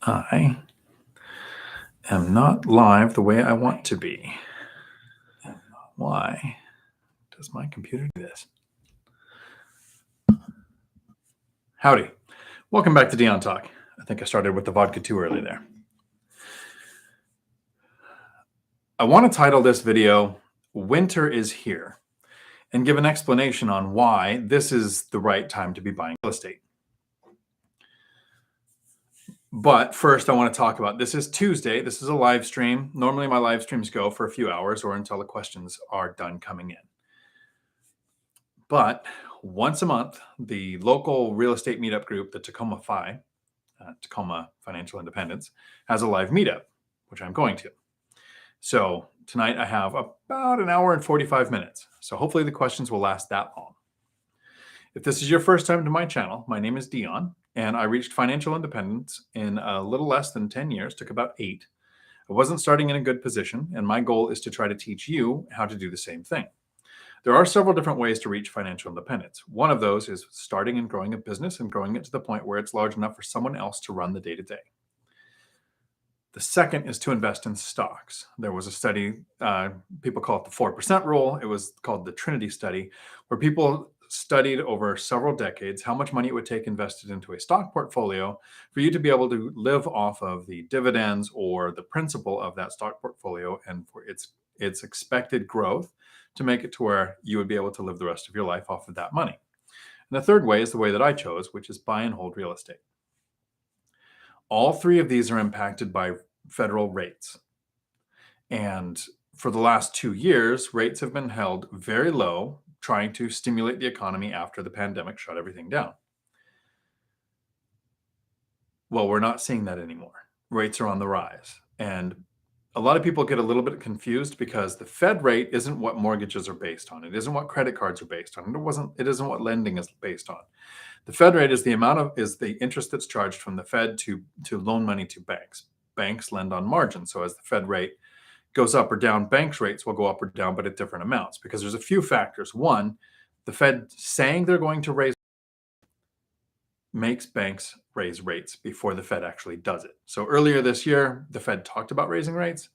I am not live the way I want to be. Why does my computer do this? Howdy. Welcome back to Dion Talk. I think I started with the vodka too early there. I want to title this video, Winter is Here, and give an explanation on why this is the right time to be buying real estate. But first, I want to talk about, this is Tuesday. This is a live stream. Normally, my live streams go for a few hours or until the questions are done coming in. But once a month, the local real estate meetup group, the Tacoma Financial Independence, has a live meetup, which I'm going to. So tonight I have about an hour and 45 minutes. So hopefully the questions will last that long. If this is your first time to my channel, my name is Dion, and I reached financial independence in a little less than 10 years, took about 8. I wasn't starting in a good position, and my goal is to try to teach you how to do the same thing. There are several different ways to reach financial independence. One of those is starting and growing a business and growing it to the point where it's large enough for someone else to run the day-to-day. The second is to invest in stocks. There was a study, people call it the 4% rule. It was called the Trinity study, where people studied over several decades how much money it would take invested into a stock portfolio for you to be able to live off of the dividends or the principal of that stock portfolio and for its expected growth to make it to where you would be able to live the rest of your life off of that money. And the third way is the way that I chose, which is buy and hold real estate. All three of these are impacted by federal rates. And for the last 2 years, rates have been held very low, trying to stimulate the economy after the pandemic shut everything down. Well, we're not seeing that anymore. Rates are on the rise. And a lot of people get a little bit confused because the Fed rate isn't what mortgages are based on. It isn't what credit cards are based on. It isn't what lending is based on. The Fed rate is the interest that's charged from the Fed to loan money to banks. Banks lend on margin. So as the Fed rate goes up or down, banks' rates will go up or down, but at different amounts because there's a few factors. One, the Fed saying they're going to raise makes banks raise rates before the Fed actually does it. So earlier this year, the Fed talked about raising rates,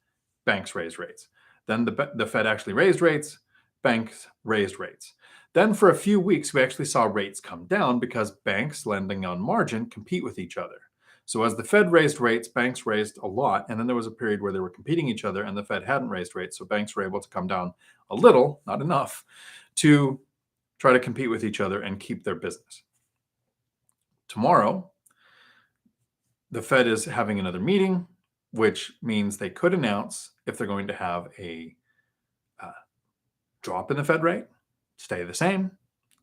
banks raised rates. Then the Fed actually raised rates, banks raised rates. Then for a few weeks, we actually saw rates come down because banks lending on margin compete with each other. So as the Fed raised rates, banks raised a lot. And then there was a period where they were competing each other and the Fed hadn't raised rates. So banks were able to come down a little, not enough, to try to compete with each other and keep their business. Tomorrow, the Fed is having another meeting, which means they could announce if they're going to have a drop in the Fed rate, stay the same,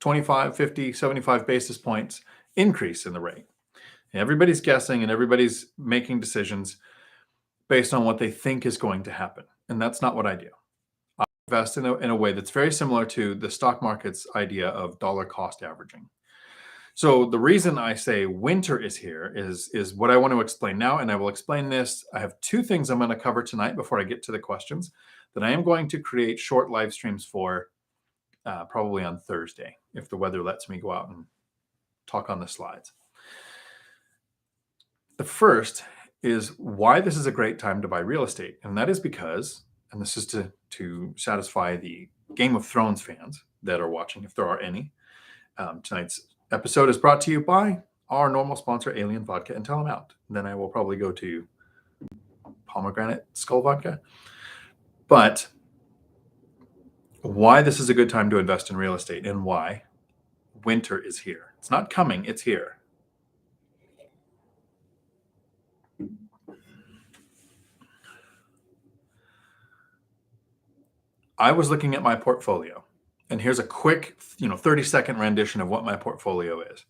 25, 50, 75 basis points increase in the rate. And everybody's guessing and everybody's making decisions based on what they think is going to happen. And that's not what I do. I invest in a way that's very similar to the stock market's idea of dollar cost averaging. So the reason I say winter is here is what I want to explain now, and I will explain this. I have 2 things I'm going to cover tonight before I get to the questions that I am going to create short live streams for probably on Thursday, if the weather lets me go out and talk on the slides. The first is why this is a great time to buy real estate, and that is because, and this is to satisfy the Game of Thrones fans that are watching, if there are any, tonight's episode is brought to you by our normal sponsor, Alien Vodka, and tell them out. Then I will probably go to Pomegranate Skull Vodka. But why this is a good time to invest in real estate and why winter is here. It's not coming, it's here. I was looking at my portfolio, and here's a quick 30-second rendition of what my portfolio is.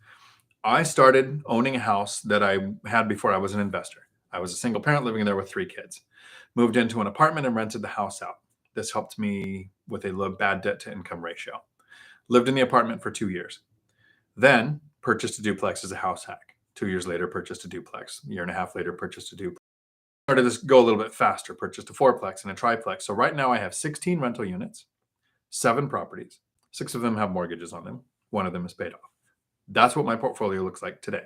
I started owning a house that I had before I was an investor. I was a single parent living there with 3 kids. Moved into an apartment and rented the house out. This helped me with a low bad debt to income ratio. Lived in the apartment for 2 years. Then purchased a duplex as a house hack. 2 years later, purchased a duplex. A year and a half later, purchased a duplex. Started this go a little bit faster, purchased a 4-plex and a triplex. So right now I have 16 rental units, 7 properties. 6 of them have mortgages on them. 1 of them is paid off. That's what my portfolio looks like today.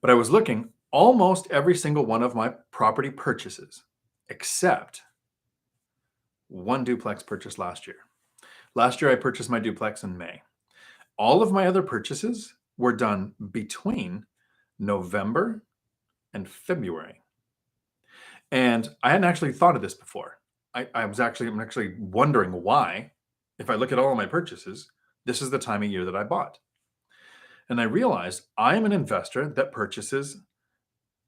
But I was looking, almost every single one of my property purchases, except one duplex purchase last year. Last year, I purchased my duplex in May. All of my other purchases were done between November and February. And I hadn't actually thought of this before. I'm actually wondering why, if I look at all of my purchases, this is the time of year that I bought. And I realized I am an investor that purchases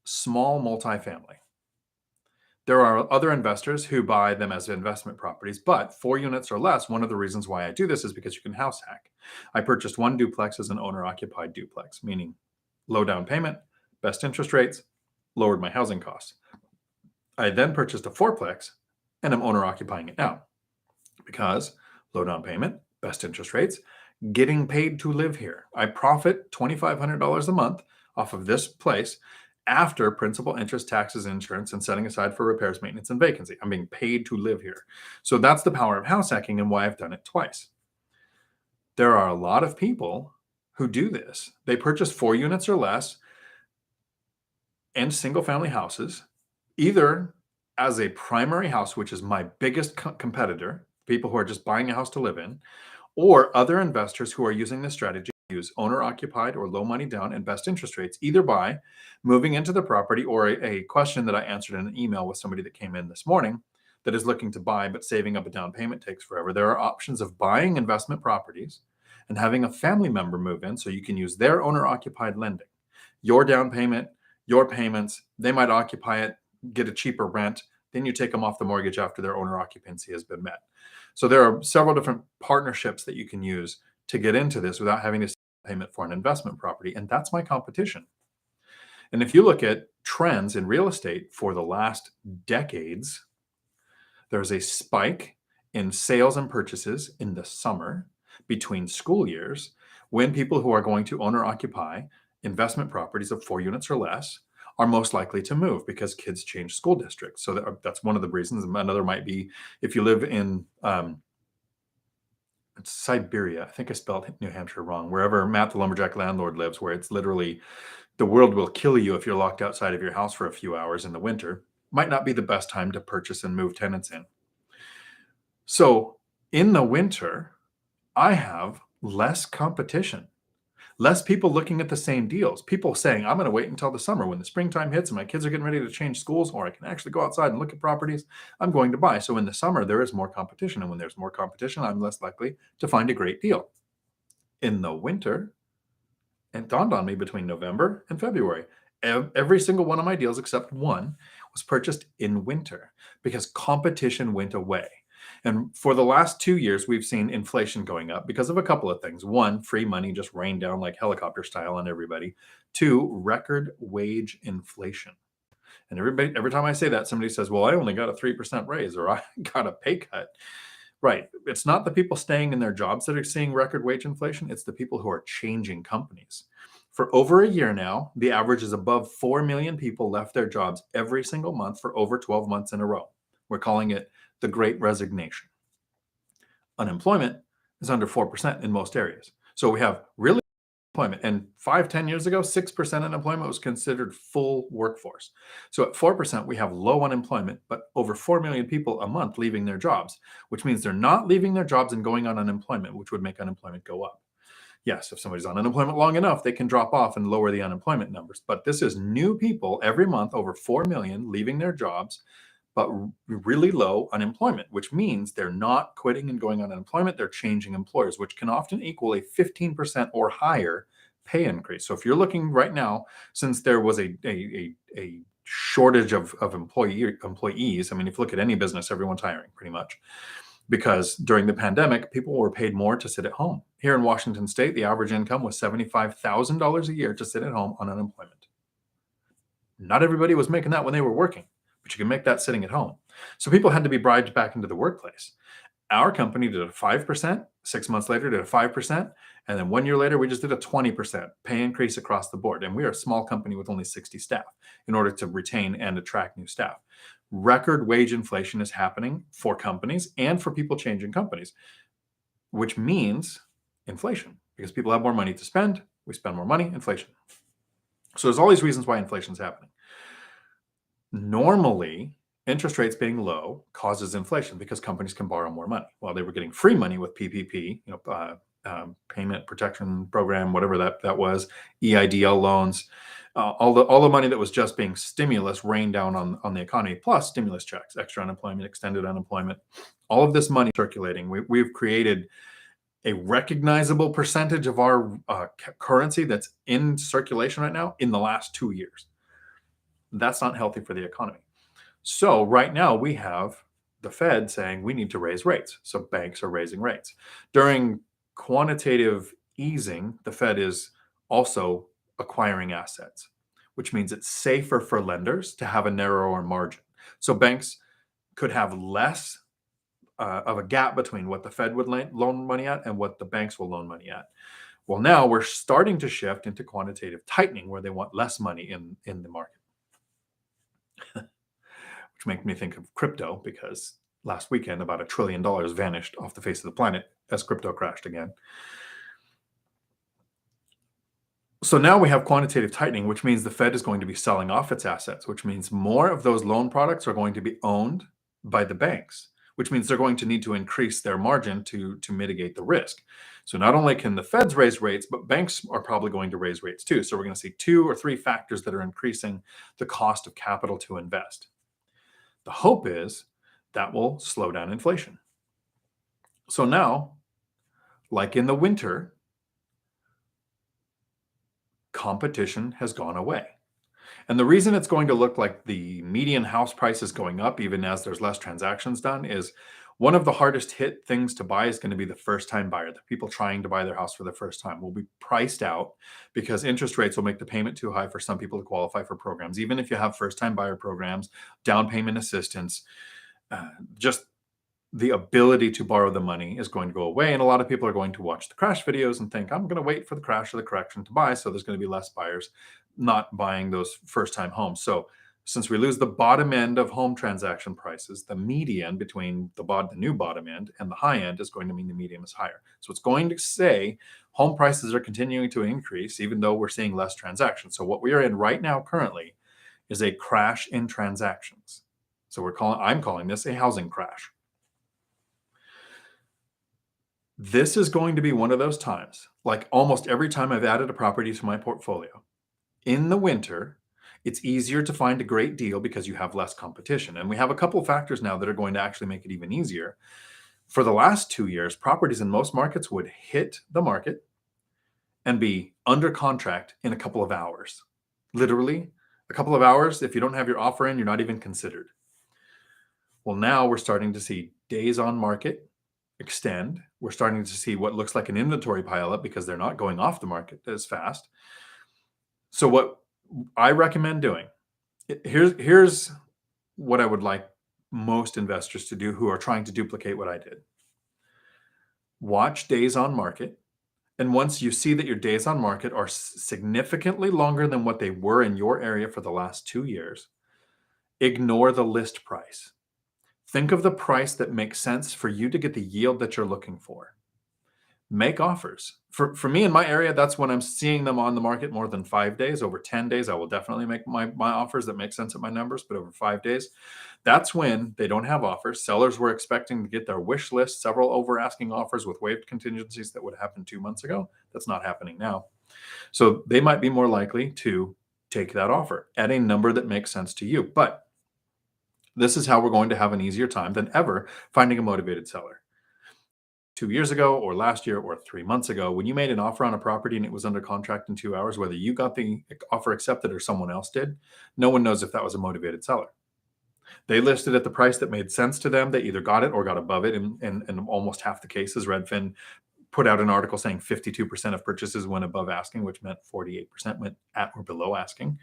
small multifamily. There are other investors who buy them as investment properties, but 4 units or less, one of the reasons why I do this is because you can house hack. I purchased one duplex as an owner-occupied duplex, meaning low down payment, best interest rates, lowered my housing costs. I then purchased a fourplex, and I'm owner-occupying it now because low down payment, best interest rates, getting paid to live here. I profit $2,500 a month off of this place after principal, interest, taxes, insurance, and setting aside for repairs, maintenance, and vacancy. I'm being paid to live here. So that's the power of house hacking and why I've done it twice. There are a lot of people who do this. They purchase 4 units or less and single family houses, either as a primary house, which is my biggest competitor, people who are just buying a house to live in, or other investors who are using this strategy to use owner-occupied or low money down and best interest rates, either by moving into the property or a question that I answered in an email with somebody that came in this morning that is looking to buy, but saving up a down payment takes forever. There are options of buying investment properties and having a family member move in so you can use their owner-occupied lending. Your down payment, your payments, they might occupy it, get a cheaper rent, then you take them off the mortgage after their owner occupancy has been met. So there are several different partnerships that you can use to get into this without having to payment for an investment property. And that's my competition. And if you look at trends in real estate for the last decades, there's a spike in sales and purchases in the summer between school years when people who are going to own or occupy investment properties of 4 units or less are most likely to move because kids change school districts. So that's one of the reasons. Another might be if you live in Siberia. I think I spelled New Hampshire wrong. Wherever Matt the Lumberjack landlord lives, where it's literally the world will kill you if you're locked outside of your house for a few hours in the winter, might not be the best time to purchase and move tenants in. So in the winter, I have less competition. Less people looking at the same deals. People saying, I'm going to wait until the summer when the springtime hits and my kids are getting ready to change schools, or I can actually go outside and look at properties. I'm going to buy. So in the summer, there is more competition. And when there's more competition, I'm less likely to find a great deal. In the winter, it dawned on me between November and February, every single one of my deals except one was purchased in winter because competition went away. And for the last 2 years, we've seen inflation going up because of a couple of things. One, free money just rained down like helicopter style on everybody. 2, record wage inflation. And every time I say that, somebody says, well, I only got a 3% raise or I got a pay cut. Right. It's not the people staying in their jobs that are seeing record wage inflation. It's the people who are changing companies. For over a year now, the average is above 4 million people left their jobs every single month for over 12 months in a row. We're calling it the Great Resignation. Unemployment is under 4% in most areas. So we have really employment. And 5-10 years ago, 6% unemployment was considered full workforce. So at 4%, we have low unemployment, but over 4 million people a month leaving their jobs, which means they're not leaving their jobs and going on unemployment, which would make unemployment go up. Yes, if somebody's on unemployment long enough, they can drop off and lower the unemployment numbers. But this is new people every month, over 4 million leaving their jobs, but really low unemployment, which means they're not quitting and going on unemployment. They're changing employers, which can often equal a 15% or higher pay increase. So if you're looking right now, since there was a shortage of employees, I mean, if you look at any business, everyone's hiring pretty much. Because during the pandemic, people were paid more to sit at home. Here in Washington State, the average income was $75,000 a year to sit at home on unemployment. Not everybody was making that when they were working, but you can make that sitting at home. So people had to be bribed back into the workplace. Our company did a 5%, 6 months later did a 5%, and then 1 year later, we just did a 20% pay increase across the board. And we are a small company with only 60 staff in order to retain and attract new staff. Record wage inflation is happening for companies and for people changing companies, which means inflation because people have more money to spend. We spend more money, inflation. So there's all these reasons why inflation is happening. Normally, interest rates being low causes inflation because companies can borrow more money. Well, they were getting free money with PPP, payment protection program, whatever that was, EIDL loans, all the money that was just being stimulus rained down on the economy, plus stimulus checks, extra unemployment, extended unemployment, all of this money circulating. We've created a recognizable percentage of our currency that's in circulation right now in the last 2 years. That's not healthy for the economy. So right now we have the Fed saying we need to raise rates. So banks are raising rates. During quantitative easing, the Fed is also acquiring assets, which means it's safer for lenders to have a narrower margin. So banks could have less of a gap between what the Fed would loan money at and what the banks will loan money at. Well, now we're starting to shift into quantitative tightening where they want less money in the market. Which makes me think of crypto, because last weekend about $1 trillion vanished off the face of the planet as crypto crashed again. So now we have quantitative tightening, which means the Fed is going to be selling off its assets, which means more of those loan products are going to be owned by the banks, which means they're going to need to increase their margin to mitigate the risk. So not only can the Feds raise rates, but banks are probably going to raise rates too. So we're going to see 2 or 3 factors that are increasing the cost of capital to invest. The hope is that will slow down inflation. So now, like in the winter, competition has gone away. And the reason it's going to look like the median house price is going up, even as there's less transactions done, is one of the hardest hit things to buy is going to be the first-time buyer. The people trying to buy their house for the first time will be priced out because interest rates will make the payment too high for some people to qualify for programs. Even if you have first-time buyer programs, down payment assistance, just the ability to borrow the money is going to go away. And a lot of people are going to watch the crash videos and think, I'm going to wait for the crash or the correction to buy. So there's going to be less buyers not buying those first-time homes. So since we lose the bottom end of home transaction prices, the median between the new bottom end and the high end is going to mean the median is higher. So it's going to say home prices are continuing to increase, even though we're seeing less transactions. So what we are in right now currently is a crash in transactions. So I'm calling this a housing crash. This is going to be one of those times, like almost every time I've added a property to my portfolio. In the winter, it's easier to find a great deal because you have less competition. And we have a couple of factors now that are going to actually make it even easier. For the last 2 years, properties in most markets would hit the market and be under contract in a couple of hours. Literally, a couple of hours. If you don't have your offer in, you're not even considered. Well, now we're starting to see days on market extend. We're starting to see what looks like an inventory pileup because they're not going off the market as fast. So what I recommend doing, here's what I would like most investors to do who are trying to duplicate what I did. Watch days on market. And once you see that your days on market are significantly longer than what they were in your area for the last 2 years, ignore the list price. Think of the price that makes sense for you to get the yield that you're looking for. Make offers. For me in my area, that's when I'm seeing them on the market more than 5 days. Over 10 days, I will definitely make my offers that make sense at my numbers, but over 5 days, that's when they don't have offers. Sellers were expecting to get their wish list, several over asking offers with waived contingencies that would happen 2 months ago. That's not happening now. So they might be more likely to take that offer at a number that makes sense to you. But this is how we're going to have an easier time than ever finding a motivated seller. 2 years ago or last year or 3 months ago, when you made an offer on a property and it was under contract in 2 hours, whether you got the offer accepted or someone else did, no one knows if that was a motivated seller. They listed at the price that made sense to them. They either got it or got above it. In almost half the cases, Redfin put out an article saying 52% of purchases went above asking, which meant 48% went at or below asking.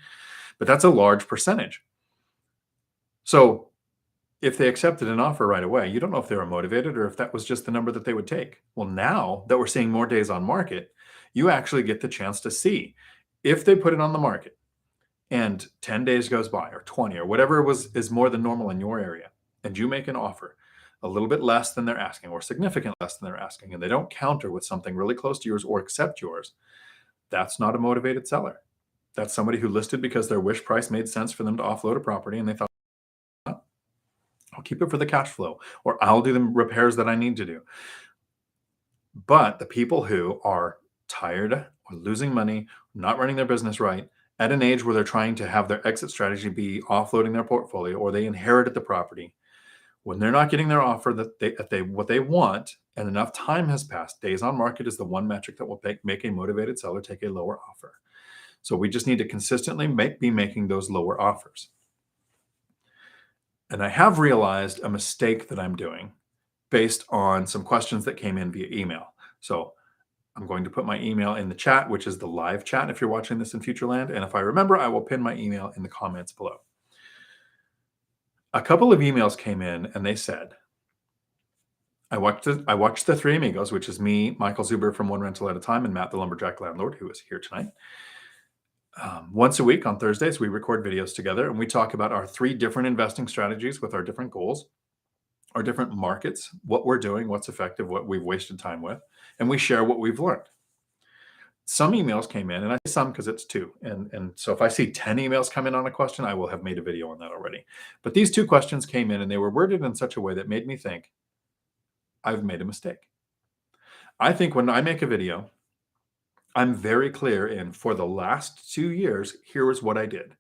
But that's a large percentage. So if they accepted an offer right away, you don't know if they were motivated or if that was just the number that they would take. Well, now that we're seeing more days on market, you actually get the chance to see if they put it on the market and 10 days goes by or 20 or whatever is more than normal in your area, and you make an offer a little bit less than they're asking or significantly less than they're asking, and they don't counter with something really close to yours or accept yours, that's not a motivated seller. That's somebody who listed because their wish price made sense for them to offload a property, and they thought, "Oh, I'll keep it for the cash flow, or I'll do the repairs that I need to do." But the people who are tired or losing money, not running their business right, at an age where they're trying to have their exit strategy be offloading their portfolio, or they inherited the property, when they're not getting their offer that they what they want, and enough time has passed, days on market is the one metric that will make a motivated seller take a lower offer. So we just need to consistently be making those lower offers. And I have realized a mistake that I'm doing based on some questions that came in via email. So I'm going to put my email in the chat, which is the live chat if you're watching this in Futureland. And if I remember, I will pin my email in the comments below. A couple of emails came in and they said, I watched the Three Amigos, which is me, Michael Zuber from One Rental at a Time, and Matt the Lumberjack Landlord, who is here tonight. Once a week on Thursdays, we record videos together and we talk about our 3 different investing strategies with our different goals, our different markets, what we're doing, what's effective, what we've wasted time with, and we share what we've learned. Some emails came in, and I say some because it's 2. And so if I see 10 emails come in on a question, I will have made a video on that already. But these 2 questions came in and they were worded in such a way that made me think, I've made a mistake. I think when I make a video, I'm very clear in, for the last 2 years, here is what I did.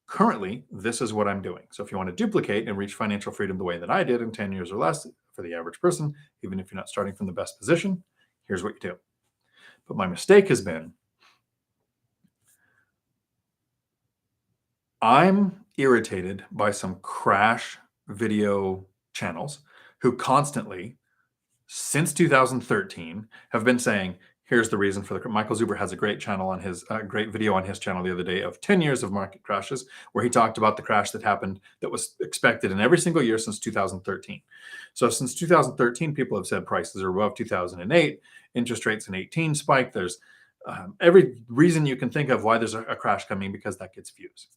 Currently, this is what I'm doing. So if you want to duplicate and reach financial freedom the way that I did in 10 years or less for the average person, even if you're not starting from the best position, here's what you do. But my mistake has been, I'm irritated by some crash video channels who constantly, since 2013, have been saying, here's the reason for the Michael Zuber has a great channel on his great video on his channel the other day of 10 years of market crashes, where he talked about the crash that happened that was expected in every single year since 2013. So since 2013, people have said prices are above 2008, interest rates in 18 spiked. There's every reason you can think of why there's a crash coming, because that gets views.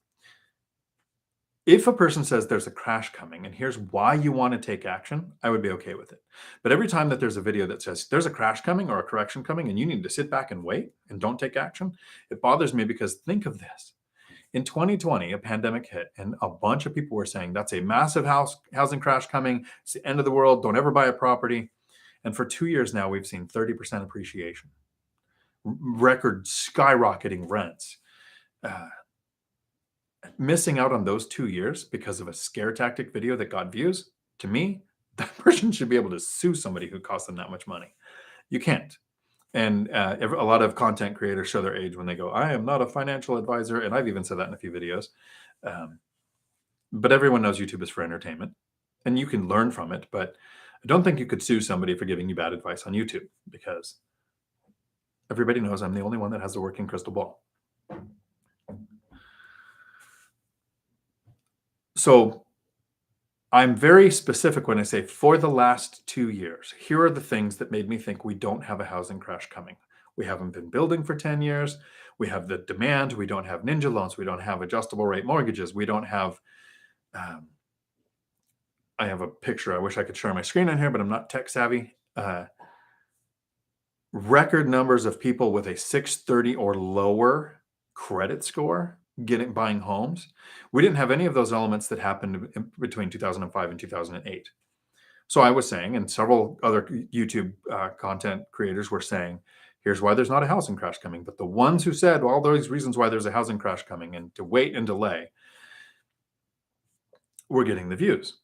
If a person says there's a crash coming and here's why you want to take action, I would be okay with it. But every time that there's a video that says there's a crash coming or a correction coming and you need to sit back and wait and don't take action, it bothers me, because think of this. In 2020, a pandemic hit and a bunch of people were saying that's a massive housing crash coming. It's the end of the world. Don't ever buy a property. And for 2 years now, we've seen 30% appreciation, record skyrocketing rents. Missing out on those 2 years because of a scare tactic video that got views, to me, that person should be able to sue somebody who cost them that much money. You can't. And a lot of content creators show their age when they go, I am not a financial advisor. And I've even said that in a few videos. But everyone knows YouTube is for entertainment and you can learn from it. But I don't think you could sue somebody for giving you bad advice on YouTube, because everybody knows I'm the only one that has a working crystal ball. So I'm very specific when I say for the last 2 years, here are the things that made me think we don't have a housing crash coming. We haven't been building for 10 years. We have the demand. We don't have ninja loans. We don't have adjustable rate mortgages. We don't have, I have a picture. I wish I could share my screen on here, but I'm not tech savvy. Record numbers of people with a 630 or lower credit score buying homes. We didn't have any of those elements that happened between 2005 and 2008. So I was saying, and several other YouTube content creators were saying, here's why there's not a housing crash coming. But the ones who said, well, all those reasons why there's a housing crash coming and to wait and delay, we're getting the views.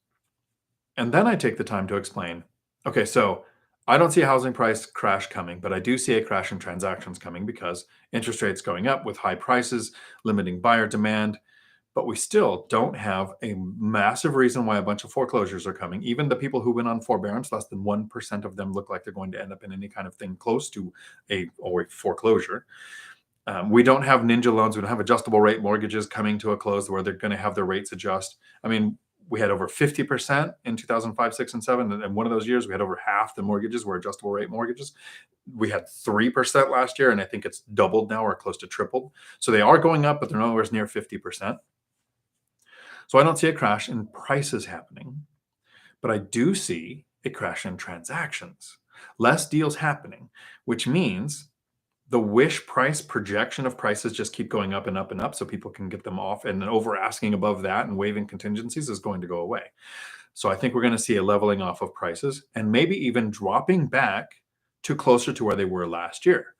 And then I take the time to explain, okay, so I don't see a housing price crash coming, but I do see a crash in transactions coming because interest rates going up with high prices, limiting buyer demand. But we still don't have a massive reason why a bunch of foreclosures are coming. Even the people who went on forbearance, less than 1% of them look like they're going to end up in any kind of thing close to a foreclosure. We don't have ninja loans. We don't have adjustable rate mortgages coming to a close where they're going to have their rates adjust. I mean, we had over 50% in 2005, 6, and 7. And one of those years, we had over half the mortgages were adjustable rate mortgages. We had 3% last year, and I think it's doubled now or close to tripled. So they are going up, but they're nowhere near 50%. So I don't see a crash in prices happening, but I do see a crash in transactions. Less deals happening, which means the wish price projection of prices just keep going up and up and up so people can get them off, and then over asking above that and waiving contingencies is going to go away. So I think we're going to see a leveling off of prices and maybe even dropping back to closer to where they were last year.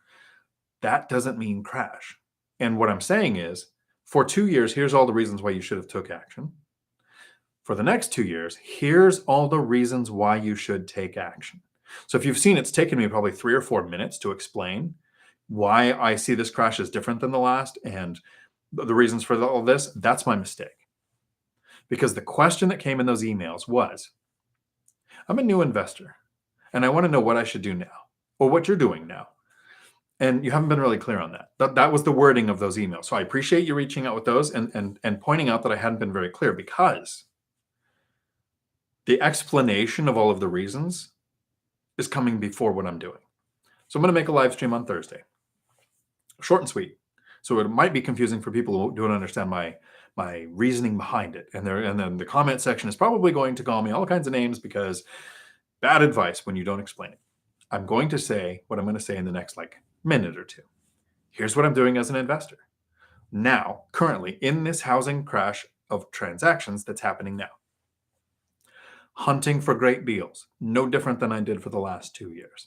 That doesn't mean crash. And what I'm saying is, for 2 years, here's all the reasons why you should have took action. For the next 2 years, here's all the reasons why you should take action. So if you've seen, it's taken me probably 3 or 4 minutes to explain why I see this crash as different than the last and the reasons for all this. That's my mistake. Because the question that came in those emails was, I'm a new investor and I want to know what I should do now or what you're doing now. And you haven't been really clear on that. That was the wording of those emails. So I appreciate you reaching out with those and pointing out that I hadn't been very clear, because the explanation of all of the reasons is coming before what I'm doing. So I'm going to make a live stream on Thursday. Short and sweet. So it might be confusing for people who don't understand my reasoning behind it. And then the comment section is probably going to call me all kinds of names because bad advice when you don't explain it. I'm going to say what I'm going to say in the next minute or two. Here's what I'm doing as an investor now, currently in this housing crash of transactions that's happening now. Hunting for great deals, no different than I did for the last 2 years.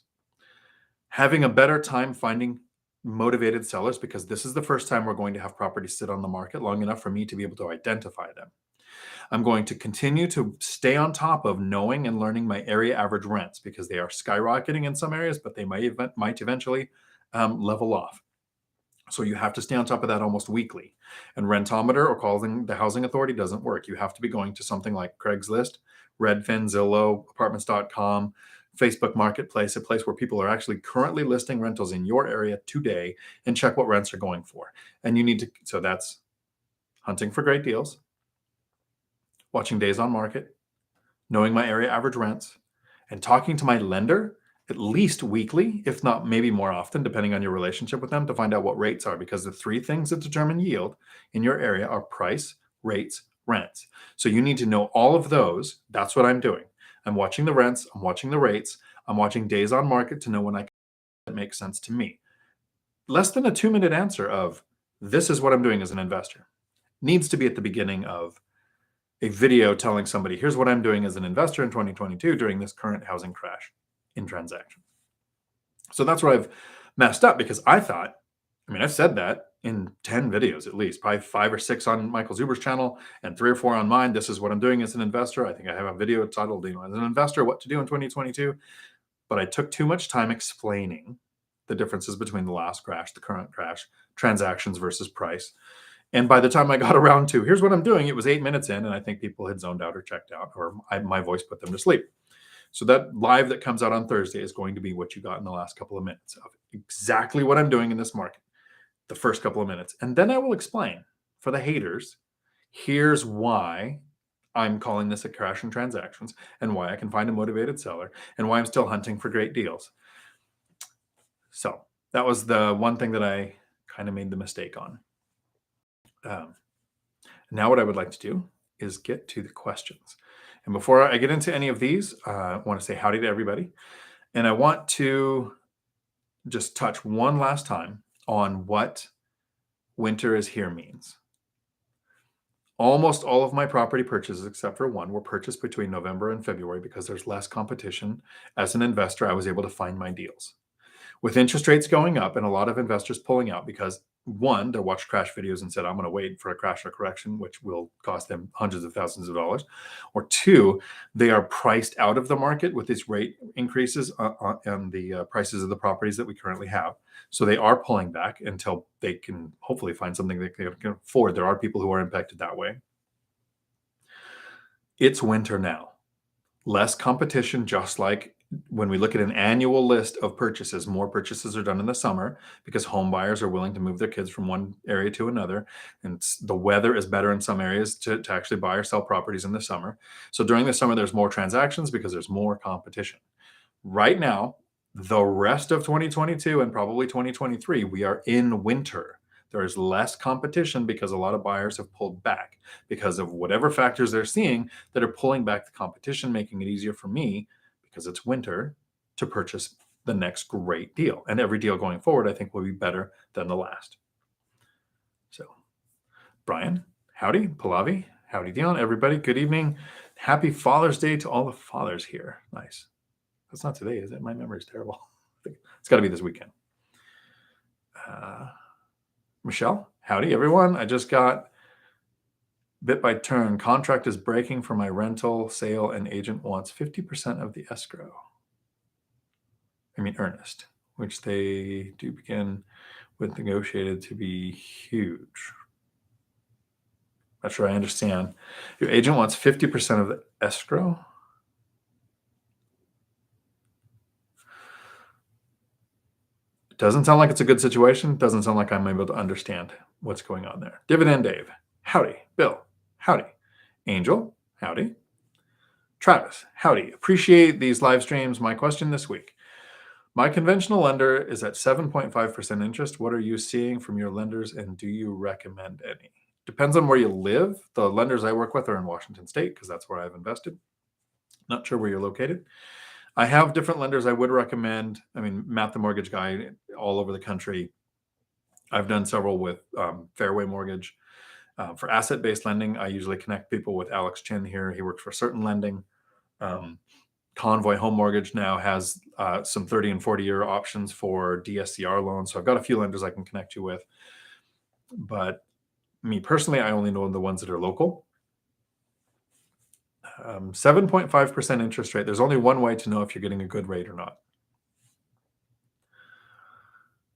Having a better time finding motivated sellers, because this is the first time we're going to have properties sit on the market long enough for me to be able to identify them. I'm going to continue to stay on top of knowing and learning my area average rents, because they are skyrocketing in some areas, but they might eventually level off. So you have to stay on top of that almost weekly. And Rentometer or calling the housing authority doesn't work. You have to be going to something like Craigslist, Redfin, Zillow, apartments.com, Facebook Marketplace, a place where people are actually currently listing rentals in your area today, and check what rents are going for. And you need to, so that's hunting for great deals, watching days on market, knowing my area average rents, and talking to my lender at least weekly, if not maybe more often, depending on your relationship with them, to find out what rates are, because the 3 things that determine yield in your area are price, rates, rents. So you need to know all of those. That's what I'm doing. I'm watching the rents, I'm watching the rates, I'm watching days on market to know when that makes sense to me. Less than a 2-minute answer of this is what I'm doing as an investor needs to be at the beginning of a video telling somebody, here's what I'm doing as an investor in 2022 during this current housing crash in transactions. So that's where I've messed up, because I thought, I've said that in 10 videos at least, probably 5 or 6 on Michael Zuber's channel and 3 or 4 on mine. This is what I'm doing as an investor. I think I have a video titled, as an investor, what to do in 2022. But I took too much time explaining the differences between the last crash, the current crash, transactions versus price. And by the time I got around to here's what I'm doing, it was 8 minutes in, and I think people had zoned out or checked out, or my voice put them to sleep. So that live that comes out on Thursday is going to be what you got in the last couple of minutes of exactly what I'm doing in this market, the first couple of minutes. And then I will explain for the haters, here's why I'm calling this a crash in transactions, and why I can find a motivated seller, and why I'm still hunting for great deals. So that was the one thing that I kind of made the mistake on. Now what I would like to do is get to the questions. And before I get into any of these, I want to say howdy to everybody. And I want to just touch one last time on what winter is here means. Almost all of my property purchases, except for one, were purchased between November and February because there's less competition. As an investor, I was able to find my deals. With interest rates going up and a lot of investors pulling out because, one, they watched crash videos and said, I'm going to wait for a crash or correction, which will cost them hundreds of thousands of dollars. Or 2, they are priced out of the market with these rate increases on the prices of the properties that we currently have. So they are pulling back until they can hopefully find something they can afford. There are people who are impacted that way. It's winter now. Less competition, just like when we look at an annual list of purchases, more purchases are done in the summer because home buyers are willing to move their kids from one area to another. And the weather is better in some areas to actually buy or sell properties in the summer. So during the summer, there's more transactions because there's more competition. Right now, the rest of 2022 and probably 2023, we are in winter. There is less competition because a lot of buyers have pulled back because of whatever factors they're seeing that are pulling back the competition, making it easier for me, because it's winter, to purchase the next great deal. And every deal going forward, I think, will be better than the last. So, Brian, howdy. Pallavi, howdy, Dion. Everybody, good evening. Happy Father's Day to all the fathers here. Nice. That's not today, is it? My memory's terrible. It's got to be this weekend. Michelle, howdy, everyone. I just got bit by turn. Contract is breaking for my rental, sale, and agent wants 50% of the escrow. Earnest, which they do begin with negotiated to be huge. Not sure I understand. Your agent wants 50% of the escrow? It doesn't sound like it's a good situation. Doesn't sound like I'm able to understand what's going on there. Dividend Dave, howdy. Bill, howdy. Angel, howdy. Travis, howdy. Appreciate these live streams. My question this week. My conventional lender is at 7.5% interest. What are you seeing from your lenders, and do you recommend any? Depends on where you live. The lenders I work with are in Washington State because that's where I've invested. Not sure where you're located. I have different lenders I would recommend. Matt the Mortgage Guy all over the country. I've done several with Fairway Mortgage. For asset-based lending, I usually connect people with Alex Chin here. He works for Certain Lending. Convoy Home Mortgage now has some 30 and 40-year options for DSCR loans. So I've got a few lenders I can connect you with. But me personally, I only know the ones that are local. 7.5% interest rate. There's only one way to know if you're getting a good rate or not.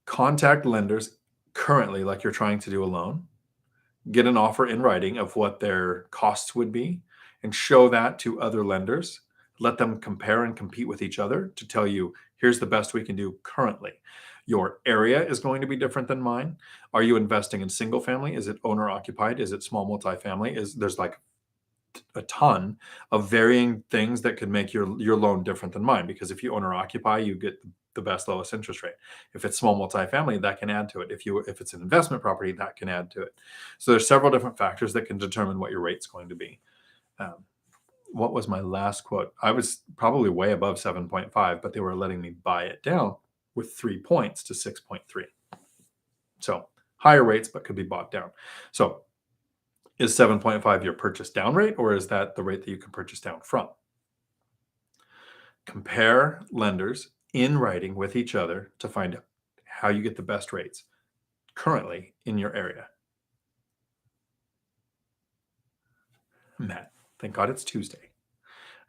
Contact lenders currently, like you're trying to do a loan, get an offer in writing of what their costs would be, and show that to other lenders. Let them compare and compete with each other to tell you, here's the best we can do currently. Your area is going to be different than mine. Are you investing in single family? Is it owner occupied? Is it small multifamily? There's like a ton of varying things that could make your loan different than mine, because if you owner occupy, you get the best lowest interest rate. If it's small multifamily, that can add to it. If it's an investment property, that can add to it. So there's several different factors that can determine what your rate's going to be. What was my last quote? I was probably way above 7.5, but they were letting me buy it down with 3 points to 6.3. So higher rates, but could be bought down. So is 7.5 your purchase down rate, or is that the rate that you can purchase down from? Compare lenders in writing with each other to find out how you get the best rates currently in your area. Matt, thank God it's Tuesday.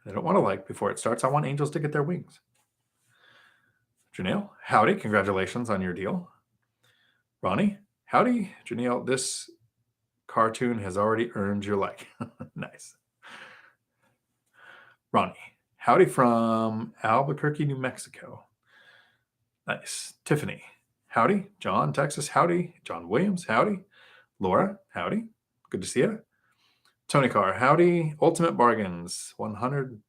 I don't want to like before it starts. I want angels to get their wings. Janelle, howdy. Congratulations on your deal. Ronnie, howdy. Janelle, this cartoon has already earned your like. Nice. Ronnie, howdy from Albuquerque, New Mexico. Nice. Tiffany, howdy. John, Texas, howdy. John Williams, howdy. Laura, howdy. Good to see you. Tony Carr, howdy. Ultimate Bargains, 100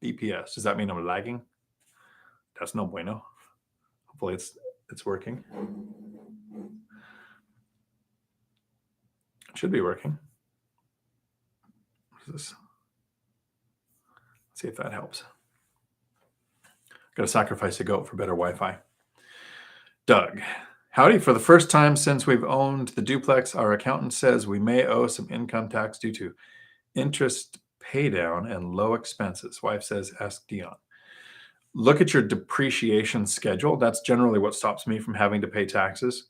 BPS. Does that mean I'm lagging? That's no bueno. Hopefully it's working. It should be working. What is this? Let's see if that helps. Got to sacrifice a goat for better Wi-Fi. Doug, howdy. For the first time since we've owned the duplex, our accountant says we may owe some income tax due to interest pay down and low expenses. Wife says, ask Dion. Look at your depreciation schedule. That's generally what stops me from having to pay taxes.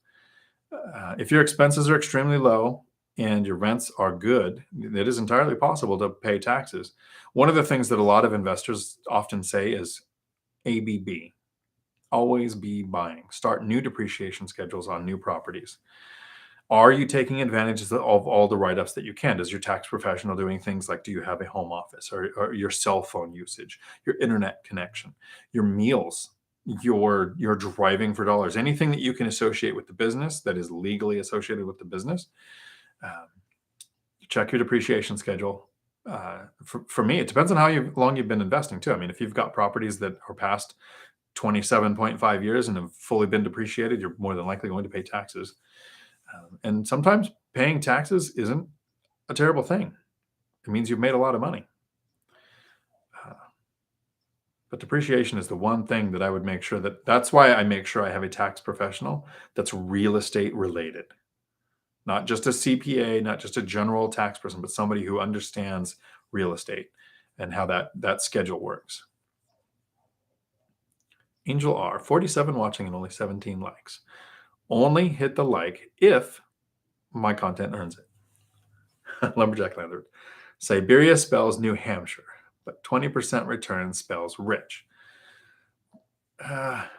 If your expenses are extremely low and your rents are good, it is entirely possible to pay taxes. One of the things that a lot of investors often say is ABB. Always be buying. Start new depreciation schedules on new properties. Are you taking advantage of all the write-ups that you can? Does your tax professional doing things like, do you have a home office, or your cell phone usage, your internet connection, your meals, your driving for dollars, anything that you can associate with the business that is legally associated with the business? Check your depreciation schedule. For me, it depends on how long you've been investing too. If you've got properties that are past 27.5 years and have fully been depreciated, you're more than likely going to pay taxes. And sometimes paying taxes isn't a terrible thing. It means you've made a lot of money. But depreciation is the one thing that I would make sure that's why I make sure I have a tax professional that's real estate related. Not just a CPA, not just a general tax person, but somebody who understands real estate and how that schedule works. Angel R, 47 watching and only 17 likes. Only hit the like if my content earns it. Lumberjack Landlord. Siberia spells New Hampshire, but 20% return spells rich. Not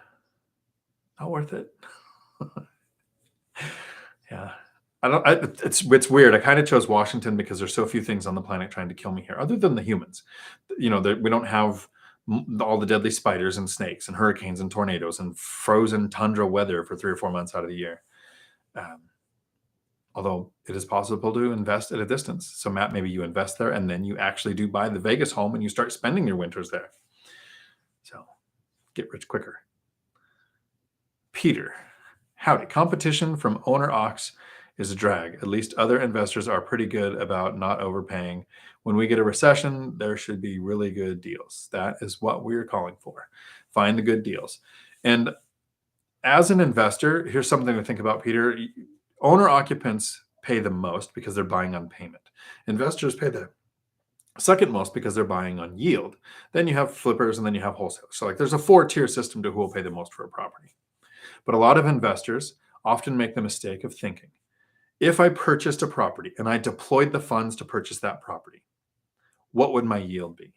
worth it. Yeah. It's weird. I kind of chose Washington because there's so few things on the planet trying to kill me here, other than the humans. We don't have all the deadly spiders and snakes and hurricanes and tornadoes and frozen tundra weather for 3 or 4 months out of the year. Although it is possible to invest at a distance. So Matt, maybe you invest there and then you actually do buy the Vegas home and you start spending your winters there. So get rich quicker. Peter, howdy. Competition from owner ox is a drag. At least other investors are pretty good about not overpaying. When we get a recession, there should be really good deals. That is what we're calling for. Find the good deals. And as an investor, here's something to think about, Peter. Owner occupants pay the most because they're buying on payment. Investors pay the second most because they're buying on yield. Then you have flippers and then you have wholesalers. So there's a 4-tier system to who will pay the most for a property. But a lot of investors often make the mistake of thinking, if I purchased a property and I deployed the funds to purchase that property, what would my yield be?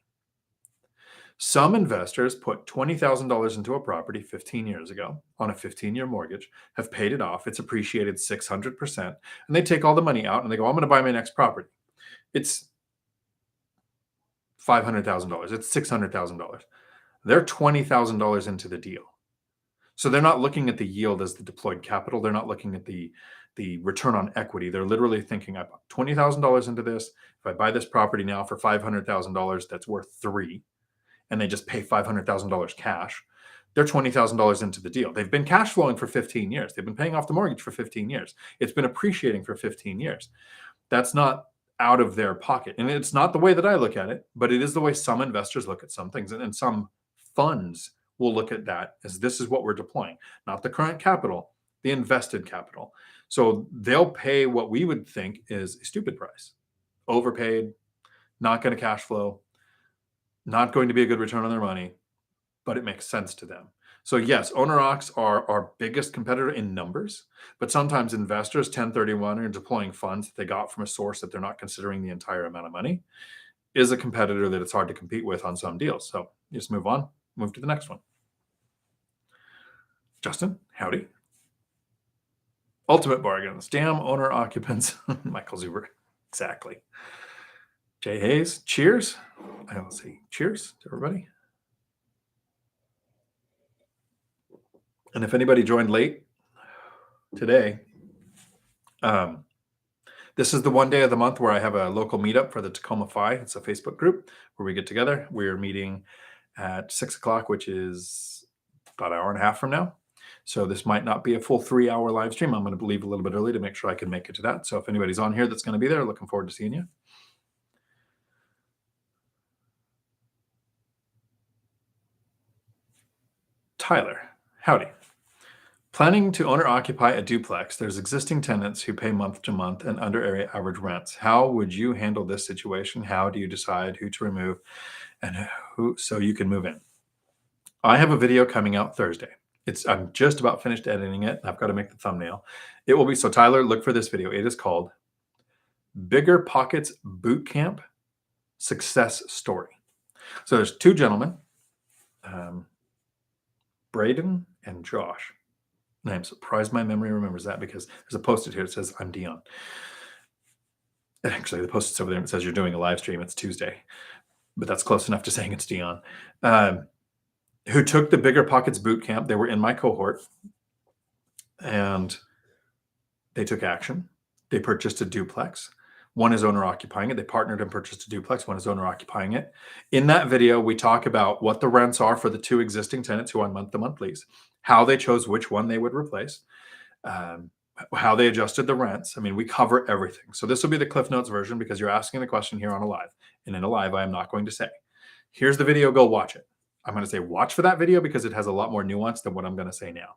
Some investors put $20,000 into a property 15 years ago on a 15-year mortgage, have paid it off. It's appreciated 600%. And they take all the money out and they go, I'm going to buy my next property. It's $500,000. It's $600,000. They're $20,000 into the deal. So they're not looking at the yield as the deployed capital. They're not looking at the return on equity. They're literally thinking, I put $20,000 into this. If I buy this property now for $500,000, that's worth $3,000. And they just pay $500,000 cash, they're $20,000 into the deal. They've been cash flowing for 15 years. They've been paying off the mortgage for 15 years. It's been appreciating for 15 years. That's not out of their pocket. And it's not the way that I look at it, but it is the way some investors look at some things. And some funds will look at that as this is what we're deploying, not the current capital, the invested capital. So they'll pay what we would think is a stupid price, overpaid, not going to cash flow, not going to be a good return on their money, but it makes sense to them. So yes, owner ocs are our biggest competitor in numbers, but sometimes investors 1031 are deploying funds that they got from a source that they're not considering the entire amount of money is a competitor that it's hard to compete with on some deals. So you just move on, move to the next one. Justin, howdy. Ultimate bargains, damn owner occupants. Michael Zuber, exactly. Jay Hayes, cheers. I don't see. Cheers to everybody. And if anybody joined late today, this is the one day of the month where I have a local meetup for the Tacoma Phi. It's a Facebook group where we get together. We're meeting at 6 o'clock, which is about an hour and a half from now. So this might not be a full 3-hour live stream. I'm going to leave a little bit early to make sure I can make it to that. So if anybody's on here that's going to be there, looking forward to seeing you. Tyler, howdy. Planning to own or occupy a duplex. There's existing tenants who pay month to month and under area average rents. How would you handle this situation? How do you decide who to remove and who so you can move in? I have a video coming out Thursday. I'm just about finished editing it. I've got to make the thumbnail. It will be, so Tyler, look for this video. It is called BiggerPockets Bootcamp Success Story. So there's 2 gentlemen, Braden and Josh. And I'm surprised my memory remembers that because there's a post-it here that says, I'm Dion. And actually, the post-it's over there and it says you're doing a live stream. It's Tuesday. But that's close enough to saying it's Dion. Who took the BiggerPockets Bootcamp. They were in my cohort. And they took action. They purchased a duplex. One is owner occupying it. They partnered and purchased a duplex. One is owner occupying it. In that video, we talk about what the rents are for the 2 existing tenants who are on month-to-month lease, how they chose which one they would replace, how they adjusted the rents. I mean, we cover everything. So this will be the Cliff Notes version because you're asking the question here on a live. And in a live, I am not going to say, here's the video, go watch it. I'm going to say watch for that video because it has a lot more nuance than what I'm going to say now.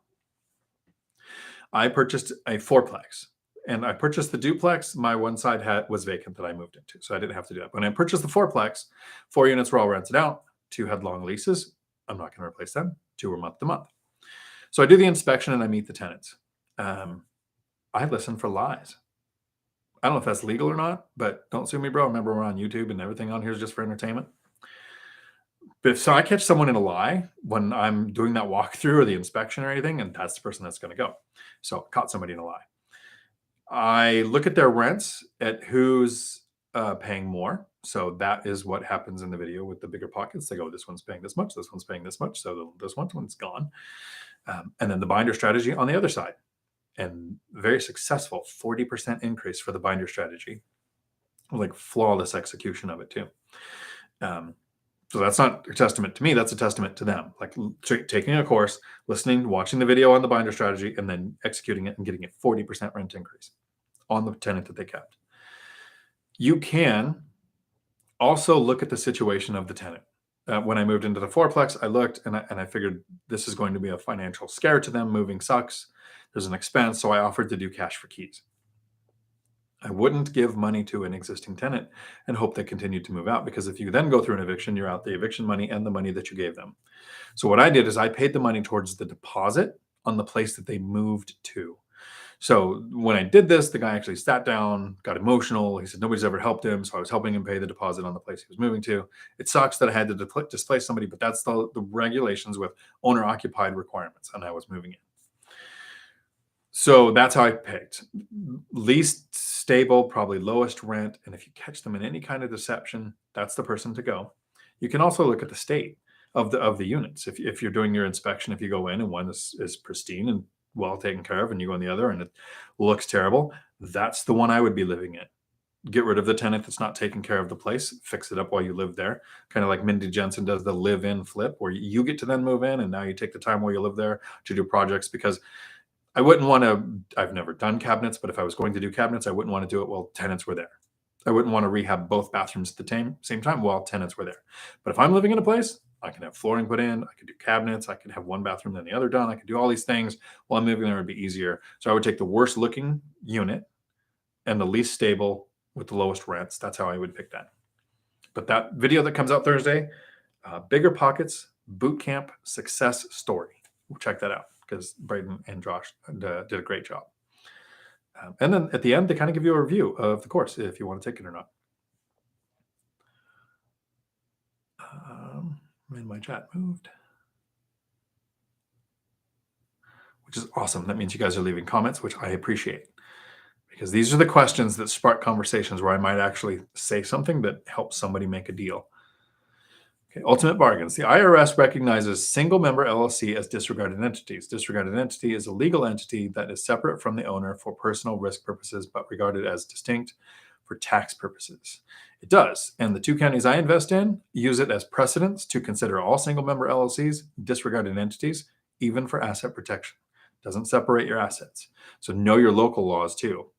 I purchased a fourplex, and I purchased the duplex. My one side was vacant that I moved into, so I didn't have to do that. When I purchased the fourplex, 4 units were all rented out. 2 had long leases. I'm not going to replace them. 2 were month to month. So I do the inspection and I meet the tenants. I listen for lies. I don't know if that's legal or not, but don't sue me, bro. Remember, we're on YouTube and everything on here is just for entertainment. But so I catch someone in a lie when I'm doing that walkthrough or the inspection or anything, and that's the person that's going to go. So I caught somebody in a lie. I look at their rents, at who's paying more. So that is what happens in the video with the BiggerPockets. They go, this one's paying this much, this one's paying this much, so this one's gone. And then the binder strategy on the other side. And very successful, 40% increase for the binder strategy. Like flawless execution of it too. So that's not a testament to me, that's a testament to them. Like taking a course, listening, watching the video on the binder strategy, and then executing it and getting a 40% rent increase on the tenant that they kept. You can also look at the situation of the tenant. When I moved into the fourplex, I looked and I figured this is going to be a financial scare to them. Moving sucks. There's an expense, so I offered to do cash for keys. I wouldn't give money to an existing tenant and hope they continued to move out, because if you then go through an eviction, you're out the eviction money and the money that you gave them. So what I did is I paid the money towards the deposit on the place that they moved to. So when I did this, the guy actually sat down, got emotional. He said nobody's ever helped him, so I was helping him pay the deposit on the place he was moving to. It sucks that I had to displace somebody, but that's the regulations with owner-occupied requirements, and I was moving in. So that's how I picked. Least stable, probably lowest rent. And if you catch them in any kind of deception, that's the person to go. You can also look at the state of the units. If you're doing your inspection, if you go in and one is pristine and well taken care of, and you go in the other and it looks terrible, that's the one I would be living in. Get rid of the tenant that's not taking care of the place, fix it up while you live there. Kind of like Mindy Jensen does the live-in flip, where you get to then move in, and now you take the time while you live there to do projects. Because I wouldn't want to, I've never done cabinets, but if I was going to do cabinets, I wouldn't want to do it while tenants were there. I wouldn't want to rehab both bathrooms at the same time while tenants were there. But if I'm living in a place, I can have flooring put in, I could do cabinets, I could have one bathroom then the other done, I could do all these things while I'm living there. It would be easier. So I would take the worst looking unit and the least stable with the lowest rents. That's how I would pick that. But that video that comes out Thursday, BiggerPockets Bootcamp Success Story. We'll check that out, because Braden and Josh did a great job. And then at the end, they kind of give you a review of the course if you want to take it or not. And my chat moved, which is awesome. That means you guys are leaving comments, which I appreciate, because these are the questions that spark conversations where I might actually say something that helps somebody make a deal. Okay, ultimate bargains. The IRS recognizes single-member LLC as disregarded entities. Disregarded entity is a legal entity that is separate from the owner for personal risk purposes, but regarded as distinct for tax purposes. It does. And the 2 counties I invest in use it as precedents to consider all single-member LLCs disregarded entities, even for asset protection. Doesn't separate your assets. So know your local laws too.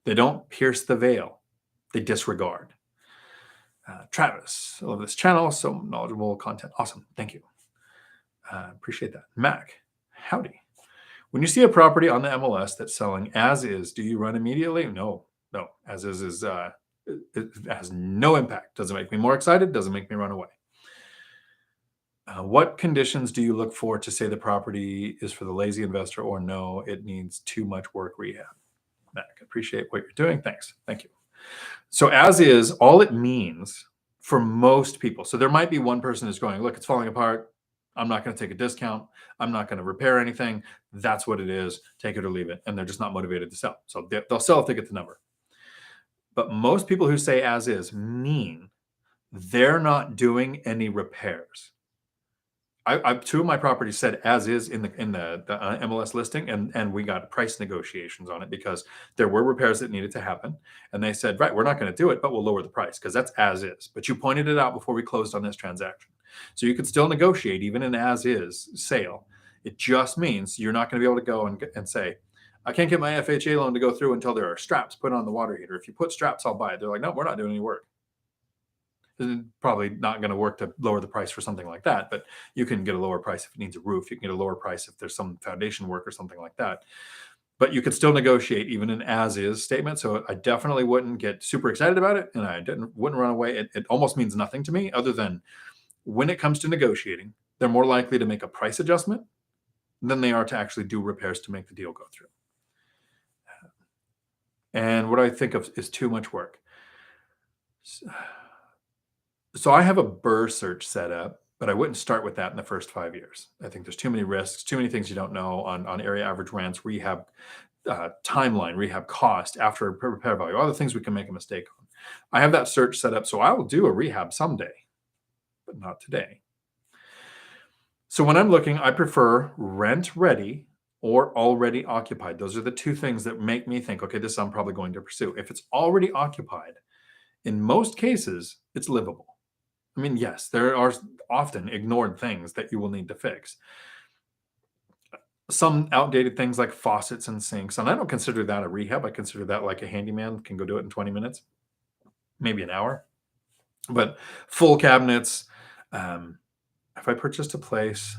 They don't pierce the veil. They disregard. Travis, I love this channel. So knowledgeable content. Awesome. Thank you. Appreciate that. Mac, howdy. When you see a property on the MLS that's selling as is, do you run immediately? No. As is it has no impact. Doesn't make me more excited. Doesn't make me run away. What conditions do you look for to say the property is for the lazy investor, or no, it needs too much work rehab? Mac, appreciate what you're doing. Thanks. Thank you. So as is, all it means for most people. So there might be one person who's going, look, it's falling apart. I'm not going to take a discount. I'm not going to repair anything. That's what it is. Take it or leave it. And they're just not motivated to sell. So they'll sell if they get the number. But most people who say as is mean they're not doing any repairs. I 2 of my properties said as is in the MLS listing, and we got price negotiations on it because there were repairs that needed to happen, and they said, right, we're not going to do it, but we'll lower the price because that's as is. But you pointed it out before we closed on this transaction, so you could still negotiate even an as is sale. It just means you're not going to be able to go and say, I can't get my FHA loan to go through until there are straps put on the water heater. If you put straps, I'll buy it. They're like, no, we're not doing any work. Probably not going to work to lower the price for something like that, but you can get a lower price if it needs a roof. You can get a lower price if there's some foundation work or something like that. But you could still negotiate even an as-is statement. So I definitely wouldn't get super excited about it, and I wouldn't run away. It almost means nothing to me, other than when it comes to negotiating, they're more likely to make a price adjustment than they are to actually do repairs to make the deal go through. And what I think of is too much work. So I have a BRRRR search set up, but I wouldn't start with that in the first 5 years. I think there's too many risks, too many things you don't know on area average rents, rehab timeline, rehab cost, after repair value, all the things we can make a mistake on. I have that search set up, so I will do a rehab someday, but not today. So when I'm looking, I prefer rent ready or already occupied. Those are the two things that make me think, okay, this I'm probably going to pursue. If it's already occupied, in most cases, it's livable. I mean, yes, there are often ignored things that you will need to fix. Some outdated things like faucets and sinks, and I don't consider that a rehab. I consider that like a handyman can go do it in 20 minutes, maybe an hour. But full cabinets, if I purchased a place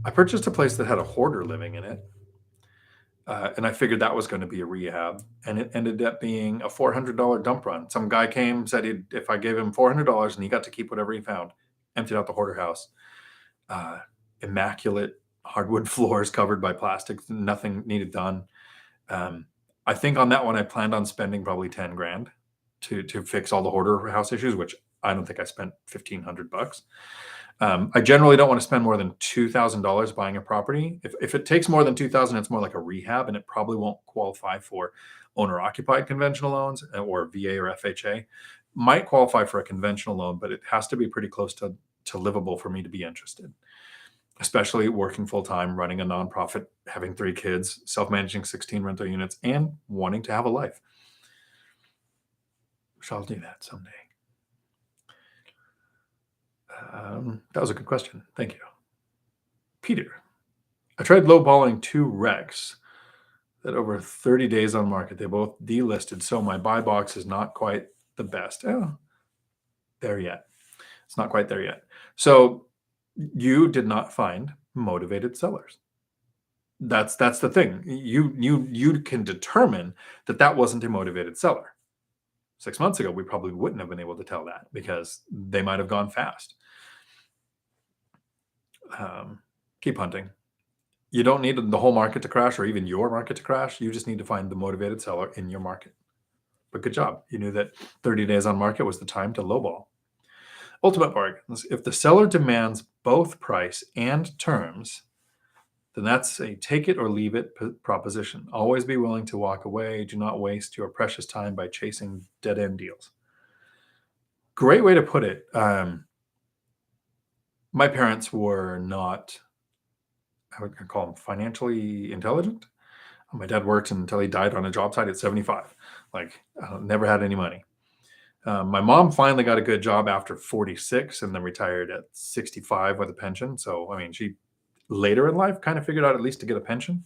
that had a hoarder living in it, and I figured that was going to be a rehab, and it ended up being a $400 dump run. Some guy came, said if I gave him $400 and he got to keep whatever he found, emptied out the hoarder house. Immaculate hardwood floors covered by plastic, nothing needed done. I think on that one, I planned on spending probably 10 grand to fix all the hoarder house issues, which I don't think I spent $1,500. I generally don't want to spend more than $2,000 buying a property. If it takes more than $2,000, it's more like a rehab, and it probably won't qualify for owner-occupied conventional loans or VA or FHA. Might qualify for a conventional loan, but it has to be pretty close to livable for me to be interested. Especially working full-time, running a nonprofit, having 3 kids, self-managing 16 rental units, and wanting to have a life. Shall do that someday. That was a good question. Thank you. Peter, I tried lowballing 2 wrecks that over 30 days on market. They both delisted, so my buy box is not quite the best. Oh, there yet. It's not quite there yet. So you did not find motivated sellers. That's the thing. You can determine that wasn't a motivated seller. 6 months ago, we probably wouldn't have been able to tell that because they might have gone fast. Keep hunting. You don't need the whole market to crash or even your market to crash. You just need to find the motivated seller in your market. But good job. You knew that 30 days on market was the time to lowball. Ultimate bargains. If the seller demands both price and terms, then that's a take it or leave it proposition. Always be willing to walk away. Do not waste your precious time by chasing dead-end deals. Great way to put it. My parents were not, I would call them financially intelligent. My dad worked until he died on a job site at 75. Never had any money. My mom finally got a good job after 46 and then retired at 65 with a pension. So, I mean, she later in life kind of figured out at least to get a pension.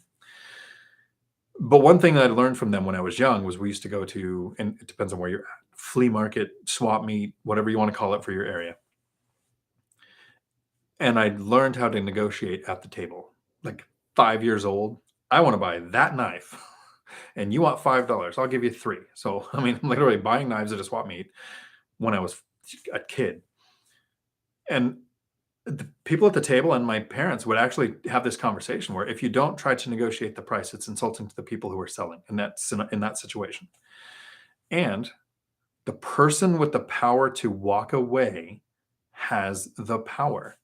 But one thing that I learned from them when I was young was we used to go to, and it depends on where you're at, flea market, swap meet, whatever you want to call it for your area. And I learned how to negotiate at the table. 5 years old, I want to buy that knife. And you want $5, I'll give you 3. So, I mean, I'm literally buying knives at a swap meet when I was a kid. And the people at the table and my parents would actually have this conversation where if you don't try to negotiate the price, it's insulting to the people who are selling in that situation. And the person with the power to walk away has the power.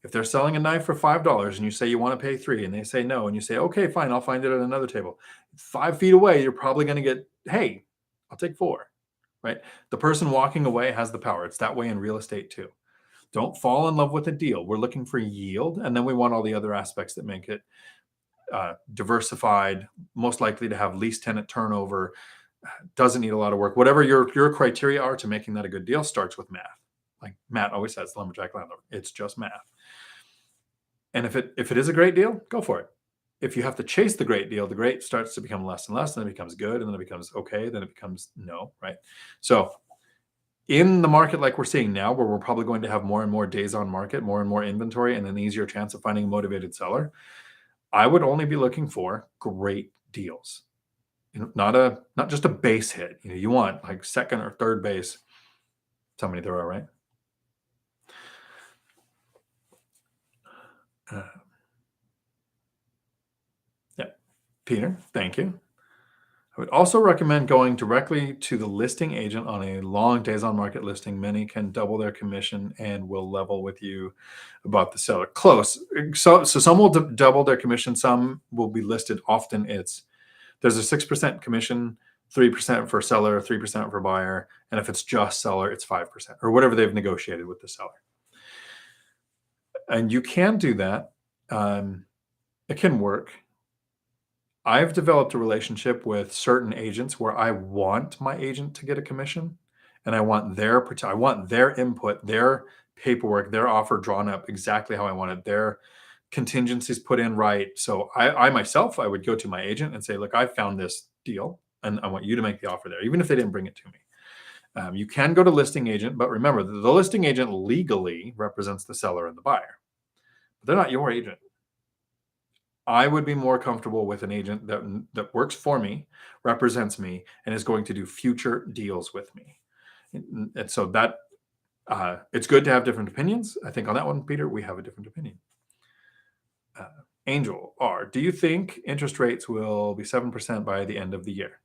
If they're selling a knife for $5 and you say you want to pay 3 and they say no, and you say, okay, fine, I'll find it at another table. 5 feet away, you're probably going to get, hey, I'll take 4, right? The person walking away has the power. It's that way in real estate too. Don't fall in love with a deal. We're looking for yield, and then we want all the other aspects that make it diversified, most likely to have lease tenant turnover, doesn't need a lot of work. Whatever your criteria are to making that a good deal starts with math. Like Matt always says, lumberjack landlord, it's just math. And if it is a great deal, go for it. If you have to chase the great deal, the great starts to become less and less, and then it becomes good, and then it becomes okay, then it becomes no, right? So in the market like we're seeing now, where we're probably going to have more and more days on market, more and more inventory, and an easier chance of finding a motivated seller, I would only be looking for great deals. Not just a base hit. You want like second or third base. How many there are, right? Yeah, Peter, thank you. I would also recommend going directly to the listing agent on a long days on market listing. Many can double their commission and will level with you about the seller. Close. So some will double their commission. Some will be listed. Often there's a 6% commission, 3% for seller, 3% for buyer. And if it's just seller, it's 5% or whatever they've negotiated with the seller. And you can do that. It can work. I've developed a relationship with certain agents where I want my agent to get a commission, and I want their input, their paperwork, their offer drawn up exactly how I want it, their contingencies put in right. So I myself, I would go to my agent and say, look, I found this deal and I want you to make the offer there, even if they didn't bring it to me. You can go to listing agent, but remember, the listing agent legally represents the seller and the buyer. But they're not your agent. I would be more comfortable with an agent that works for me, represents me, and is going to do future deals with me. And so that it's good to have different opinions. I think on that one, Peter, we have a different opinion. Angel R, do you think interest rates will be 7% by the end of the year?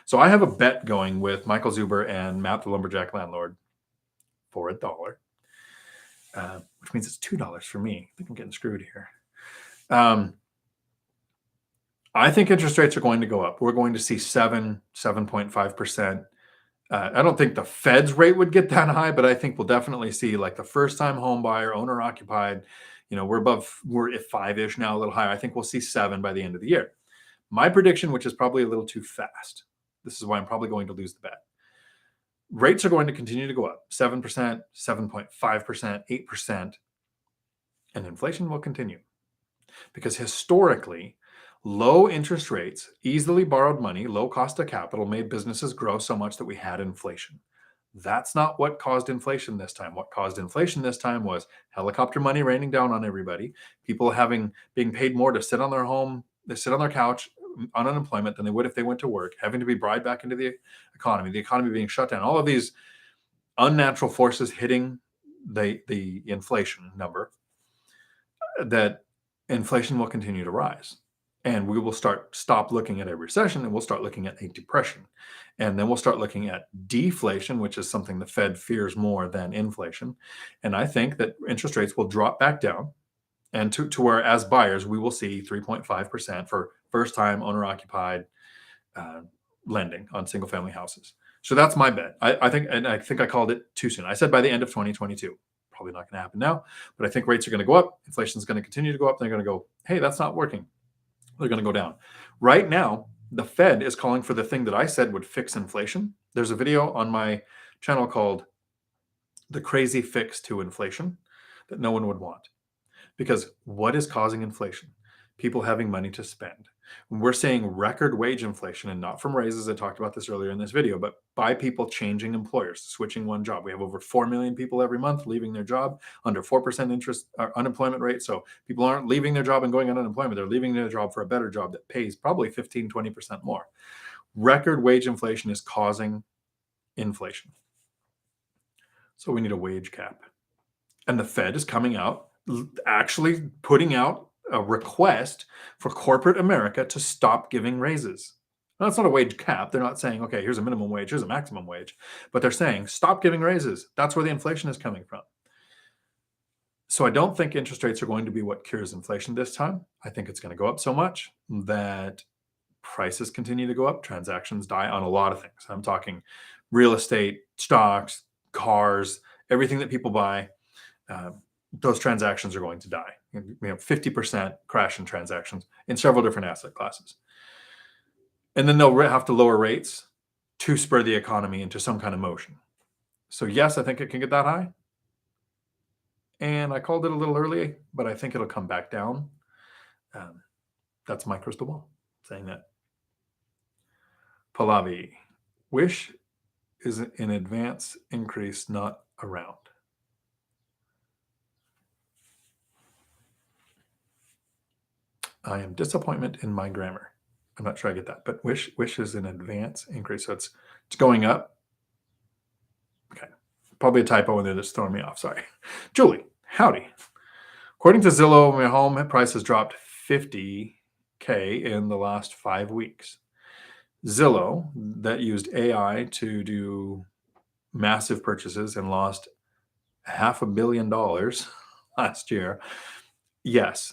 So I have a bet going with Michael Zuber and Matt the Lumberjack Landlord for $1, which means it's $2 for me. I think I'm getting screwed here. I think interest rates are going to go up. We're going to see 7.5%. I don't think the Fed's rate would get that high, but I think we'll definitely see like the first time home buyer, owner occupied, we're at 5-ish now, a little higher. I think we'll see 7 by the end of the year. My prediction, which is probably a little too fast. This is why I'm probably going to lose the bet. Rates are going to continue to go up, 7%, 7.5%, 8%, and inflation will continue. Because historically, low interest rates, easily borrowed money, low cost of capital made businesses grow so much that we had inflation. That's not what caused inflation this time. What caused inflation this time was helicopter money raining down on everybody, people being paid more to sit on their home, they sit on their couch on unemployment than they would if they went to work, having to be bribed back into the economy being shut down, all of these unnatural forces hitting the inflation number, that inflation will continue to rise. And we will stop looking at a recession and we'll start looking at a depression. And then we'll start looking at deflation, which is something the Fed fears more than inflation. And I think that interest rates will drop back down and to where as buyers, we will see 3.5% for first time owner occupied lending on single family houses. So that's my bet. I think I called it too soon. I said by the end of 2022. Probably not going to happen now, but I think rates are going to go up. Inflation is going to continue to go up. They're going to go, hey, that's not working. They're going to go down. Right now, the Fed is calling for the thing that I said would fix inflation. There's a video on my channel called The Crazy Fix to Inflation that no one would want. Because what is causing inflation? People having money to spend. When we're seeing record wage inflation, and not from raises, I talked about this earlier in this video, but by people changing employers, switching one job. We have over 4 million people every month leaving their job, under 4% interest or unemployment rate. So people aren't leaving their job and going on unemployment. They're leaving their job for a better job that pays probably 15, 20% more. Record wage inflation is causing inflation. So we need a wage cap. And the Fed is coming out, actually putting out a request for corporate America to stop giving raises. Now, that's not a wage cap. They're not saying, okay, here's a minimum wage, here's a maximum wage, but they're saying, stop giving raises. That's where the inflation is coming from. So I don't think interest rates are going to be what cures inflation this time. I think it's going to go up so much that prices continue to go up, transactions die on a lot of things. I'm talking real estate, stocks, cars, everything that people buy. Those transactions are going to die. 50% crash in transactions in several different asset classes. And then they'll have to lower rates to spur the economy into some kind of motion. So yes, I think it can get that high. And I called it a little early, but I think it'll come back down. That's my crystal ball saying that. Pallavi, wish is an advance increase not around? I am disappointment in my grammar. I'm not sure I get that, but wish is an advance increase. So it's going up. Okay. Probably a typo in there that's throwing me off. Sorry. Julie, howdy. According to Zillow, my home price has dropped $50K in the last 5 weeks. Zillow, that used AI to do massive purchases and lost $500 million last year. Yes,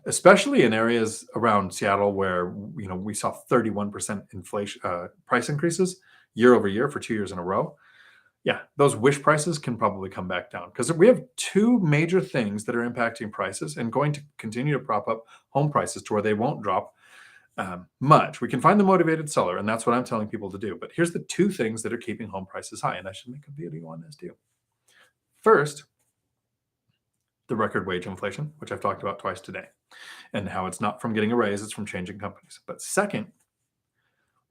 especially in areas around Seattle where we saw 31% inflation price increases year over year for 2 years in a row. Yeah, those wish prices can probably come back down because we have two major things that are impacting prices and going to continue to prop up home prices to where they won't drop much. We can find the motivated seller, and that's what I'm telling people to do. But here's the two things that are keeping home prices high, and I should make a video on this too. First, the record wage inflation, which I've talked about twice today, and how it's not from getting a raise, it's from changing companies. But second,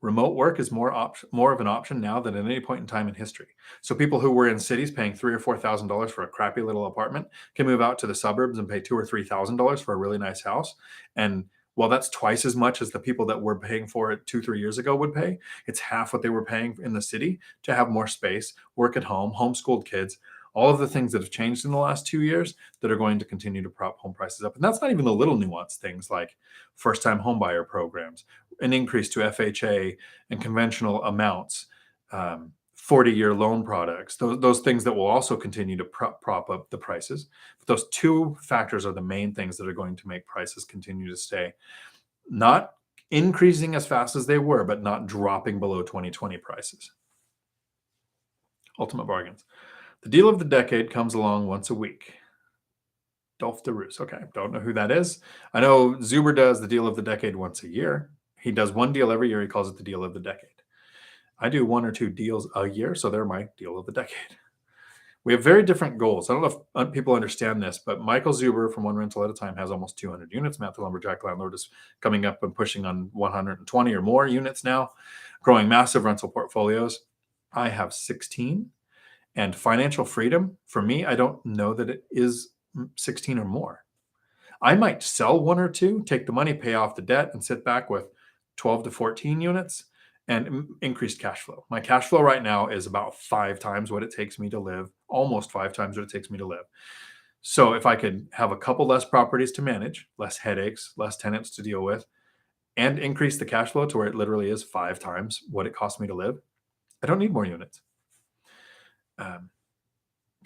remote work is more of an option now than at any point in time in history. So people who were in cities paying $3,000 or $4,000 for a crappy little apartment can move out to the suburbs and pay $2,000 or $3,000 for a really nice house. And while that's twice as much as the people that were paying for it 2-3 years ago would pay, it's half what they were paying in the city to have more space, work at home, homeschooled kids, all of the things that have changed in the last 2 years that are going to continue to prop home prices up. And that's not even the little nuanced things like first-time homebuyer programs, an increase to FHA and conventional amounts, 40-year loan products, those things that will also continue to prop up the prices. But those two factors are the main things that are going to make prices continue to stay not increasing as fast as they were, but not dropping below 2020 prices. Ultimate bargains. The deal of the decade comes along once a week. Dolph DeRoos. Okay, don't know who that is. I know Zuber does the deal of the decade once a year. He does one deal every year. He calls it the deal of the decade. I do 1 or 2 deals a year, so they're my deal of the decade. We have very different goals. I don't know if people understand this, but Michael Zuber from One Rental at a Time has almost 200 units. Matt the Lumberjack Landlord is coming up and pushing on 120 or more units now, growing massive rental portfolios. I have 16. And financial freedom, for me, I don't know that it is 16 or more. I might sell 1 or 2, take the money, pay off the debt, and sit back with 12 to 14 units and increased cash flow. My cash flow right now is about 5 times what it takes me to live, almost 5 times what it takes me to live. So if I could have a couple less properties to manage, less headaches, less tenants to deal with, and increase the cash flow to where it literally is 5 times what it costs me to live, I don't need more units.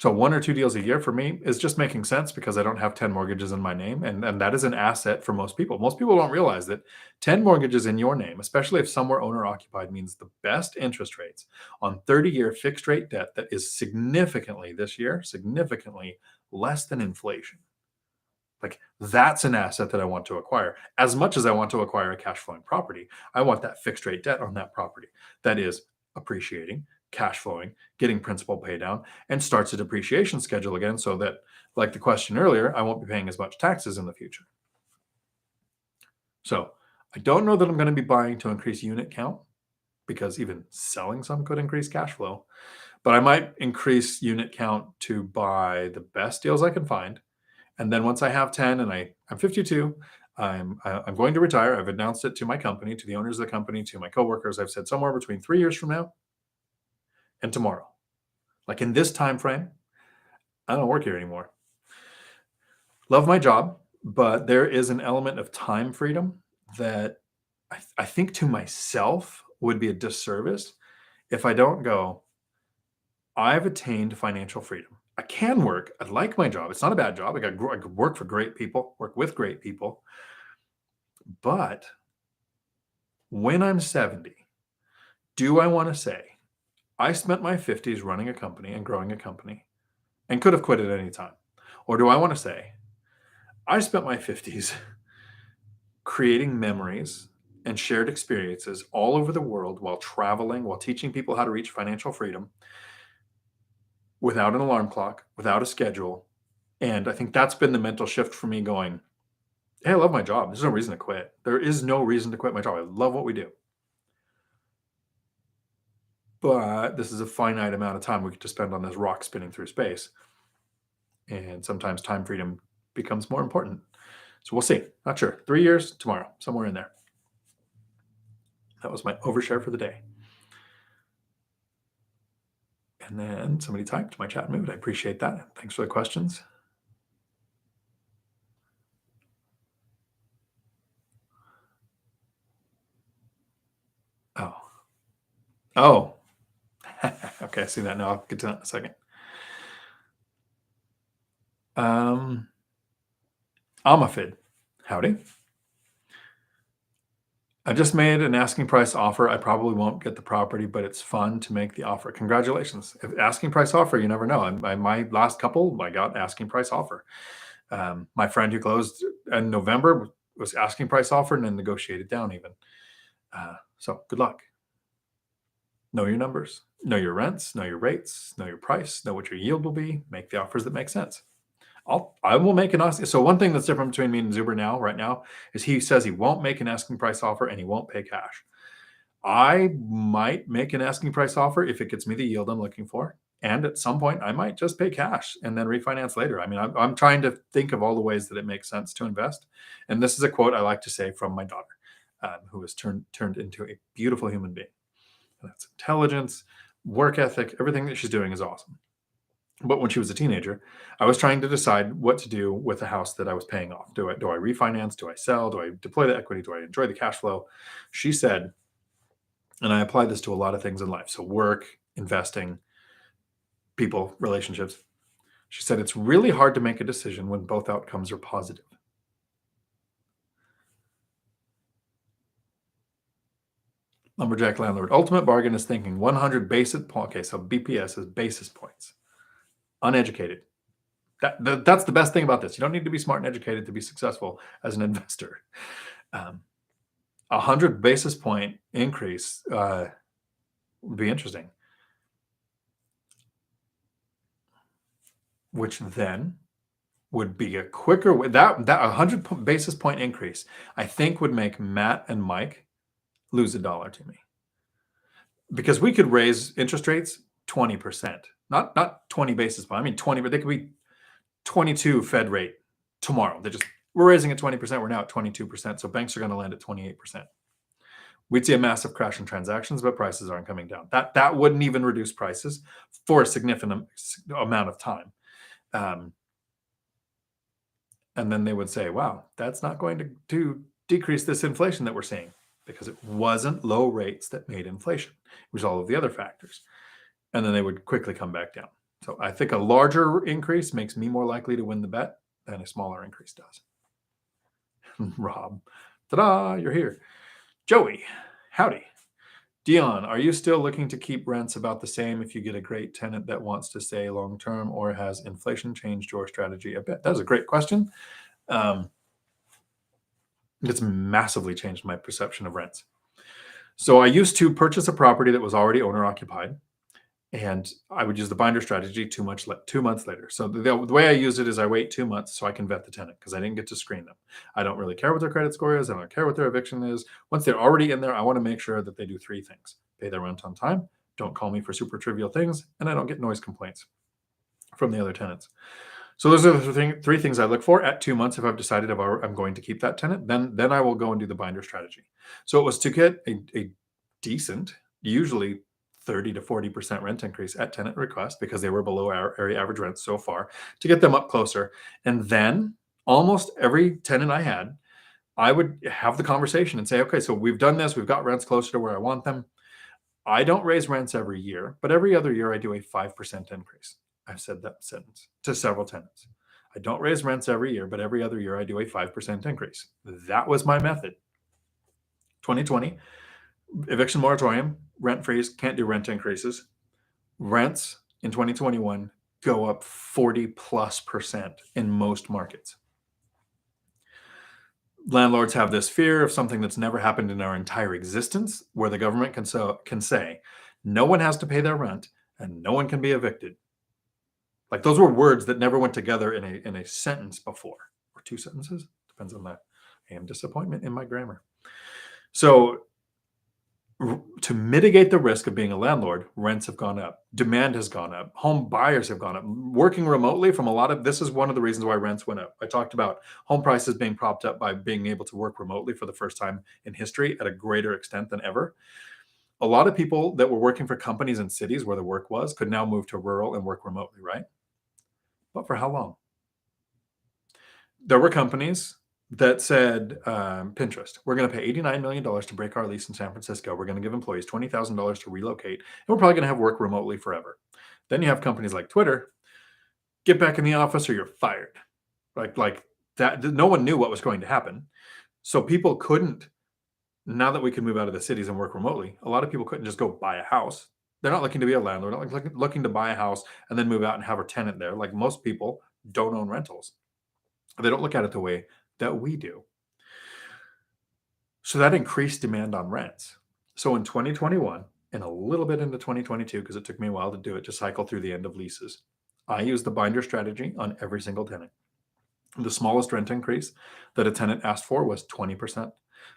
So 1 or 2 deals a year for me is just making sense because I don't have 10 mortgages in my name. And that is an asset for most people. Most people don't realize that 10 mortgages in your name, especially if some were owner occupied, means the best interest rates on 30-year fixed rate debt that is significantly less than inflation. Like that's an asset that I want to acquire. As much as I want to acquire a cash flowing property, I want that fixed rate debt on that property that is appreciating, cash flowing, getting principal pay down, and starts a depreciation schedule again so that, like the question earlier, I won't be paying as much taxes in the future. So I don't know that I'm going to be buying to increase unit count because even selling some could increase cash flow, but I might increase unit count to buy the best deals I can find. And then once I have 10 and I'm 52, I'm going to retire. I've announced it to my company, to the owners of the company, to my coworkers. I've said somewhere between 3 years from now and tomorrow, like in this time frame, I don't work here anymore. Love my job, but there is an element of time freedom that I think to myself would be a disservice if I don't go, I've attained financial freedom. I can work. I like my job. It's not a bad job. I could work for great people, work with great people. But when I'm 70, do I want to say, I spent my 50s running a company and growing a company and could have quit at any time? Or do I want to say, I spent my 50s creating memories and shared experiences all over the world while traveling, while teaching people how to reach financial freedom without an alarm clock, without a schedule. And I think that's been the mental shift for me going, hey, I love my job. There's no reason to quit. There is no reason to quit my job. I love what we do. but this is a finite amount of time we get to spend on this rock spinning through space. And sometimes time freedom becomes more important. So we'll see. Not sure. 3 years tomorrow, somewhere in there. That was my overshare for the day. And then somebody typed my chat mood. I appreciate that. Thanks for the questions. Oh. Okay, I see that now. I'll get to that in a second. Amafid, howdy. I just made an asking price offer. I probably won't get the property, but it's fun to make the offer. Congratulations. If asking price offer, you never know. My last couple, I got asking price offer. My friend who closed in November was asking price offer and then negotiated down even. So good luck. Know your numbers, know your rents, know your rates, know your price, know what your yield will be, make the offers that make sense. I will make an asking. So one thing that's different between me and Zuber right now is he says he won't make an asking price offer and he won't pay cash. I might make an asking price offer if it gets me the yield I'm looking for. And at some point I might just pay cash and then refinance later. I mean, I'm trying to think of all the ways that it makes sense to invest. And this is a quote I like to say from my daughter, who has turned into a beautiful human being. And that's intelligence, work ethic, everything that she's doing is awesome. But when she was a teenager, I was trying to decide what to do with the house that I was paying off. Do I refinance? Do I sell? Do I deploy the equity? Do I enjoy the cash flow? She said, and I apply this to a lot of things in life. So work, investing, people, relationships. She said, it's really hard to make a decision when both outcomes are positive. Lumberjack landlord. Ultimate bargain is thinking 100 basis points. Okay, so BPS is basis points. Uneducated. That's the best thing about this. You don't need to be smart and educated to be successful as an investor. 100 basis point increase would be interesting. Which then would be a quicker way. That 100 basis point increase, I think, would make Matt and Mike lose $1 to me. Because we could raise interest rates 20%. Not 20 basis points. I mean 20, but they could be 22 Fed rate tomorrow. We're raising at 20%. We're now at 22%. So banks are going to land at 28%. We'd see a massive crash in transactions, but prices aren't coming down. That wouldn't even reduce prices for a significant amount of time. And then they would say, wow, that's not going to decrease this inflation that we're seeing, because it wasn't low rates that made inflation. It was all of the other factors. And then they would quickly come back down. So I think a larger increase makes me more likely to win the bet than a smaller increase does. Rob, ta-da, you're here. Joey, howdy. Dion, are you still looking to keep rents about the same if you get a great tenant that wants to stay long-term, or has inflation changed your strategy a bit? That's a great question. It's massively changed my perception of rents. So I used to purchase a property that was already owner-occupied, and I would use the binder strategy 2 months later. So the way I use it is I wait 2 months so I can vet the tenant, because I didn't get to screen them. I don't really care what their credit score is. I don't care what their eviction is. Once they're already in there, I want to make sure that they do 3 things. Pay their rent on time, don't call me for super trivial things, and I don't get noise complaints from the other tenants. So those are the 3 things I look for at 2 months. If I've decided I'm going to keep that tenant, then I will go and do the binder strategy. So it was to get a decent, usually 30 to 40% rent increase at tenant request, because they were below our area average rent so far, to get them up closer. And then almost every tenant I had, I would have the conversation and say, okay, so we've done this. We've got rents closer to where I want them. I don't raise rents every year, but every other year I do a 5% increase. I've said that sentence to several tenants. I don't raise rents every year, but every other year I do a 5% increase. That was my method. 2020, eviction moratorium, rent freeze, can't do rent increases. Rents in 2021 go up 40+% in most markets. Landlords have this fear of something that's never happened in our entire existence, where the government can say no one has to pay their rent and no one can be evicted. Like, those were words that never went together in a sentence before, or 2 sentences. Depends on that. I am disappointment in my grammar. So to mitigate the risk of being a landlord, rents have gone up, demand has gone up, home buyers have gone up. Working remotely from a lot of this is one of the reasons why rents went up. I talked about home prices being propped up by being able to work remotely for the first time in history at a greater extent than ever. A lot of people that were working for companies in cities where the work was could now move to rural and work remotely, right? But for how long? There were companies that said, Pinterest, we're going to pay $89 million to break our lease in San Francisco. We're going to give employees $20,000 to relocate, and we're probably going to have work remotely forever. Then you have companies like Twitter, get back in the office or you're fired. Like that, no one knew what was going to happen. So people couldn't, now that we can move out of the cities and work remotely, a lot of people couldn't just go buy a house. They're not looking to be a landlord, not looking to buy a house and then move out and have a tenant there. Like most people don't own rentals. They don't look at it the way that we do. So that increased demand on rents. So in 2021 and a little bit into 2022, because it took me a while to do it, to cycle through the end of leases, I used the binder strategy on every single tenant. The smallest rent increase that a tenant asked for was 20%.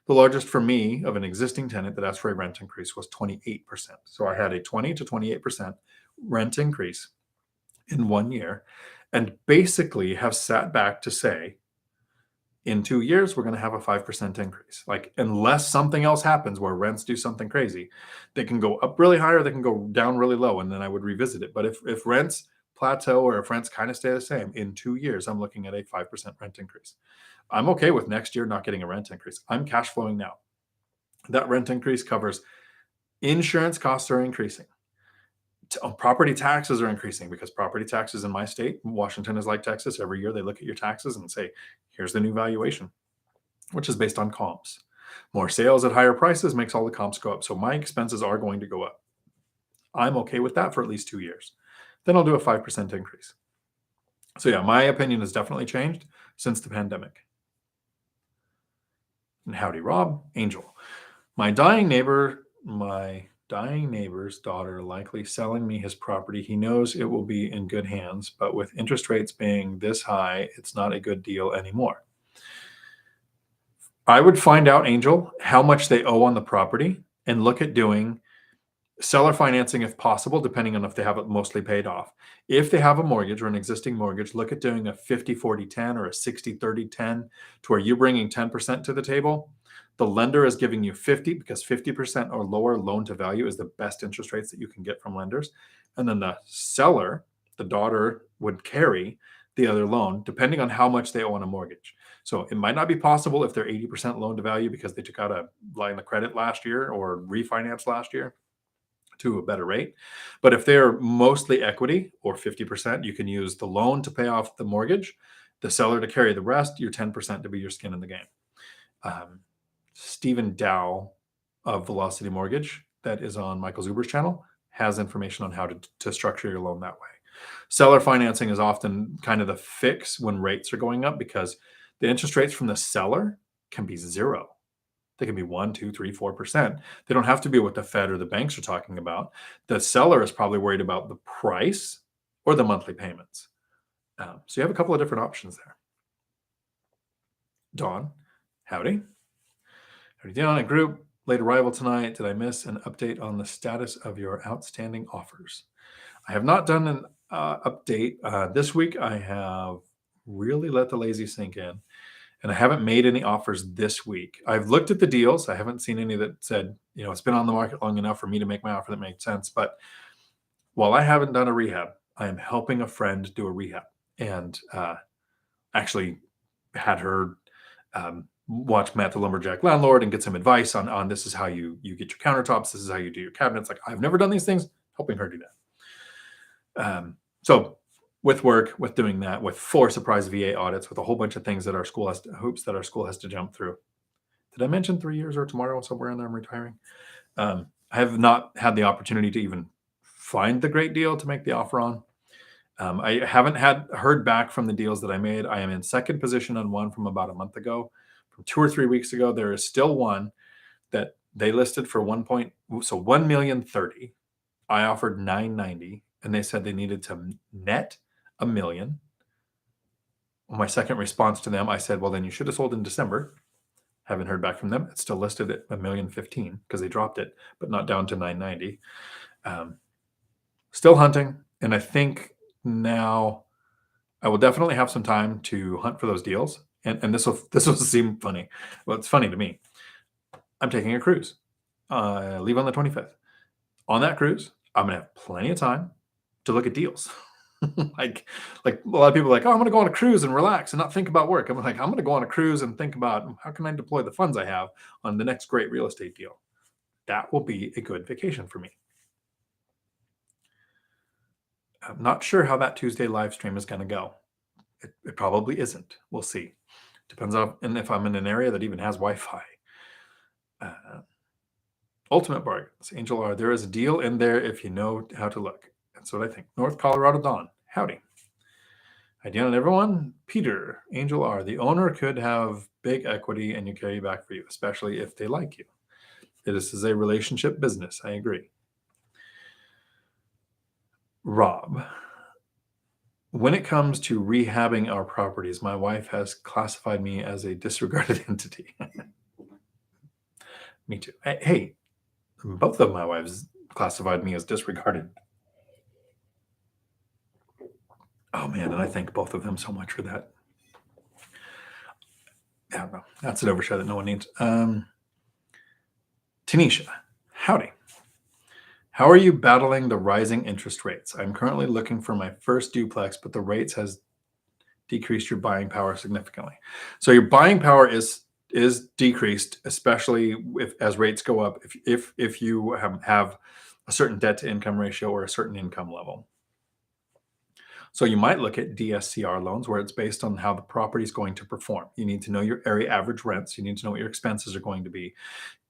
The largest for me of an existing tenant that asked for a rent increase was 28%. So I had a 20 to 28% rent increase in 1 year, and basically have sat back to say, in 2 years, we're going to have a 5% increase. Like, unless something else happens where rents do something crazy, they can go up really high or they can go down really low, and then I would revisit it. But if rents plateau or if rents kind of stay the same, in 2 years, I'm looking at a 5% rent increase. I'm okay with next year not getting a rent increase. I'm cash flowing now. That rent increase covers insurance costs are increasing. Property taxes are increasing because property taxes in my state, Washington is like Texas. Every year they look at your taxes and say, here's the new valuation, which is based on comps. More sales at higher prices makes all the comps go up. So my expenses are going to go up. I'm okay with that for at least 2 years. Then I'll do a 5% increase. So yeah, my opinion has definitely changed since the pandemic. And howdy, Rob, Angel. My dying neighbor's daughter likely selling me his property. He knows it will be in good hands, but with interest rates being this high, it's not a good deal anymore. I would find out, Angel, how much they owe on the property and look at doing seller financing if possible, depending on if they have it mostly paid off. If they have a mortgage or an existing mortgage, look at doing a 50-40-10 or a 60-30-10 to where you're bringing 10% to the table. The lender is giving you 50 because 50% or lower loan to value is the best interest rates that you can get from lenders. And then the seller, the daughter, would carry the other loan depending on how much they owe on a mortgage. So it might not be possible if they're 80% loan to value because they took out a line of credit last year or refinanced last year to a better rate. But if they're mostly equity or 50%, you can use the loan to pay off the mortgage, the seller to carry the rest, your 10% to be your skin in the game. Stephen Dow of Velocity Mortgage, that is on Michael Zuber's channel, has information on how to structure your loan that way. Seller financing is often kind of the fix when rates are going up because the interest rates from the seller can be zero. They can be 1, 2, 3, 4%. They don't have to be what the Fed or the banks are talking about. The seller is probably worried about the price or the monthly payments. So you have a couple of different options there. Dawn, howdy. Howdy, Dion, and group. Late arrival tonight. Did I miss an update on the status of your outstanding offers? I have not done an update. This week, I have really let the lazy sink in. And I haven't made any offers this week. I've looked at the deals. I haven't seen any that said, it's been on the market long enough for me to make my offer that made sense. But while I haven't done a rehab, I am helping a friend do a rehab and actually had her watch Matt the Lumberjack Landlord and get some advice on this is how you get your countertops. This is how you do your cabinets. Like, I've never done these things, helping her do that. So with work, with doing that, with 4 surprise VA audits, with a whole bunch of things that our school has to jump through. Did I mention 3 years or tomorrow somewhere in there I'm retiring? I have not had the opportunity to even find the great deal to make the offer on. I haven't heard back from the deals that I made. I am in second position on one from about a month ago. From 2 or 3 weeks ago, there is still one that they listed for $1,030,000. I offered $990,000, and they said they needed to net $1 million. My second response to them, I said, well, then you should have sold in December. Haven't heard back from them. It's still listed at $1,015,000 because they dropped it, but not down to $990. Still hunting, and I think now I will definitely have some time to hunt for those deals. And this will seem funny. Well, it's funny to me. I'm taking a cruise. I leave on the 25th. On that cruise, I'm gonna have plenty of time to look at deals. like a lot of people are like, oh, I'm gonna go on a cruise and relax and not think about work. I'm like, I'm gonna go on a cruise and think about how can I deploy the funds I have on the next great real estate deal. That will be a good vacation for me. I'm not sure how that Tuesday live stream is going to go. It probably isn't. We'll see. Depends on and if I'm in an area that even has Wi-Fi. Ultimate bargains. Angel R. There is a deal in there if you know how to look. That's what I think. North Colorado Dawn. Howdy. Hi, Dion and everyone. Peter. Angel R. The owner could have big equity and you carry back for you, especially if they like you. This is a relationship business. I agree. Rob. When it comes to rehabbing our properties, my wife has classified me as a disregarded entity. Me too. Hey, both of my wives classified me as disregarded. Oh man, and I thank both of them so much for that. I don't know. That's an overshare that no one needs. Tanisha, howdy. How are you battling the rising interest rates? I'm currently looking for my first duplex, but the rates has decreased your buying power significantly. So your buying power is decreased, especially as rates go up. If you have a certain debt to income ratio or a certain income level. So you might look at DSCR loans where it's based on how the property is going to perform. You need to know your area average rents. You need to know what your expenses are going to be.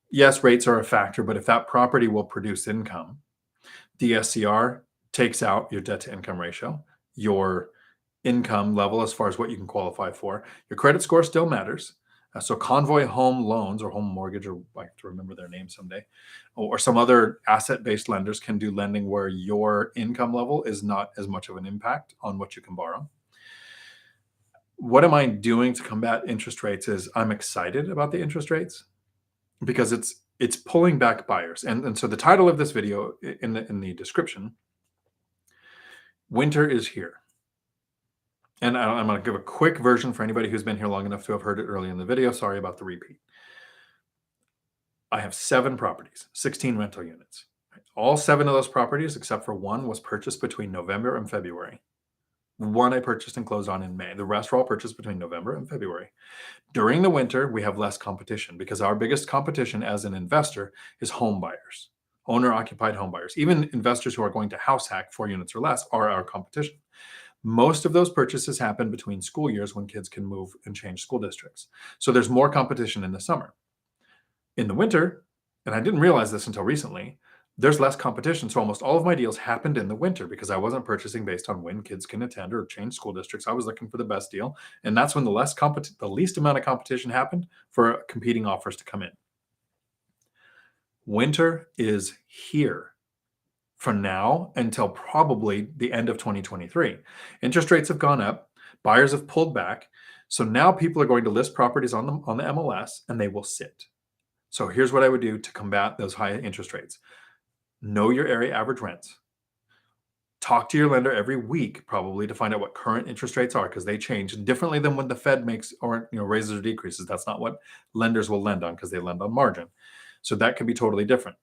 Yes, rates are a factor, but if that property will produce income, DSCR takes out your debt to income ratio, your income level as far as what you can qualify for. Your credit score still matters. So Convoy Home Loans or Home Mortgage, or I have to remember their name someday, or some other asset-based lenders can do lending where your income level is not as much of an impact on what you can borrow. What am I doing to combat interest rates is I'm excited about the interest rates because it's pulling back buyers. And so the title of this video in the description, winter is here. And I'm going to give a quick version for anybody who's been here long enough to have heard it early in the video. Sorry about the repeat. I have 7 properties, 16 rental units. All 7 of those properties, except for one, was purchased between November and February. One I purchased and closed on in May. The rest were all purchased between November and February. During the winter, we have less competition because our biggest competition as an investor is home buyers, owner-occupied home buyers. Even investors who are going to house hack 4 units or less are our competition. Most of those purchases happen between school years when kids can move and change school districts. So there's more competition in the summer. In the winter, and I didn't realize this until recently, there's less competition. So almost all of my deals happened in the winter because I wasn't purchasing based on when kids can attend or change school districts. I was looking for the best deal. And that's when the least amount of competition happened for competing offers to come in. Winter is here from now until probably the end of 2023. Interest rates have gone up. Buyers have pulled back. So now people are going to list properties on the MLS and they will sit. So here's what I would do to combat those high interest rates. Know your area average rents. Talk to your lender every week, probably, to find out what current interest rates are because they change differently than when the Fed makes or raises or decreases. That's not what lenders will lend on because they lend on margin. So that can be totally different.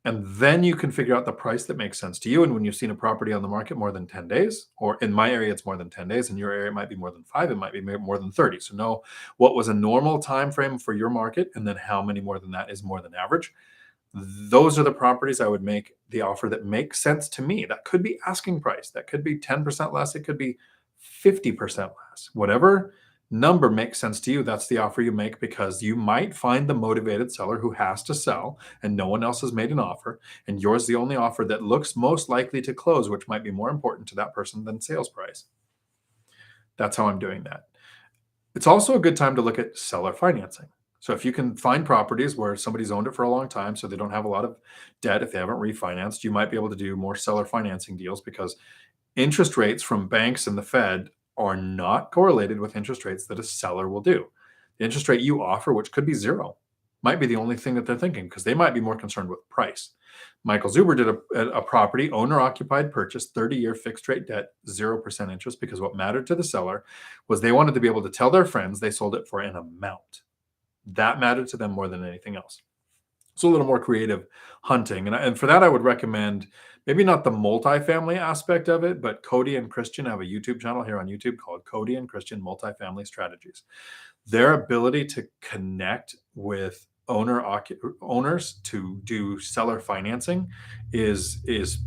And then you can figure out the price that makes sense to you. And when you've seen a property on the market more than 10 days, or in my area, it's more than 10 days. In your area, it might be more than 5. It might be more than 30. So know what was a normal time frame for your market, and then how many more than that is more than average. Those are the properties I would make the offer that makes sense to me. That could be asking price. That could be 10% less. It could be 50% less. Whatever number makes sense to you, that's the offer you make because you might find the motivated seller who has to sell and no one else has made an offer. And yours the only offer that looks most likely to close, which might be more important to that person than sales price. That's how I'm doing that. It's also a good time to look at seller financing. So if you can find properties where somebody's owned it for a long time, so they don't have a lot of debt, if they haven't refinanced, you might be able to do more seller financing deals because interest rates from banks and the Fed are not correlated with interest rates that a seller will do. The interest rate you offer, which could be zero, might be the only thing that they're thinking because they might be more concerned with price. Michael Zuber did a property owner-occupied purchase, 30-year fixed rate debt, 0% interest, because what mattered to the seller was they wanted to be able to tell their friends they sold it for an amount. That mattered to them more than anything else. So a little more creative hunting. And for that, I would recommend maybe not the multifamily aspect of it, but Cody and Christian have a YouTube channel here on YouTube called Cody and Christian Multifamily Strategies. Their ability to connect with owners to do seller financing is it's,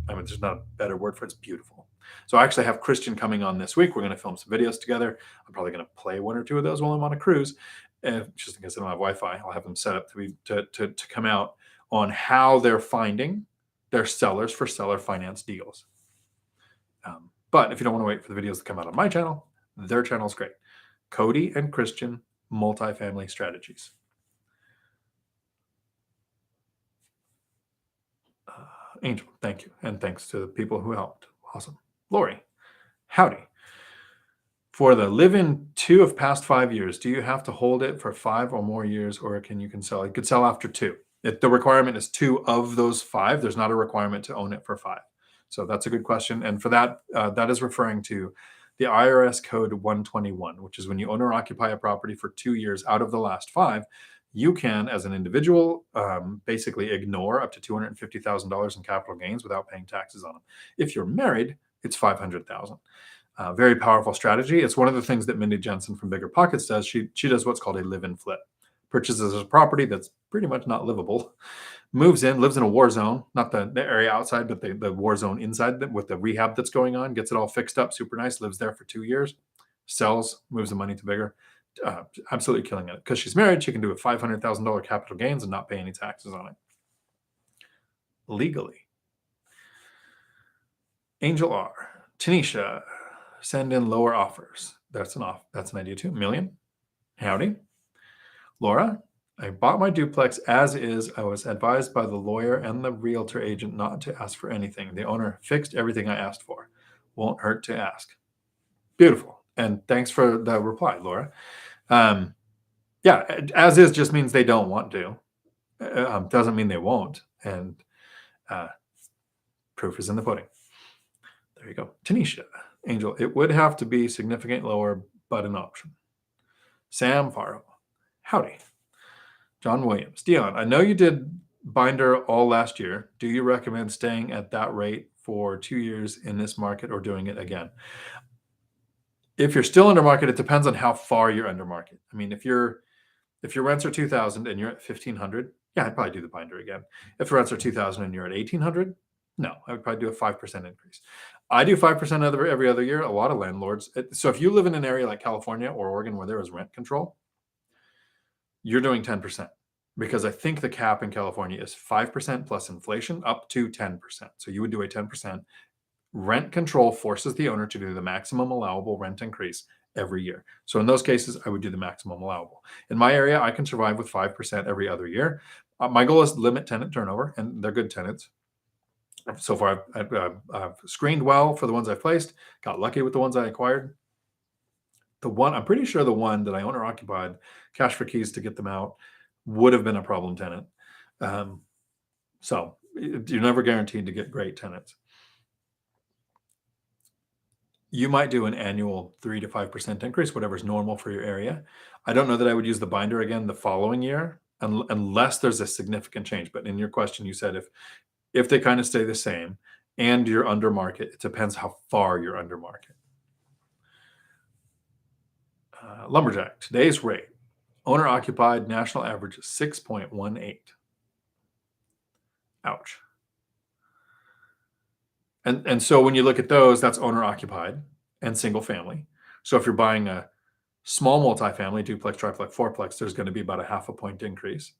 I mean, there's not a better word for it. It's beautiful. So I actually have Christian coming on this week. We're going to film some videos together. I'm probably going to play one or two of those while I'm on a cruise. Just in case I don't have Wi-Fi, I'll have them set up to come out on how they're finding their sellers for seller finance deals. But if you don't want to wait for the videos to come out on my channel, their channel's great. Cody and Christian Multifamily Strategies. Angel, thank you. And thanks to the people who helped. Awesome. Lori, howdy. For the live-in 2 of past 5 years, do you have to hold it for 5 or more years, or you can sell? You could sell after 2. If the requirement is 2 of those 5, there's not a requirement to own it for 5. So that's a good question. And for that, that is referring to the IRS code 121, which is when you own or occupy a property for 2 years out of the last 5, you can, as an individual, basically ignore up to $250,000 in capital gains without paying taxes on them. If you're married, it's $500,000. Very powerful strategy. It's one of the things that Mindy Jensen from BiggerPockets does. She does what's called a live-in flip. Purchases a property that's pretty much not livable, moves in, lives in a war zone, not the area outside, but the war zone inside with the rehab that's going on, gets it all fixed up, super nice, lives there for 2 years, sells, moves the money to Bigger. Absolutely killing it. Because she's married, she can do a $500,000 capital gains and not pay any taxes on it. Legally. Angel R. Tanisha, send in lower offers. That's an idea too. Million. Howdy. Laura, I bought my duplex as is. I was advised by the lawyer and the realtor agent not to ask for anything. The owner fixed everything I asked for. Won't hurt to ask. Beautiful. And thanks for the reply, Laura. Yeah, as is just means they don't want to. Doesn't mean they won't. And proof is in the pudding. There you go. Tanisha, Angel, it would have to be significant lower, but an option. Sam Faro, howdy. John Williams, Dion, I know you did binder all last year. Do you recommend staying at that rate for 2 years in this market or doing it again? If you're still under market, it depends on how far you're under market. I mean, if your rents are 2,000 and you're at 1,500, yeah, I'd probably do the binder again. If rents are 2,000 and you're at 1,800, no, I would probably do a 5% increase. I do 5% every other year. A lot of landlords. So if you live in an area like California or Oregon where there is rent control, you're doing 10%, because I think the cap in California is 5% plus inflation up to 10%. So you would do a 10%. Rent control forces the owner to do the maximum allowable rent increase every year. So in those cases, I would do the maximum allowable. In my area, I can survive with 5% every other year. My goal is to limit tenant turnover, and they're good tenants. So far, I've screened well for the ones I've placed, got lucky with the ones I acquired. I'm pretty sure the one that I owner occupied, cash for keys to get them out, would have been a problem tenant. So you're never guaranteed to get great tenants. You might do an annual 3 to 5% increase, whatever's normal for your area. I don't know that I would use the binder again the following year unless there's a significant change. But in your question, you said if they kind of stay the same and you're under market, it depends how far you're under market. Lumberjack, today's rate, owner occupied, national average is 6.18. Ouch. And so when you look at those, that's owner occupied and single family. So if you're buying a small multifamily, duplex, triplex, fourplex, there's going to be about a 0.5 point increase.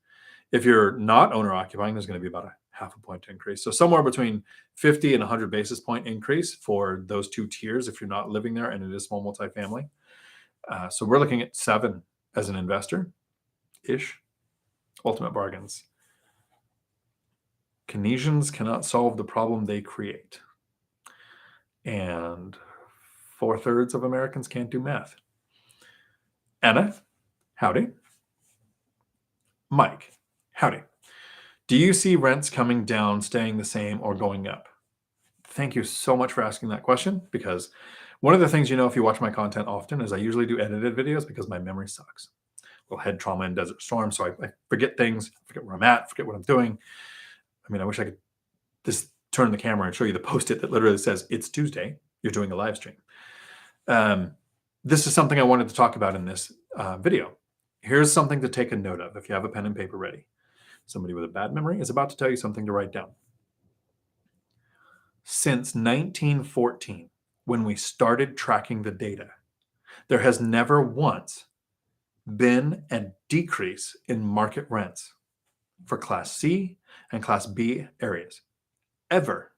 If you're not owner occupying, there's going to be about a 0.5 point increase. So somewhere between 50 and 100 basis point increase for those two tiers if you're not living there and it is small multifamily. So we're looking at 7 as an investor-ish. Ultimate bargains. Keynesians cannot solve the problem they create. And 4/3 of Americans can't do math. Anna, howdy. Mike, howdy. Do you see rents coming down, staying the same, or going up? Thank you so much for asking that question, because one of the things if you watch my content often is I usually do edited videos because my memory sucks. Little head trauma in Desert Storm, so I forget things, forget where I'm at, forget what I'm doing. I mean, I wish I could just turn the camera and show you the post-it that literally says, "It's Tuesday, you're doing a live stream." This is something I wanted to talk about in this video. Here's something to take a note of if you have a pen and paper ready. Somebody with a bad memory is about to tell you something to write down. Since 1914, when we started tracking the data, there has never once been a decrease in market rents for Class C and Class B areas, ever.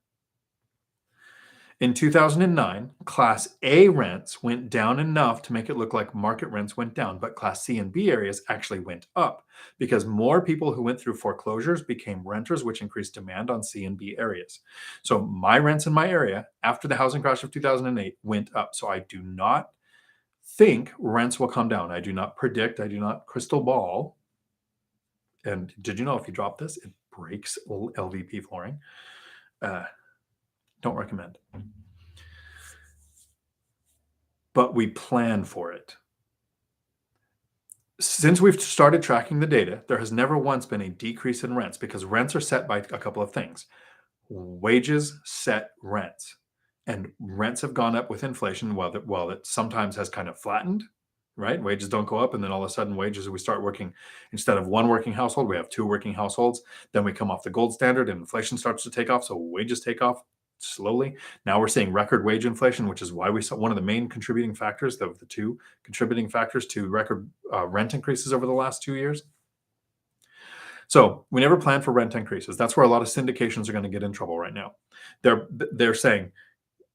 In 2009, Class A rents went down enough to make it look like market rents went down, but Class C and B areas actually went up because more people who went through foreclosures became renters, which increased demand on C and B areas. So my rents in my area after the housing crash of 2008 went up. So I do not think rents will come down. I do not predict, I do not crystal ball. And did you know if you drop this, it breaks LVP flooring? Don't recommend. But we plan for it. Since we've started tracking the data, there has never once been a decrease in rents because rents are set by a couple of things. Wages set rents, and rents have gone up with inflation while it sometimes has kind of flattened, right? Wages don't go up, and then all of a sudden we start working, instead of one working household, we have two working households. Then we come off the gold standard and inflation starts to take off, so wages take off slowly. Now we're seeing record wage inflation, which is why we saw one of the main contributing factors, the two contributing factors to record rent increases over the last 2 years. So we never planned for rent increases. That's where a lot of syndications are going to get in trouble right now. They're saying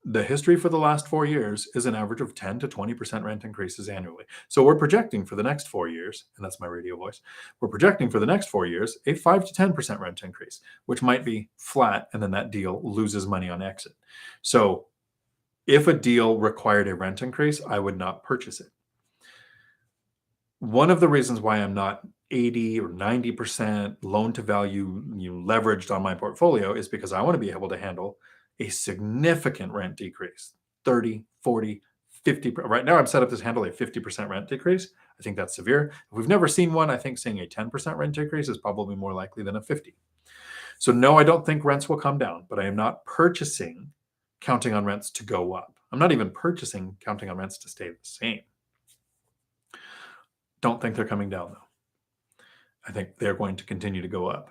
the history for the last 4 years is an average of 10 to 20% rent increases annually. So we're projecting for the next 4 years, and that's my radio voice, we're projecting for the next 4 years a 5 to 10% rent increase, which might be flat, and then that deal loses money on exit. So if a deal required a rent increase, I would not purchase it. One of the reasons why I'm not 80 or 90% loan to value leveraged on my portfolio is because I want to be able to handle a significant rent decrease, 30, 40, 50. Right now I'm set up to handle a 50% rent decrease. I think that's severe. If we've never seen one, I think seeing a 10% rent decrease is probably more likely than a 50. So no, I don't think rents will come down, but I am not purchasing counting on rents to go up. I'm not even purchasing counting on rents to stay the same. Don't think they're coming down though. I think they're going to continue to go up,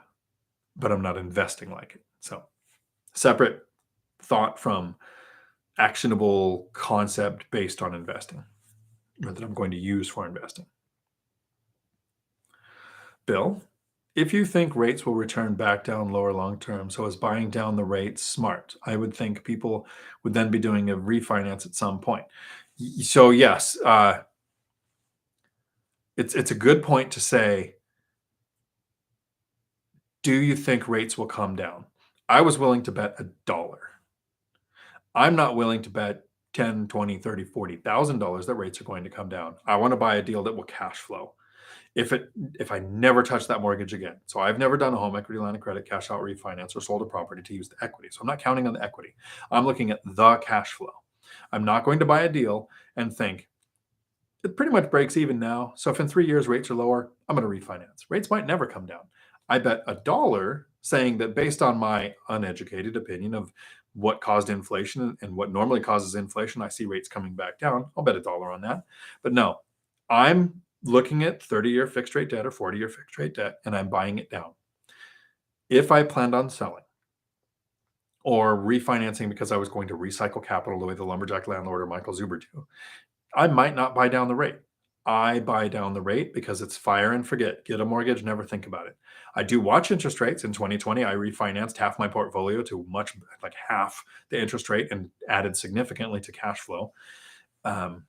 but I'm not investing like it. So separate thought from actionable concept based on investing, or that I'm going to use for investing. Bill, if you think rates will return back down lower long term, so is buying down the rates smart? I would think people would then be doing a refinance at some point. So yes, it's a good point to say, do you think rates will come down? I was willing to bet $1. I'm not willing to bet $10, $20, $30, $40,000 that rates are going to come down. I want to buy a deal that will cash flow. If I never touch that mortgage again. So I've never done a home equity line of credit, cash out refinance, or sold a property to use the equity. So I'm not counting on the equity. I'm looking at the cash flow. I'm not going to buy a deal and think it pretty much breaks even now. So if in 3 years rates are lower, I'm going to refinance. Rates might never come down. I bet $1 saying that based on my uneducated opinion of what caused inflation and what normally causes inflation, I see rates coming back down. I'll bet $1 on that. But no, I'm looking at 30-year fixed rate debt or 40-year fixed rate debt, and I'm buying it down. If I planned on selling or refinancing because I was going to recycle capital the way the lumberjack landlord or Michael Zuber do, I might not buy down the rate. I buy down the rate because it's fire and forget. Get a mortgage, never think about it. I do watch interest rates. In 2020, I refinanced half my portfolio to like half the interest rate and added significantly to cash flow. But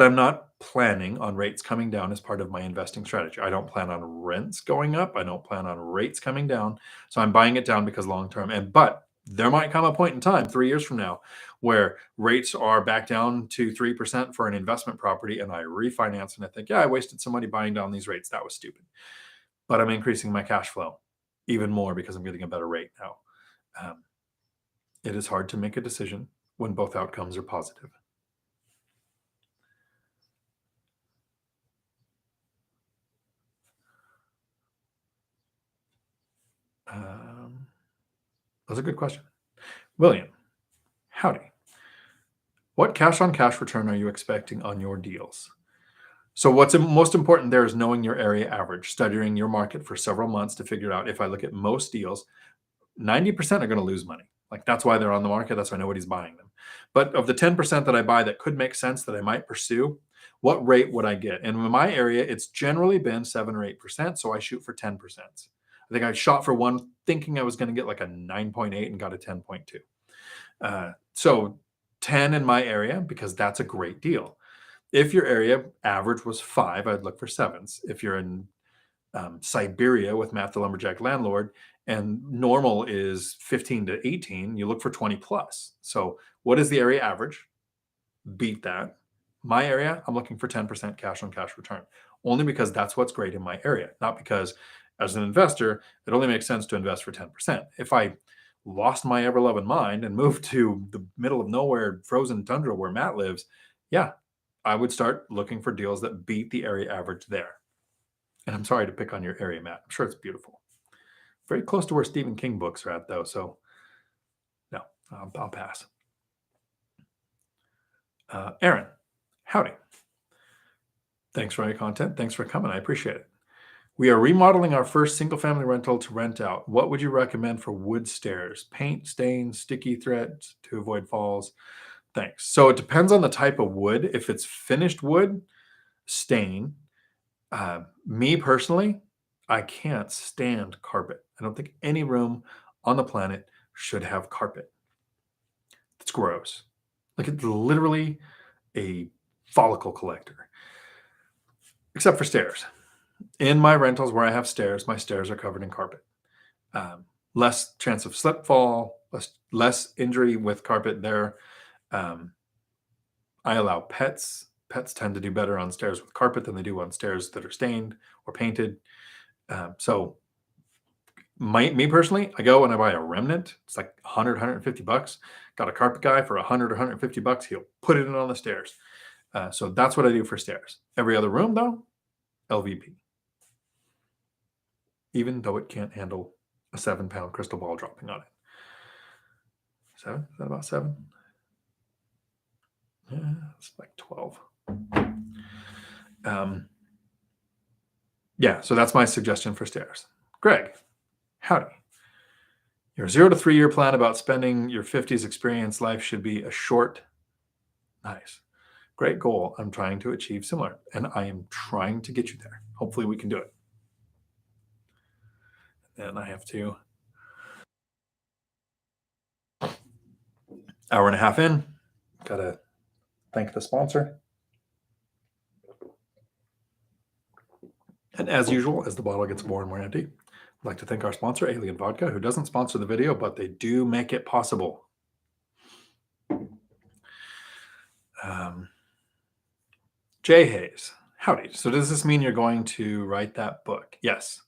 I'm not planning on rates coming down as part of my investing strategy. I don't plan on rents going up. I don't plan on rates coming down. So I'm buying it down because long term. But there might come a point in time, 3 years from now, where rates are back down to 3% for an investment property, and I refinance and I think, yeah, I wasted some money buying down these rates. That was stupid. But I'm increasing my cash flow even more because I'm getting a better rate now. It is hard to make a decision when both outcomes are positive. That's a good question. William, howdy. What cash on cash return are you expecting on your deals? So what's most important there is knowing your area average, studying your market for several months to figure out. If I look at most deals, 90% are going to lose money. Like, that's why they're on the market. That's why nobody's buying them. But of the 10% that I buy that could make sense that I might pursue, what rate would I get? And in my area, it's generally been 7 or 8%. So I shoot for 10%. I think I shot for one thinking I was going to get like a 9.8 and got a 10.2. So 10 in my area, because that's a great deal. If your area average was 5, I'd look for 7s. If you're in Siberia with Matt the Lumberjack Landlord and normal is 15 to 18, you look for 20 plus. So what is the area average? Beat that. My area, I'm looking for 10% cash on cash return, only because that's what's great in my area, not because as an investor, it only makes sense to invest for 10%. If I lost my ever loving mind and moved to the middle of nowhere, frozen tundra where Matt lives, yeah, I would start looking for deals that beat the area average there. And I'm sorry to pick on your area, Matt. I'm sure it's beautiful. Very close to where Stephen King books are at, though. So, no, I'll pass. Aaron, howdy. Thanks for your content. Thanks for coming. I appreciate it. We are remodeling our first single-family rental to rent out. What would you recommend for wood stairs? Paint, stains, sticky threads to avoid falls? Thanks. So it depends on the type of wood. If it's finished wood, stain. Me personally, I can't stand carpet. I don't think any room on the planet should have carpet. It's gross. Like, it's literally a follicle collector. Except for stairs. In my rentals where I have stairs, my stairs are covered in carpet. Less chance of slip fall, less injury with carpet there. I allow pets. Pets tend to do better on stairs with carpet than they do on stairs that are stained or painted. So me personally, I go and I buy a remnant. It's like 100, 150 bucks. Got a carpet guy for 100 or 150 bucks. He'll put it in on the stairs. So that's what I do for stairs. Every other room, though, LVP. Even though it can't handle a 7-pound crystal ball dropping on it. 7? Is that about 7? Yeah, it's like 12. Yeah, so that's my suggestion for stairs. Greg, howdy. Your 0 to 3 year plan about spending your 50s experience life should be a short. Nice. Great goal. I'm trying to achieve similar, and I am trying to get you there. Hopefully we can do it. And I have to. Hour and a half in. Gotta thank the sponsor. And as usual, as the bottle gets more and more empty, I'd like to thank our sponsor, Alien Vodka, who doesn't sponsor the video, but they do make it possible. Jay Hayes, howdy. So does this mean you're going to write that book? Yes.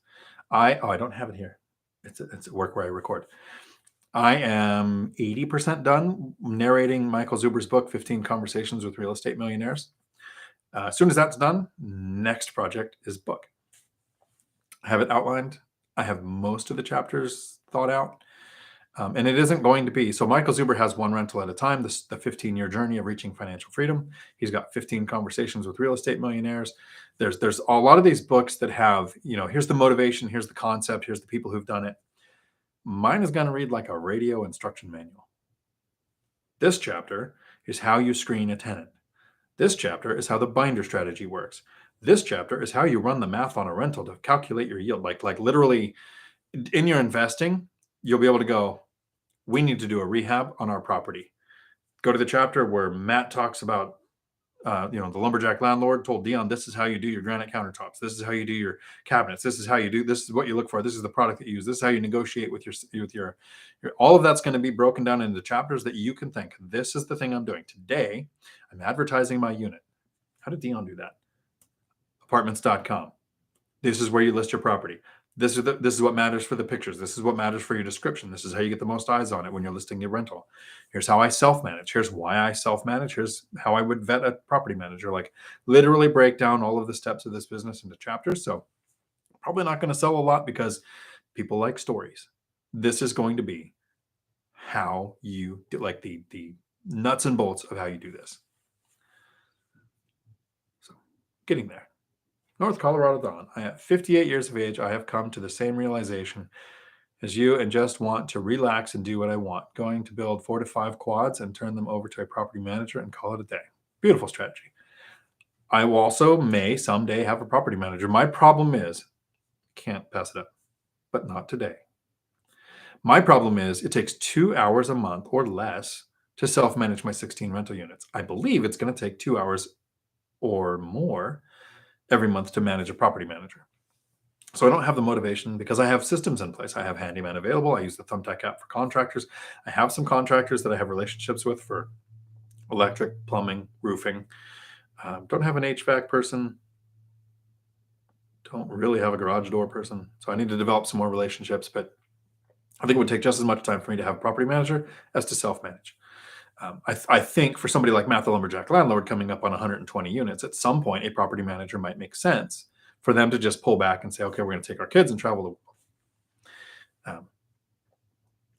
I don't have it here. It's at work where I record. I am 80% done narrating Michael Zuber's book, 15 Conversations with Real Estate Millionaires. As soon as that's done, next project is book. I have it outlined. I have most of the chapters thought out. And it isn't going to be. So Michael Zuber has one rental at a time, the 15-year journey of reaching financial freedom. He's got 15 Conversations with Real Estate Millionaires. There's a lot of these books that have, here's the motivation, here's the concept, here's the people who've done it. Mine is going to read like a radio instruction manual. This chapter is how you screen a tenant. This chapter is how the binder strategy works. This chapter is how you run the math on a rental to calculate your yield. Like literally in your investing, you'll be able to go, we need to do a rehab on our property. Go to the chapter where Matt talks about The lumberjack landlord told Dion, this is how you do your granite countertops. This is how you do your cabinets. This is how you do, this is what you look for. This is the product that you use. This is how you negotiate with your all of that's going to be broken down into chapters that you can think, this is the thing I'm doing. Today, I'm advertising my unit. How did Dion do that? Apartments.com. This is where you list your property. This is what matters for the pictures. This is what matters for your description. This is how you get the most eyes on it when you're listing your rental. Here's how I self-manage. Here's why I self-manage. Here's how I would vet a property manager. Like literally break down all of the steps of this business into chapters. So probably not going to sell a lot because people like stories. This is going to be how you do, like the nuts and bolts of how you do this. So getting there. North Colorado Dawn. I am 58 years of age. I have come to the same realization as you and just want to relax and do what I want. Going to build 4 to 5 quads and turn them over to a property manager and call it a day. Beautiful strategy. I will also may someday have a property manager. My problem is, can't pass it up, but not today. My problem is it takes 2 hours a month or less to self-manage my 16 rental units. I believe it's going to take 2 hours or more every month to manage a property manager. So I don't have the motivation because I have systems in place. I have Handyman available. I use the Thumbtack app for contractors. I have some contractors that I have relationships with for electric, plumbing, roofing. Don't have an HVAC person. Don't really have a garage door person. So I need to develop some more relationships, but I think it would take just as much time for me to have a property manager as to self-manage. I think for somebody like Matt the Lumberjack Landlord coming up on 120 units, at some point, a property manager might make sense for them to just pull back and say, okay, we're going to take our kids and travel the world.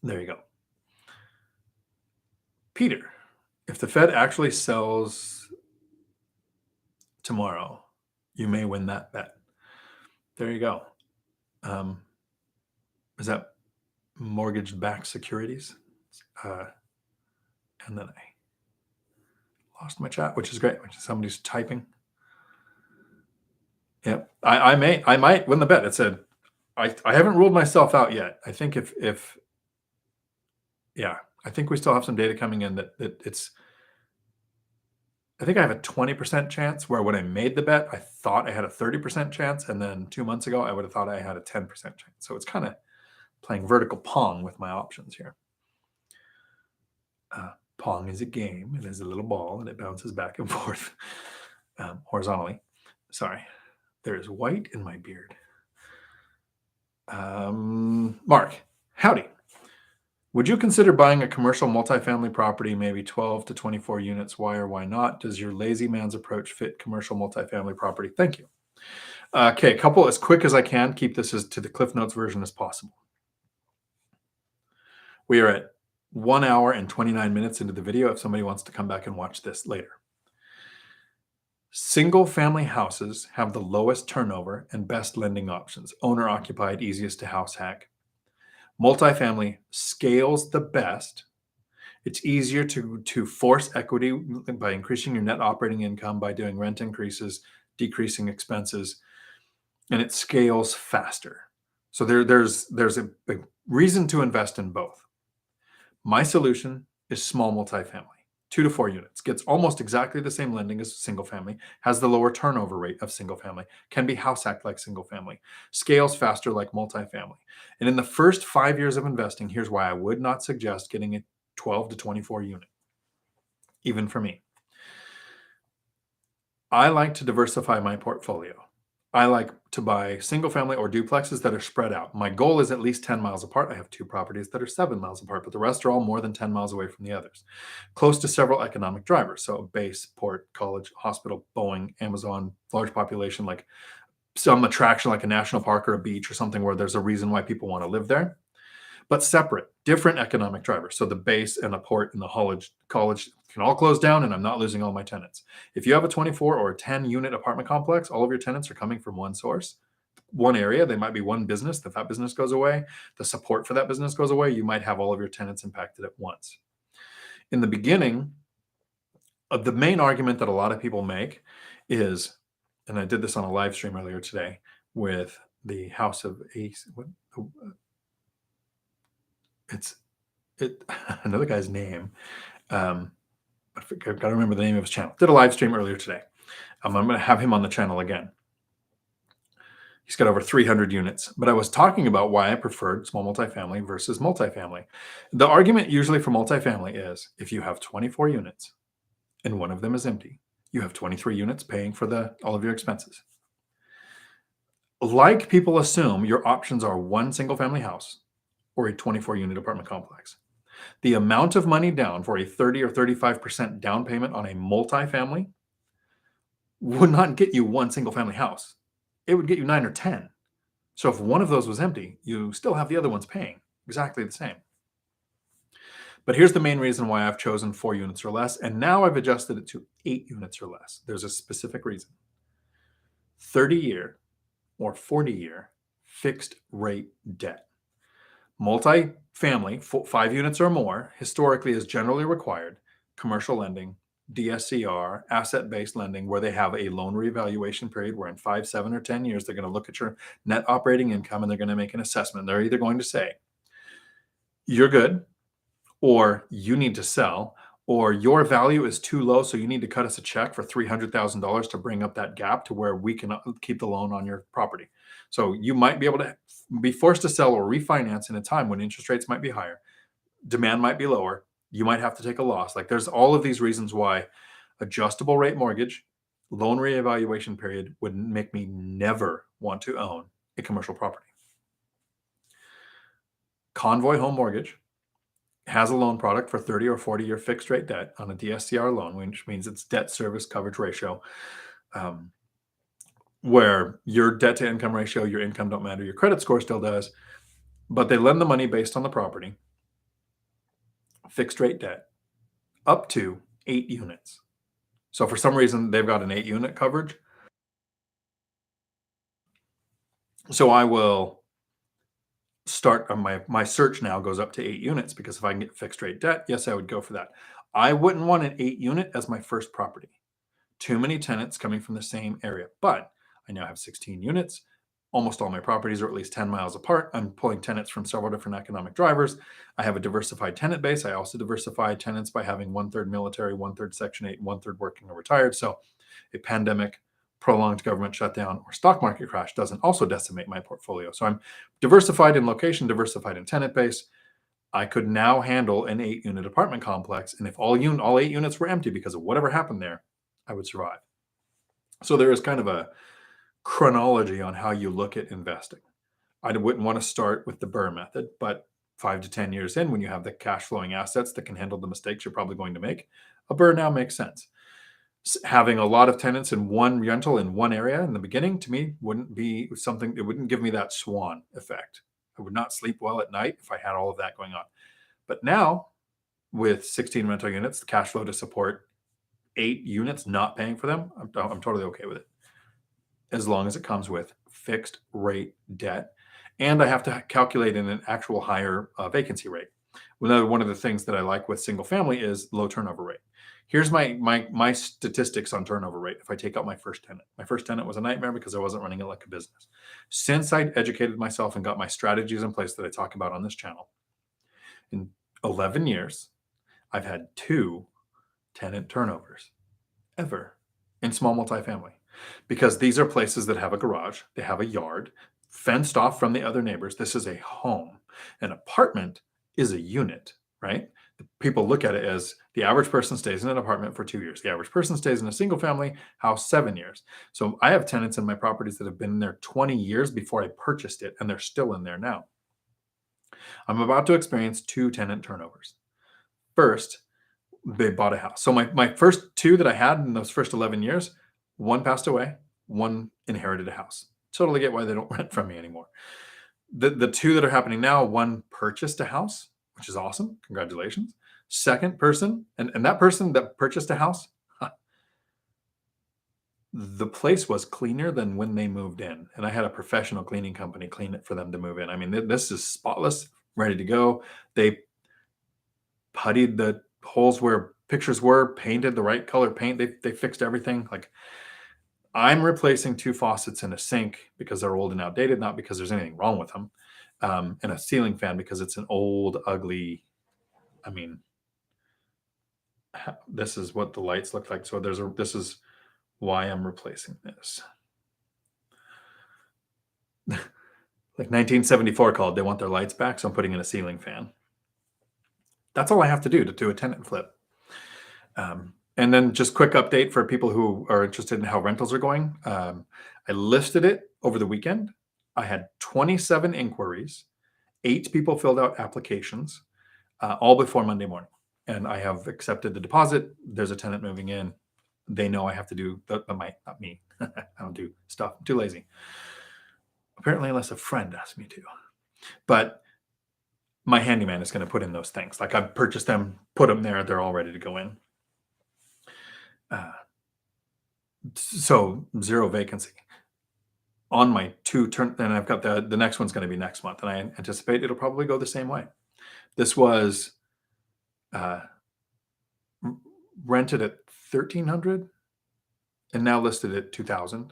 There you go. Peter, if the Fed actually sells tomorrow, you may win that bet. There you go. Is that mortgage-backed securities? And then I lost my chat, which is great. Which is somebody's typing. Yep, I might win the bet. It said I haven't ruled myself out yet. I think I think we still have some data coming in that it's. I think I have a 20% chance where when I made the bet, I thought I had a 30% chance. And then 2 months ago, I would have thought I had a 10% chance. So it's kind of playing vertical pong with my options here. Pong is a game. It is a little ball and it bounces back and forth horizontally. Sorry, there is white in my beard. Mark, howdy. Would you consider buying a commercial multifamily property, maybe 12 to 24 units? Why or why not? Does your lazy man's approach fit commercial multifamily property? Thank you. Okay, a couple as quick as I can. Keep this as to the Cliff Notes version as possible. We are at 1 hour and 29 minutes into the video if somebody wants to come back and watch this later. Single family houses have the lowest turnover and best lending options. Owner occupied, easiest to house hack. Multifamily scales the best. It's easier to force equity by increasing your net operating income, by doing rent increases, decreasing expenses, and it scales faster. So there's a reason to invest in both. My solution is small multifamily, 2 to 4 units, gets almost exactly the same lending as single family, has the lower turnover rate of single family, can be house hacked like single family, scales faster like multifamily. And in the first 5 years of investing, here's why I would not suggest getting a 12 to 24 unit, even for me. I like to diversify my portfolio. I like to buy single family or duplexes that are spread out. My goal is at least 10 miles apart. I have 2 properties that are 7 miles apart, but the rest are all more than 10 miles away from the others. Close to several economic drivers. So base, port, college, hospital, Boeing, Amazon, large population, like some attraction like a national park or a beach or something where there's a reason why people want to live there. But separate, different economic drivers. So the base and the port and the college can all close down and I'm not losing all my tenants. If you have a 24 or a 10 unit apartment complex, all of your tenants are coming from one source, one area. They might be one business. If that business goes away, the support for that business goes away, you might have all of your tenants impacted at once. In the beginning, the main argument that a lot of people make is, and I did this on a live stream earlier today with the House of Ace. I know the guy's name. I've got to remember the name of his channel. Did a live stream earlier today. I'm going to have him on the channel again. He's got over 300 units. But I was talking about why I preferred small multifamily versus multifamily. The argument usually for multifamily is if you have 24 units and one of them is empty, you have 23 units paying for all of your expenses. Like people assume, your options are one single family house or a 24 unit apartment complex. The amount of money down for a 30 or 35% down payment on a multifamily would not get you one single family house. It would get you 9 or 10. So if one of those was empty, you still have the other ones paying exactly the same. But here's the main reason why I've chosen 4 units or less, and now I've adjusted it to 8 units or less. There's a specific reason. 30-year or 40-year fixed rate debt. Multifamily, 5 units or more, historically is generally required. Commercial lending, DSCR, asset-based lending, where they have a loan reevaluation period where in 5, 7, or 10 years, they're going to look at your net operating income and they're going to make an assessment. They're either going to say, you're good, or you need to sell, or your value is too low, so you need to cut us a check for $300,000 to bring up that gap to where we can keep the loan on your property. So you might be able to be forced to sell or refinance in a time when interest rates might be higher, demand might be lower, you might have to take a loss. Like there's all of these reasons why adjustable rate mortgage, loan reevaluation period would make me never want to own a commercial property. Convoy Home Mortgage has a loan product for 30 or 40-year fixed rate debt on a DSCR loan, which means it's debt service coverage ratio, where your debt to income ratio, your income don't matter, your credit score still does, but they lend the money based on the property, fixed rate debt, up to 8 units. So for some reason, they've got an 8-unit coverage. So I will start my search now goes up to 8 units because if I can get fixed rate debt, yes, I would go for that. I wouldn't want an 8 unit as my first property. Too many tenants coming from the same area, but I now have 16 units. Almost all my properties are at least 10 miles apart. I'm pulling tenants from several different economic drivers. I have a diversified tenant base. I also diversify tenants by having 1/3 military, 1/3 Section 8, 1/3 working or retired. So a pandemic, prolonged government shutdown, or stock market crash doesn't also decimate my portfolio. So I'm diversified in location, diversified in tenant base. I could now handle an 8-unit apartment complex. And if all 8 units were empty because of whatever happened there, I would survive. So there is kind of a chronology on how you look at investing. I wouldn't want to start with the BRRRR method, but 5 to 10 years in, when you have the cash flowing assets that can handle the mistakes you're probably going to make, a BRRRR now makes sense. Having a lot of tenants in one rental in one area in the beginning, to me, wouldn't be something, it wouldn't give me that swan effect. I would not sleep well at night if I had all of that going on. But now, with 16 rental units, the cash flow to support 8 units, not paying for them, I'm totally okay with it, as long as it comes with fixed rate debt. And I have to calculate in an actual higher vacancy rate. One of the things that I like with single family is low turnover rate. Here's my statistics on turnover rate. If I take out my first tenant was a nightmare because I wasn't running it like a business. Since I educated myself and got my strategies in place that I talk about on this channel, in 11 years, I've had 2 tenant turnovers ever in small multifamily. Because these are places that have a garage, they have a yard, fenced off from the other neighbors. This is a home. An apartment is a unit, right? People look at it as the average person stays in an apartment for 2 years. The average person stays in a single family house 7 years. So I have tenants in my properties that have been in there 20 years before I purchased it, and they're still in there now. I'm about to experience 2 tenant turnovers. First, they bought a house. So my first 2 that I had in those first 11 years, one passed away, one inherited a house. Totally get why they don't rent from me anymore. The 2 that are happening now, one purchased a house, which is awesome. Congratulations. Second person, and that person that purchased a house, the place was cleaner than when they moved in. And I had a professional cleaning company clean it for them to move in. I mean, this is spotless, ready to go. They puttied the holes where pictures were, painted the right color paint. They fixed everything. Like, I'm replacing 2 faucets in a sink because they're old and outdated, not because there's anything wrong with them. And a ceiling fan because it's an old, ugly, I mean, this is what the lights look like. So this is why I'm replacing this. Like 1974 called, they want their lights back, so I'm putting in a ceiling fan. That's all I have to do a tenant flip. And then just quick update for people who are interested in how rentals are going. I listed it over the weekend. I had 27 inquiries, 8 people filled out applications, all before Monday morning. And I have accepted the deposit. There's a tenant moving in. They know I have to do not me. I don't do stuff. I'm too lazy. Apparently, unless a friend asks me to. But my handyman is going to put in those things. Like I've purchased them, put them there. They're all ready to go in. So 0 vacancy on my 2 turn. And I've got the next one's going to be next month. And I anticipate it'll probably go the same way. This was rented at $1,300 and now listed at $2,000.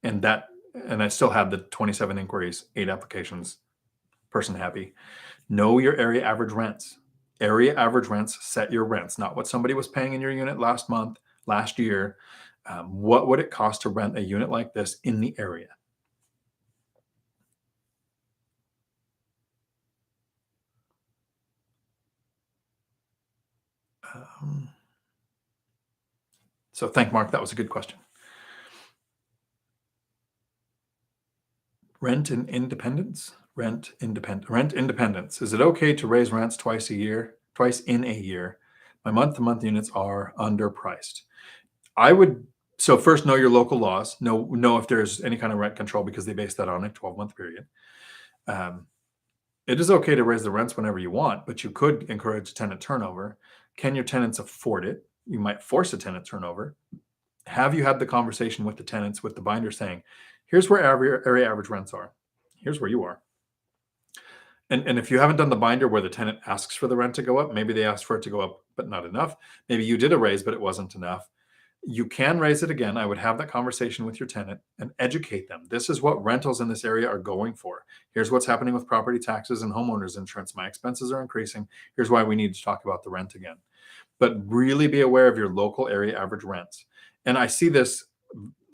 And I still have the 27 inquiries, 8 applications, person happy. Know your area average rents. Area average rents, set your rents, not what somebody was paying in your unit last month, last year. What would it cost to rent a unit like this in the area? So thank Mark. That was a good question. Rent independence. Is it okay to raise rents twice in a year? My month-to-month units are underpriced. So first, know your local laws. Know if there's any kind of rent control, because they base that on a 12-month period. It is okay to raise the rents whenever you want, but you could encourage tenant turnover. Can your tenants afford it? You might force a tenant turnover. Have you had the conversation with the tenants, with the binder, saying, here's where area average rents are. Here's where you are. And if you haven't done the binder where the tenant asks for the rent to go up, maybe they asked for it to go up, but not enough. Maybe you did a raise, but it wasn't enough. You can raise it again. I would have that conversation with your tenant and educate them. This is what rentals in this area are going for. Here's what's happening with property taxes and homeowners insurance. My expenses are increasing. Here's why we need to talk about the rent again. But really be aware of your local area average rents. And I see this,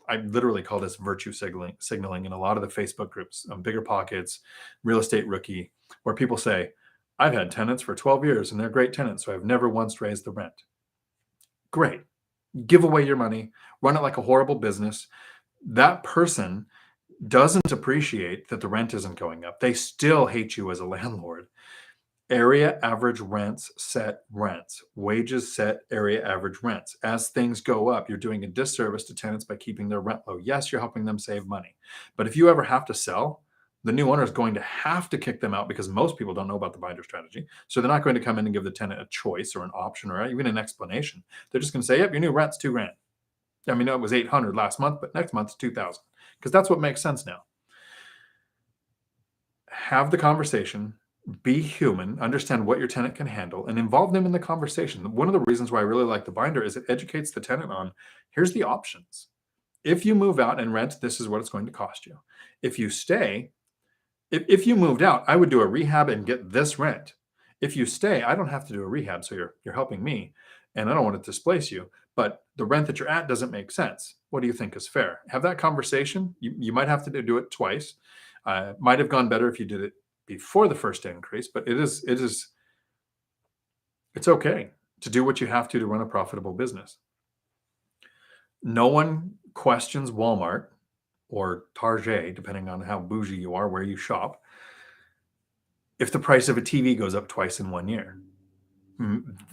I literally call this virtue signaling in a lot of the Facebook groups, BiggerPockets, Real Estate Rookie, where people say, I've had tenants for 12 years and they're great tenants, so I've never once raised the rent. Great. Give away your money, run it like a horrible business. That person doesn't appreciate that the rent isn't going up. They still hate you as a landlord. Area average rents set rents. Wages set area average rents. As things go up, you're doing a disservice to tenants by keeping their rent low. Yes, you're helping them save money. But if you ever have to sell, the new owner is going to have to kick them out, because most people don't know about the binder strategy. So they're not going to come in and give the tenant a choice or an option or even an explanation. They're just going to say, yep, your new rent's $2,000. I mean, it was $800 last month, but next month's $2,000, because that's what makes sense now. Have the conversation, be human, understand what your tenant can handle, and involve them in the conversation. One of the reasons why I really like the binder is it educates the tenant on, here's the options. If you move out and rent, this is what it's going to cost you. If you stay, if you moved out, I would do a rehab and get this rent. If you stay, I don't have to do a rehab, so you're helping me, and I don't want to displace you, but the rent that you're at doesn't make sense. What do you think is fair? Have that conversation. You might have to do it twice. Might have gone better if you did it before the first increase, but it's okay to do what you have to run a profitable business. No one questions Walmart or Target, depending on how bougie you are, where you shop, if the price of a TV goes up twice in 1 year.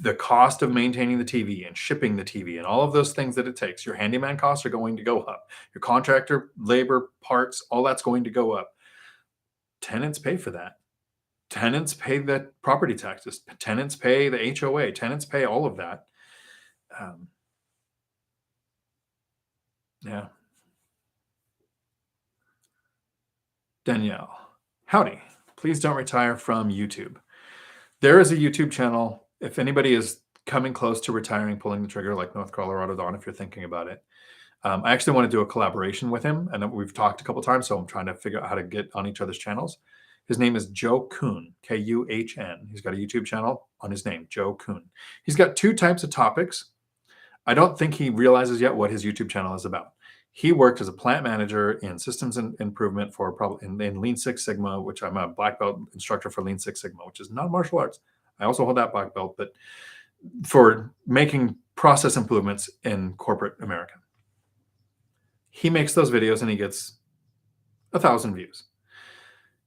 The cost of maintaining the TV and shipping the TV and all of those things that it takes, your handyman costs are going to go up. Your contractor, labor, parts, all that's going to go up. Tenants pay for that. Tenants pay the property taxes. Tenants pay the HOA. Tenants pay all of that. Yeah. Danielle, howdy. Please don't retire from YouTube. There is a YouTube channel. If anybody is coming close to retiring, pulling the trigger, like North Colorado Don, if you're thinking about it, I actually want to do a collaboration with him, and we've talked a couple times, so I'm trying to figure out how to get on each other's channels. His name is Joe Kuhn, Kuhn. He's got a YouTube channel on his name, Joe Kuhn. He's got 2 types of topics. I don't think he realizes yet what his YouTube channel is about. He worked as a plant manager in systems improvement for probably in Lean Six Sigma, which I'm a black belt instructor for Lean Six Sigma, which is not martial arts. I also hold that black belt, but for making process improvements in corporate America. He makes those videos and he gets 1,000 views.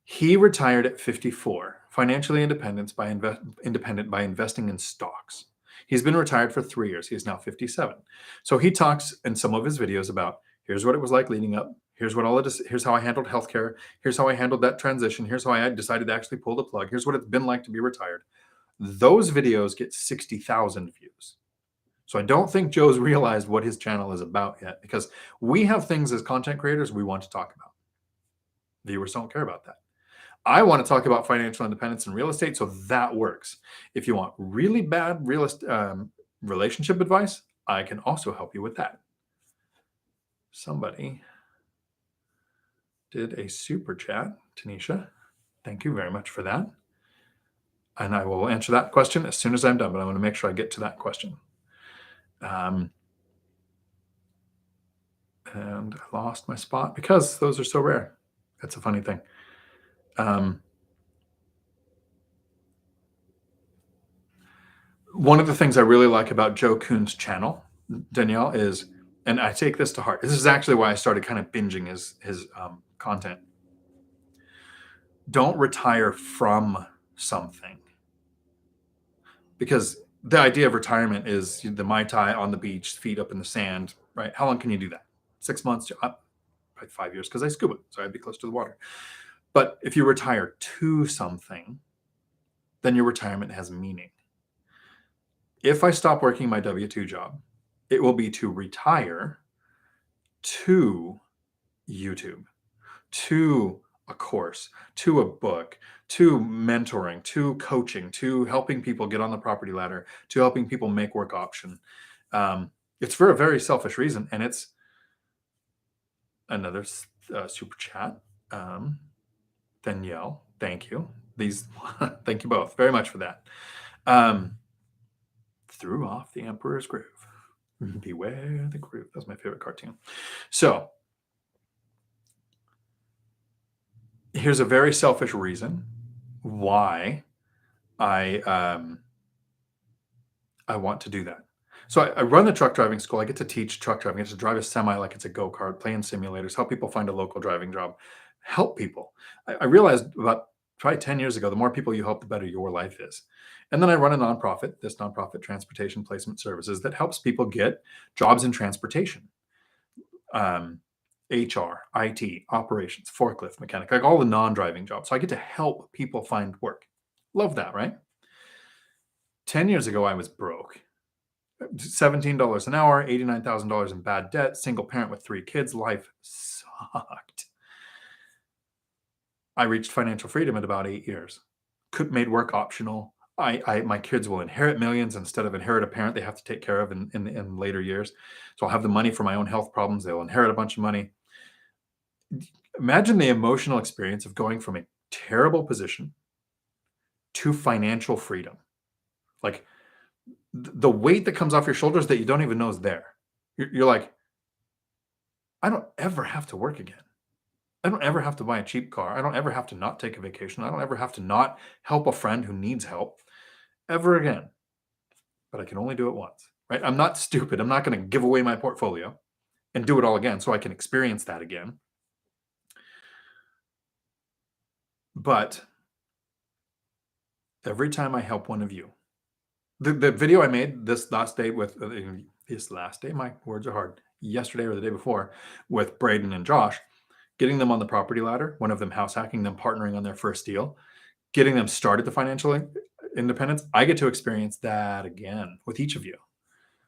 He retired at 54, financially independent by investing in stocks. He's been retired for 3 years. He is now 57. So he talks in some of his videos about, here's what it was like leading up. Here's how I handled healthcare. Here's how I handled that transition. Here's how I decided to actually pull the plug. Here's what it's been like to be retired. Those videos get 60,000 views. So I don't think Joe's realized what his channel is about yet, because we have things as content creators we want to talk about. Viewers don't care about that. I want to talk about financial independence and real estate, so that works. If you want really bad relationship advice, I can also help you with that. Somebody did a super chat, Tanisha. Thank you very much for that. And I will answer that question as soon as I'm done, but I want to make sure I get to that question. And I lost my spot because those are so rare. That's a funny thing. One of the things I really like about Joe Kuhn's channel, Danielle, is, and I take this to heart. This is actually why I started kind of binging his content. Don't retire from something, because the idea of retirement is the Mai Tai on the beach, feet up in the sand, right? How long can you do that? 6 months to probably 5 years, because I scuba, so I'd be close to the water. But if you retire to something, then your retirement has meaning. If I stop working my W-2 job, it will be to retire to YouTube, to a course, to a book, to mentoring, to coaching, to helping people get on the property ladder, to helping people make work option. It's for a very selfish reason, and it's another super chat. Danielle, thank you. Thank you both very much for that. Threw off the Emperor's Groove. Beware the groove. That's my favorite cartoon. So here's a very selfish reason why I want to do that. So I run the truck driving school. I get to teach truck driving. I get to drive a semi like it's a go-kart, play in simulators, help people find a local driving job, help people. I realized about probably 10 years ago, the more people you help, the better your life is. And then I run a nonprofit, this nonprofit, Transportation Placement Services, that helps people get jobs in transportation. HR, IT, operations, forklift mechanic, like all the non-driving jobs. So I get to help people find work. Love that, right? 10 years ago, I was broke. $17 an hour, $89,000 in bad debt, single parent with 3 kids. Life sucked. I reached financial freedom at about 8 years. Made work optional. My kids will inherit millions instead of inherit a parent they have to take care of in later years. So I'll have the money for my own health problems. They'll inherit a bunch of money. Imagine the emotional experience of going from a terrible position to financial freedom. Like the weight that comes off your shoulders that you don't even know is there. You're like, I don't ever have to work again. I don't ever have to buy a cheap car. I don't ever have to not take a vacation. I don't ever have to not help a friend who needs help ever again. But I can only do it once, right? I'm not stupid. I'm not going to give away my portfolio and do it all again so I can experience that again. But every time I help one of you, the video I made this last day, my words are hard, yesterday or the day before, with Braden and Josh, getting them on the property ladder, one of them house hacking, them partnering on their first deal, getting them started to financial independence. I get to experience that again with each of you.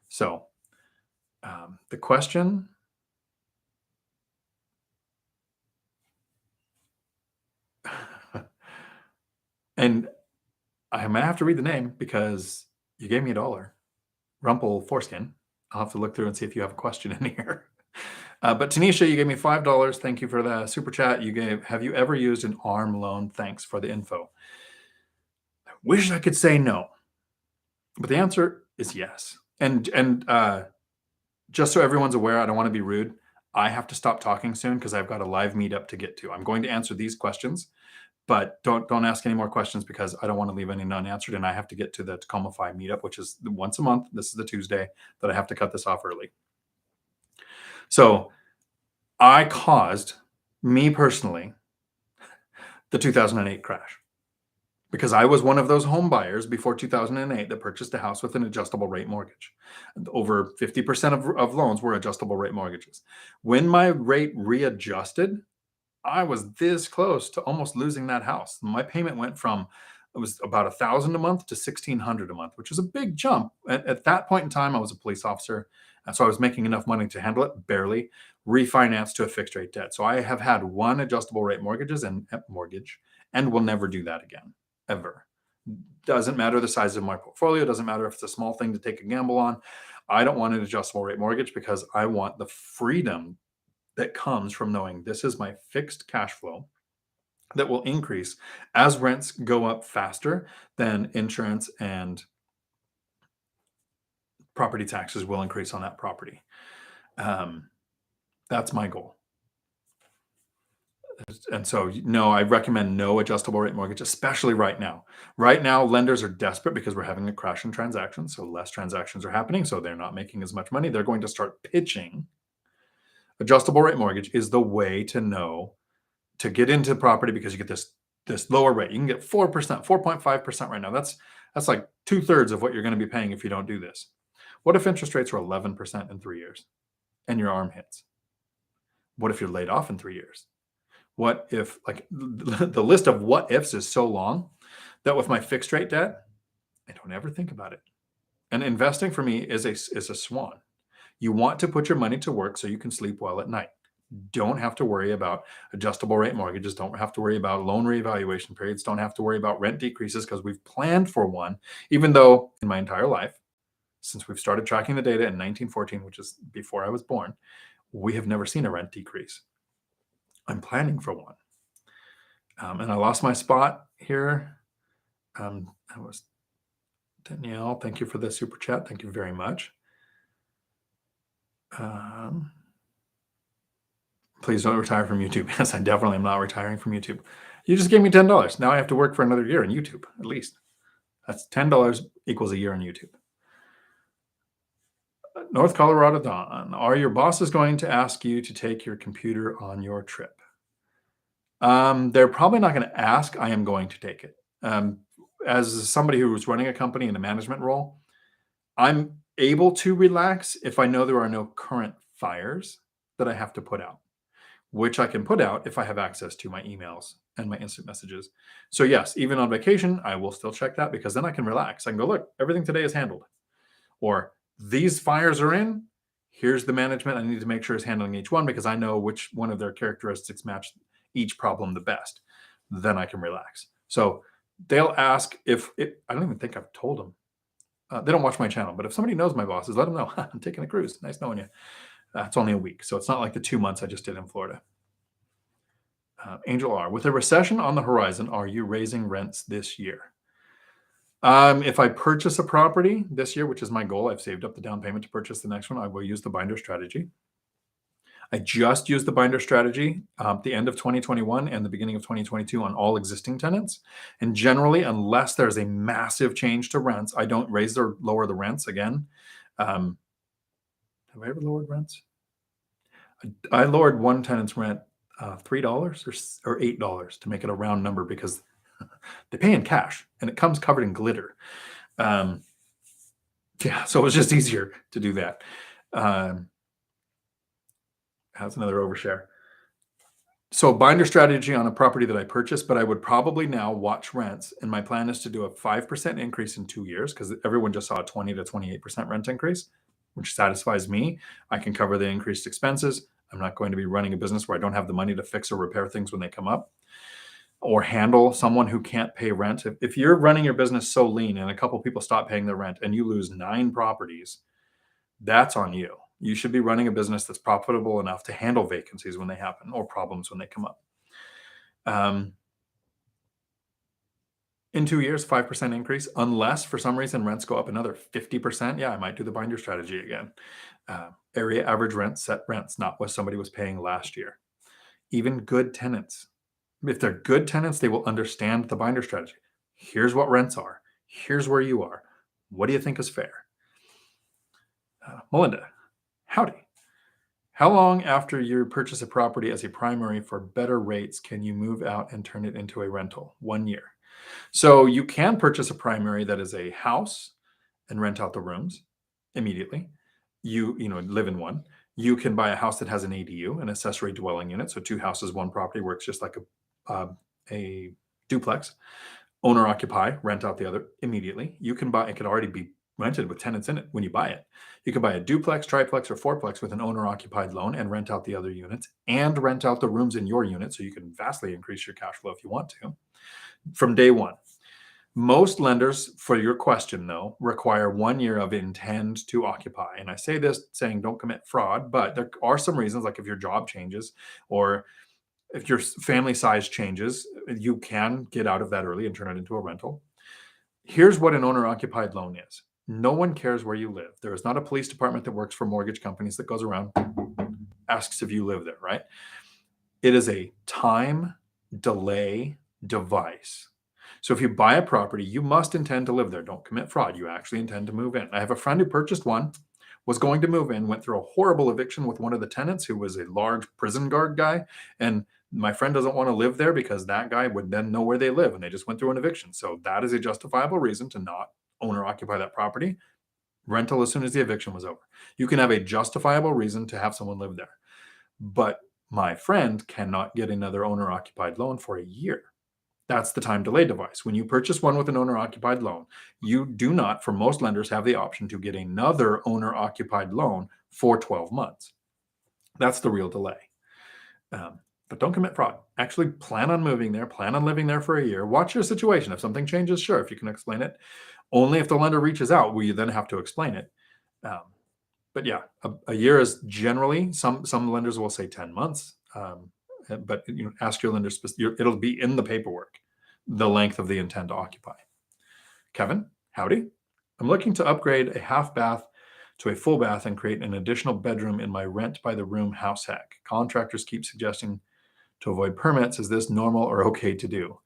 So the question, and I might have to read the name because you gave me $1. Rumple Foreskin. I'll have to look through and see if you have a question in here. But Tanisha, you gave me $5. Thank you for the super chat. Have you ever used an ARM loan? Thanks for the info. I wish I could say no, but the answer is yes. And just so everyone's aware, I don't want to be rude. I have to stop talking soon because I've got a live meetup to get to. I'm going to answer these questions, but don't ask any more questions because I don't want to leave any unanswered. And I have to get to the Tacoma 5 meetup, which is once a month. This is the Tuesday that I have to cut this off early. So I caused, me personally, the 2008 crash because I was one of those home buyers before 2008 that purchased a house with an adjustable rate mortgage. Over 50% of loans were adjustable rate mortgages. When my rate readjusted, I was this close to almost losing that house. My payment went from, it was about $1,000 a month to $1,600 a month, which is a big jump. At that point in time, I was a police officer. And so I was making enough money to handle it, barely refinanced to a fixed rate debt. So I have had one adjustable rate mortgage and will never do that again, ever. Doesn't matter the size of my portfolio. Doesn't matter if it's a small thing to take a gamble on. I don't want an adjustable rate mortgage because I want the freedom that comes from knowing this is my fixed cash flow that will increase as rents go up faster than insurance and property taxes will increase on that property. That's my goal. And so, no, I recommend no adjustable rate mortgage, especially right now. Right now, lenders are desperate because we're having a crash in transactions. So less transactions are happening. So they're not making as much money. They're going to start pitching. Adjustable rate mortgage is the way to know to get into property because you get this lower rate. You can get 4%, 4.5% right now. That's like 2/3 of what you're going to be paying if you don't do this. What if interest rates are 11% in 3 years and your arm hits? What if you're laid off in 3 years? What if, like, the list of what ifs is so long that with my fixed rate debt, I don't ever think about it. And investing for me is a swan. You want to put your money to work so you can sleep well at night. Don't have to worry about adjustable rate mortgages. Don't have to worry about loan reevaluation periods. Don't have to worry about rent decreases because we've planned for one, even though in my entire life, since we've started tracking the data in 1914, which is before I was born, we have never seen a rent decrease. I'm planning for one. And I lost my spot here. I was Danielle. Thank you for the super chat. Thank you very much. Please don't retire from YouTube. Yes, I definitely am not retiring from YouTube. You just gave me $10. Now I have to work for another year on YouTube, at least. That's $10 equals a year on YouTube. North Colorado Dawn, are your bosses going to ask you to take your computer on your trip? They're probably not going to ask. I am going to take it. As somebody who was running a company in a management role, I'm able to relax if I know there are no current fires that I have to put out, which I can put out if I have access to my emails and my instant messages. So yes, even on vacation, I will still check that because then I can relax. I can go, look, everything today is handled. Or these fires are in. Here's the management I need to make sure is handling each one because I know which one of their characteristics match each problem the best. Then I can relax. So they'll ask I don't even think I've told them. They don't watch my channel, but if somebody knows my bosses, let them know. I'm taking a cruise. Nice knowing you. It's only a week, so it's not like the 2 months I just did in Florida. Angel R, with a recession on the horizon, are you raising rents this year? If I purchase a property this year, which is my goal, I've saved up the down payment to purchase the next one, I will use the binder strategy. I just used the binder strategy at the end of 2021 and the beginning of 2022 on all existing tenants. And generally, unless there's a massive change to rents, I don't raise or lower the rents again. Have I ever lowered rents? I lowered one tenant's rent $3 or $8 to make it a round number because they pay in cash and it comes covered in glitter. Yeah, so it was just easier to do that. That's another overshare. So binder strategy on a property that I purchased, but I would probably now watch rents. And my plan is to do a 5% increase in 2 years because everyone just saw a 20 to 28% rent increase, which satisfies me. I can cover the increased expenses. I'm not going to be running a business where I don't have the money to fix or repair things when they come up or handle someone who can't pay rent. If you're running your business so lean and a couple people stop paying their rent and you lose 9 properties, that's on you. You should be running a business that's profitable enough to handle vacancies when they happen or problems when they come up. In 2 years, 5% increase, unless for some reason rents go up another 50%. Yeah, I might do the binder strategy again. Area average rent, set rents, not what somebody was paying last year. Even good tenants, if they're good tenants, they will understand the binder strategy. Here's what rents are. Here's where you are. What do you think is fair? Melinda, howdy. How long after you purchase a property as a primary for better rates can you move out and turn it into a rental? 1 year. So you can purchase a primary that is a house and rent out the rooms immediately. You live in one. You can buy a house that has an ADU, an accessory dwelling unit. So 2 houses, 1 property, works just like a duplex. Owner occupy, rent out the other immediately. You can buy, it could already be rented with tenants in it when you buy it. You can buy a duplex, triplex, or fourplex with an owner occupied loan and rent out the other units and rent out the rooms in your unit. So you can vastly increase your cash flow if you want to from day one. Most lenders, for your question though, require 1 year of intend to occupy. And I say this saying don't commit fraud, but there are some reasons, like if your job changes or if your family size changes, you can get out of that early and turn it into a rental. Here's what an owner occupied loan is. No one cares where you live. There is not a police department that works for mortgage companies that goes around, asks if you live there, right? It is a time delay device. So if you buy a property, you must intend to live there. Don't commit fraud. You actually intend to move in. I have a friend who purchased one, was going to move in, went through a horrible eviction with one of the tenants who was a large prison guard guy. And my friend doesn't want to live there because that guy would then know where they live. And they just went through an eviction. So that is a justifiable reason to not own or occupy that property. Rental as soon as the eviction was over. You can have a justifiable reason to have someone live there. But my friend cannot get another owner occupied loan for a year. That's the time delay device. When you purchase one with an owner occupied loan, you do not, for most lenders, have the option to get another owner occupied loan for 12 months. That's the real delay. But don't commit fraud. Actually plan on moving there, plan on living there for a year. Watch your situation. If something changes, sure, if you can explain it. Only if the lender reaches out will you then have to explain it. But yeah, a year is generally, some lenders will say 10 months. But ask your lender, it'll be in the paperwork, the length of the intent to occupy. Kevin, howdy. I'm looking to upgrade a half bath to a full bath and create an additional bedroom in my rent by the room house hack. Contractors keep suggesting to avoid permits. Is this normal or okay to do?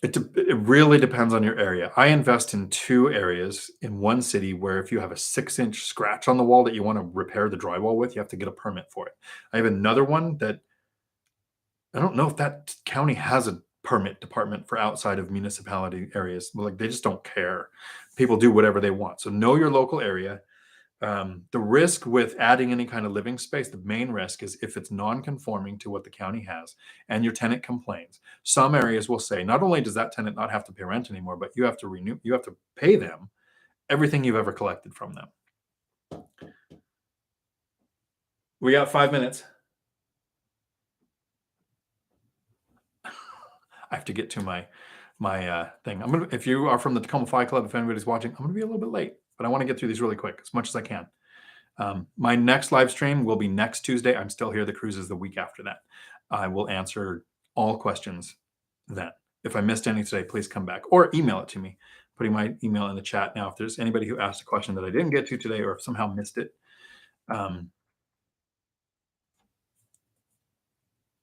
It really depends on your area. I invest in 2 areas in one city where if you have a 6-inch scratch on the wall that you want to repair the drywall with, you have to get a permit for it. I have another one that I don't know if that county has a permit department for outside of municipality areas. Like they just don't care. People do whatever they want. So know your local area. The risk with adding any kind of living space, the main risk is if it's non-conforming to what the county has and your tenant complains. Some areas will say, not only does that tenant not have to pay rent anymore, but you have to pay them everything you've ever collected from them. We got 5 minutes. I have to get to my thing. If you are from the Tacoma Fi Club, if anybody's watching, I'm gonna be a little bit late, but I want to get through these really quick as much as I can. My next live stream will be next Tuesday. I'm still here. The cruise is the week after that. I will answer all questions then. If I missed any today, please come back or email it to me. Putting my email in the chat now. If there's anybody who asked a question that I didn't get to today or if somehow missed it,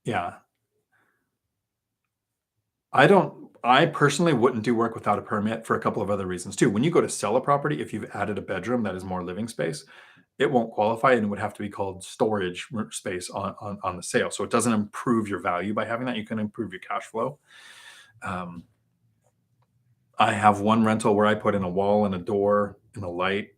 yeah. I personally wouldn't do work without a permit for a couple of other reasons too. When you go to sell a property, if you've added a bedroom that is more living space, it won't qualify and it would have to be called storage space on the sale. So it doesn't improve your value by having that. You can improve your cash flow. I have one rental where I put in a wall and a door and a light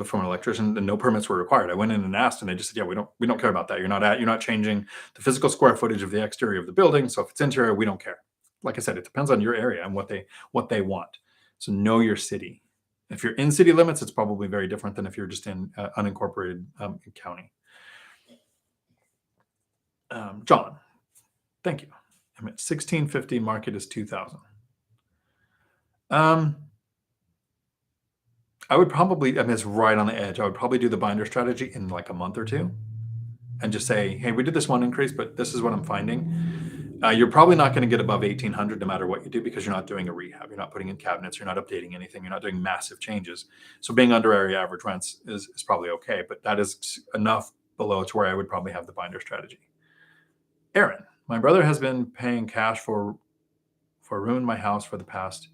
from an electrician, and no permits were required. I went in and asked, and they just said, "Yeah, we don't care about that. You're not changing the physical square footage of the exterior of the building. So if it's interior, we don't care." Like I said, it depends on your area and what they want. So know your city. If you're in city limits, it's probably very different than if you're just in unincorporated county. John, thank you. I'm at 1650. Market is 2000. I would probably, I mean, it's right on the edge. I would probably do the binder strategy in like a month or two and just say, hey, we did this one increase, but this is what I'm finding. You're probably not going to get above 1,800 no matter what you do, because you're not doing a rehab. You're not putting in cabinets. You're not updating anything. You're not doing massive changes. So being under area average rents is probably okay, but that is enough below to where I would probably have the binder strategy. Aaron, my brother has been paying cash for ruined my house for the past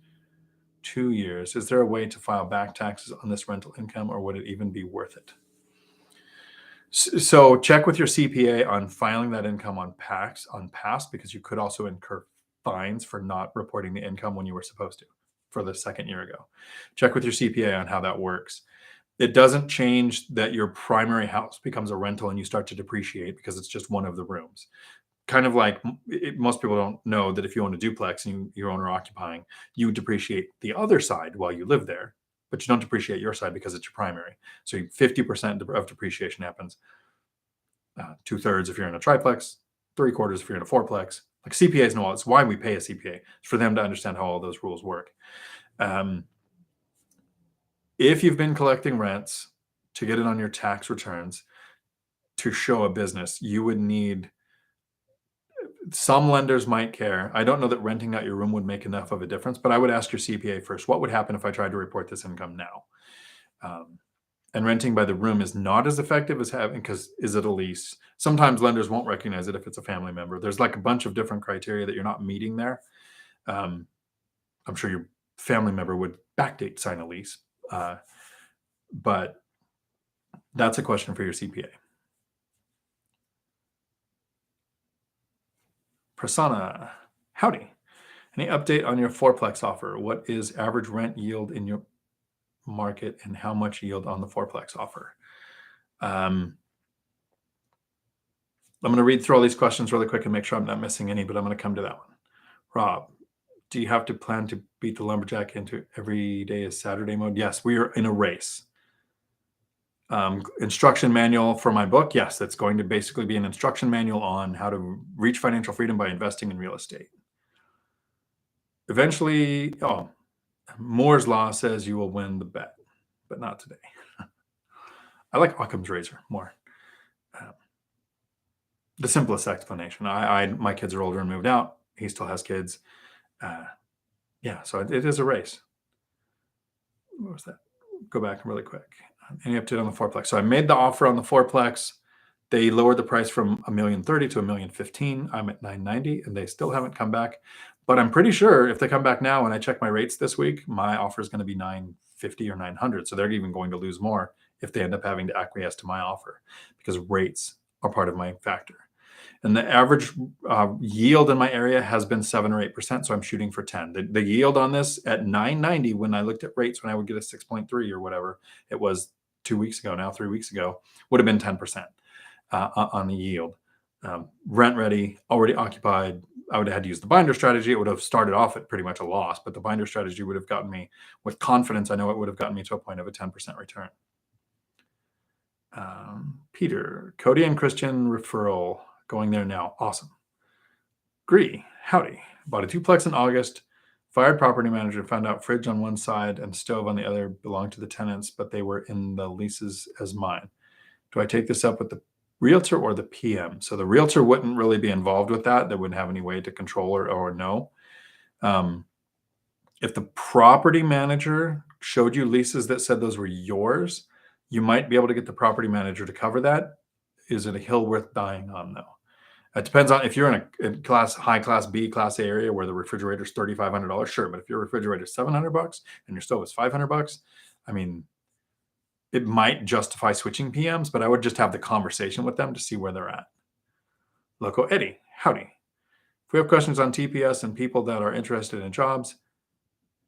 2 years. Is there a way to file back taxes on this rental income, or would it even be worth it? So check with your CPA on filing that income on past, because you could also incur fines for not reporting the income when you were supposed to for the second year ago. Check with your CPA on how that works. It doesn't change that your primary house becomes a rental and you start to depreciate because it's just one of the rooms. Kind of like most people don't know that if you own a duplex and you're owner occupying, you depreciate the other side while you live there, but you don't depreciate your side because it's your primary. So 50% of depreciation happens. 2/3 if you're in a triplex, 3/4 if you're in a fourplex. Like CPAs know all. It's why we pay a CPA. It's for them to understand how all those rules work. If you've been collecting rents to get it on your tax returns to show a business, you would need, some lenders might care. I don't know that renting out your room would make enough of a difference, but I would ask your CPA first, what would happen if I tried to report this income now? And renting by the room is not as effective as having, because is it a lease? Sometimes lenders won't recognize it if it's a family member. There's like a bunch of different criteria that you're not meeting there. I'm sure your family member would backdate sign a lease, but that's a question for your CPA. Prasanna, howdy. Any update on your fourplex offer? What is average rent yield in your market and how much yield on the fourplex offer? I'm going to read through all these questions really quick and make sure I'm not missing any, but I'm going to come to that one. Rob, do you have to plan to beat the lumberjack into every day is Saturday mode? Yes, we are in a race. Instruction manual for my book. Yes, that's going to basically be an instruction manual on how to reach financial freedom by investing in real estate. Eventually, Moore's law says you will win the bet, but not today. I like Occam's razor more. The simplest explanation. My kids are older and moved out. He still has kids. So it is a race. What was that? Go back really quick. Any update on the fourplex? So I made the offer on the fourplex. They lowered the price from $1,030,000 to $1,015,000. I'm at $990,000, and they still haven't come back. But I'm pretty sure if they come back now and I check my rates this week, my offer is going to be $950,000 or $900,000. So they're even going to lose more if they end up having to acquiesce to my offer, because rates are part of my factor. And the average yield in my area has been 7 or 8%. So I'm shooting for 10. The yield on this at $990, when I looked at rates, when I would get a 6.3 or whatever it was 2 weeks ago, now 3 weeks ago, would have been 10% on the yield. Rent ready, already occupied. I would have had to use the binder strategy. It would have started off at pretty much a loss, but the binder strategy would have gotten me, with confidence, I know it would have gotten me to a point of a 10% return. Peter, Cody and Christian referral. Going there now. Awesome. Gree, howdy. Bought a duplex in August. Fired property manager, found out fridge on one side and stove on the other belonged to the tenants, but they were in the leases as mine. Do I take this up with the realtor or the PM? So the realtor wouldn't really be involved with that. They wouldn't have any way to control or know. If the property manager showed you leases that said those were yours, you might be able to get the property manager to cover that. Is it a hill worth dying on, though? It depends on if you're in a high class B, class A area where the refrigerator is $3,500. Sure, but if your refrigerator is $700 and your stove is $500, I mean, it might justify switching PMs, but I would just have the conversation with them to see where they're at. Loco Eddie, howdy. If we have questions on TPS and people that are interested in jobs,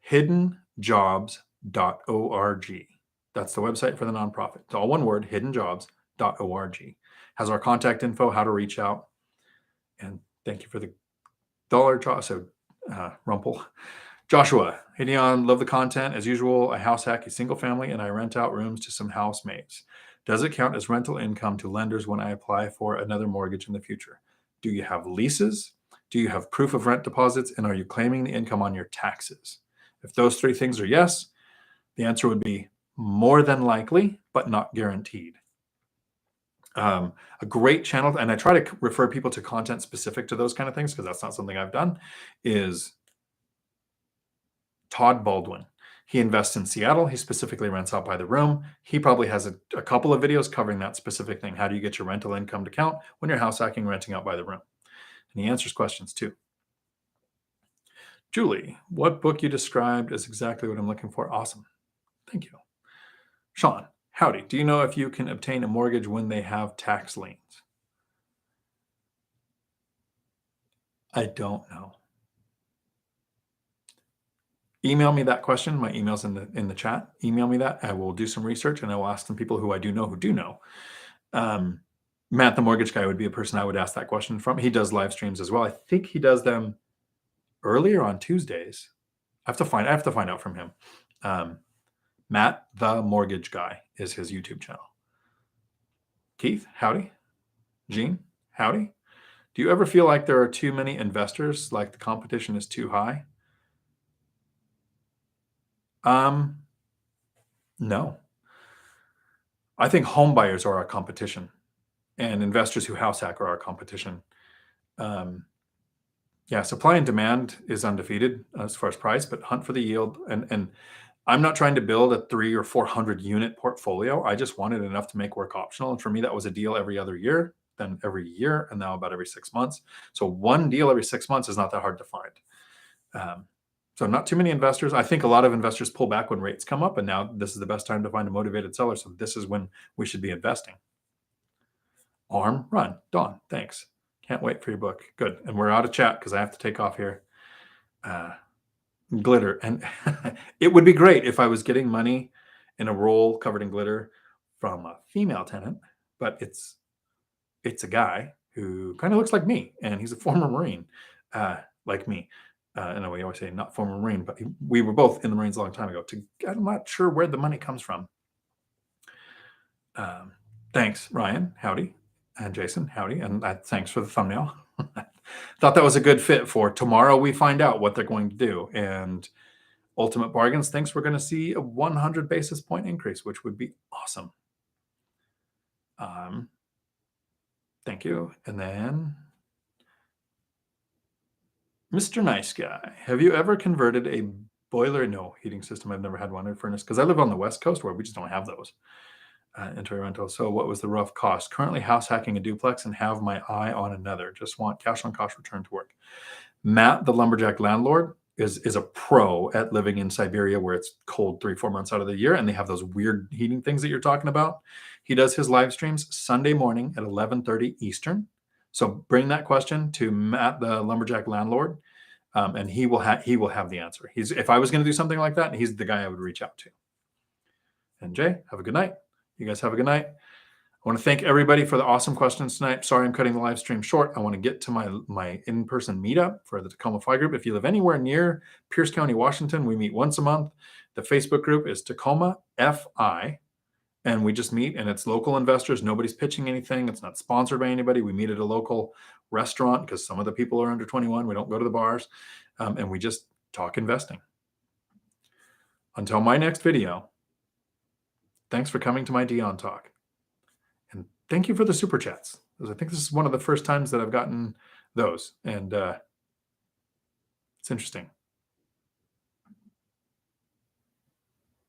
hiddenjobs.org. That's the website for the nonprofit. It's all one word, hiddenjobs.org. Has our contact info, how to reach out. And thank you for the dollar. So Rumpel. Joshua, hey Dion, love the content. As usual, I house hack a single family and I rent out rooms to some housemates. Does it count as rental income to lenders when I apply for another mortgage in the future? Do you have leases? Do you have proof of rent deposits? And are you claiming the income on your taxes? If those three things are yes, the answer would be more than likely, but not guaranteed. A great channel, and I try to refer people to content specific to those kind of things because that's not something I've done, is Todd Baldwin. He invests in Seattle. He specifically rents out by the room. He probably has a couple of videos covering that specific thing. How do you get your rental income to count when you're house hacking, renting out by the room? And he answers questions too. Julie, what book you described is exactly what I'm looking for. Awesome. Thank you. Sean, howdy. Do you know if you can obtain a mortgage when they have tax liens? I don't know. Email me that question. My email's in the chat. Email me that. I will do some research and I will ask some people who I do know who do know. Matt, the mortgage guy, would be a person I would ask that question from. He does live streams as well. I think he does them earlier on Tuesdays. I have to find out from him. Matt, the mortgage guy, is his YouTube channel. Keith, howdy. Gene, howdy. Do you ever feel like there are too many investors, like the competition is too high? No. I think home buyers are our competition, and investors who house hack are our competition. Yeah, supply and demand is undefeated as far as price, but hunt for the yield. And I'm not trying to build a 300 or 400 unit portfolio. I just wanted enough to make work optional. And for me, that was a deal every other year, then every year, and now about every 6 months. So one deal every 6 months is not that hard to find. So not too many investors. I think a lot of investors pull back when rates come up, and now this is the best time to find a motivated seller. So this is when we should be investing. Arm, run. Dawn, thanks. Can't wait for your book. Good. And we're out of chat because I have to take off here. Glitter. And it would be great if I was getting money in a roll covered in glitter from a female tenant, but it's a guy who kind of looks like me, and he's a former Marine, like me. And we always say not former Marine, but we were both in the Marines a long time ago. I'm not sure where the money comes from. Thanks, Ryan. Howdy. And Jason, howdy. And thanks for the thumbnail. Thought that was a good fit for tomorrow. We find out what they're going to do. And Ultimate Bargains thinks we're going to see a 100 basis point increase, which would be awesome. Thank you. And then Mr. Nice Guy, have you ever converted a boiler? No, heating system. I've never had one in a furnace because I live on the West Coast where we just don't have those into a rental. So what was the rough cost? Currently house hacking a duplex and have my eye on another. Just want cash on cost return to work. Matt, the lumberjack landlord, is a pro at living in Siberia where it's cold 3-4 months out of the year, and they have those weird heating things that you're talking about. He does his live streams Sunday morning at 11:30 Eastern. So bring that question to Matt, the lumberjack landlord, and he will have the answer. If I was going to do something like that, he's the guy I would reach out to. And Jay, have a good night. You guys have a good night. I want to thank everybody for the awesome questions tonight. Sorry, I'm cutting the live stream short. I want to get to my in-person meetup for the Tacoma FI group. If you live anywhere near Pierce County, Washington, we meet once a month. The Facebook group is Tacoma FI, and we just meet, and it's local investors. Nobody's pitching anything. It's not sponsored by anybody. We meet at a local restaurant because some of the people are under 21. We don't go to the bars, and we just talk investing. Until my next video, thanks for coming to my Dion Talk. And thank you for the super chats. I think this is one of the first times that I've gotten those. And it's interesting.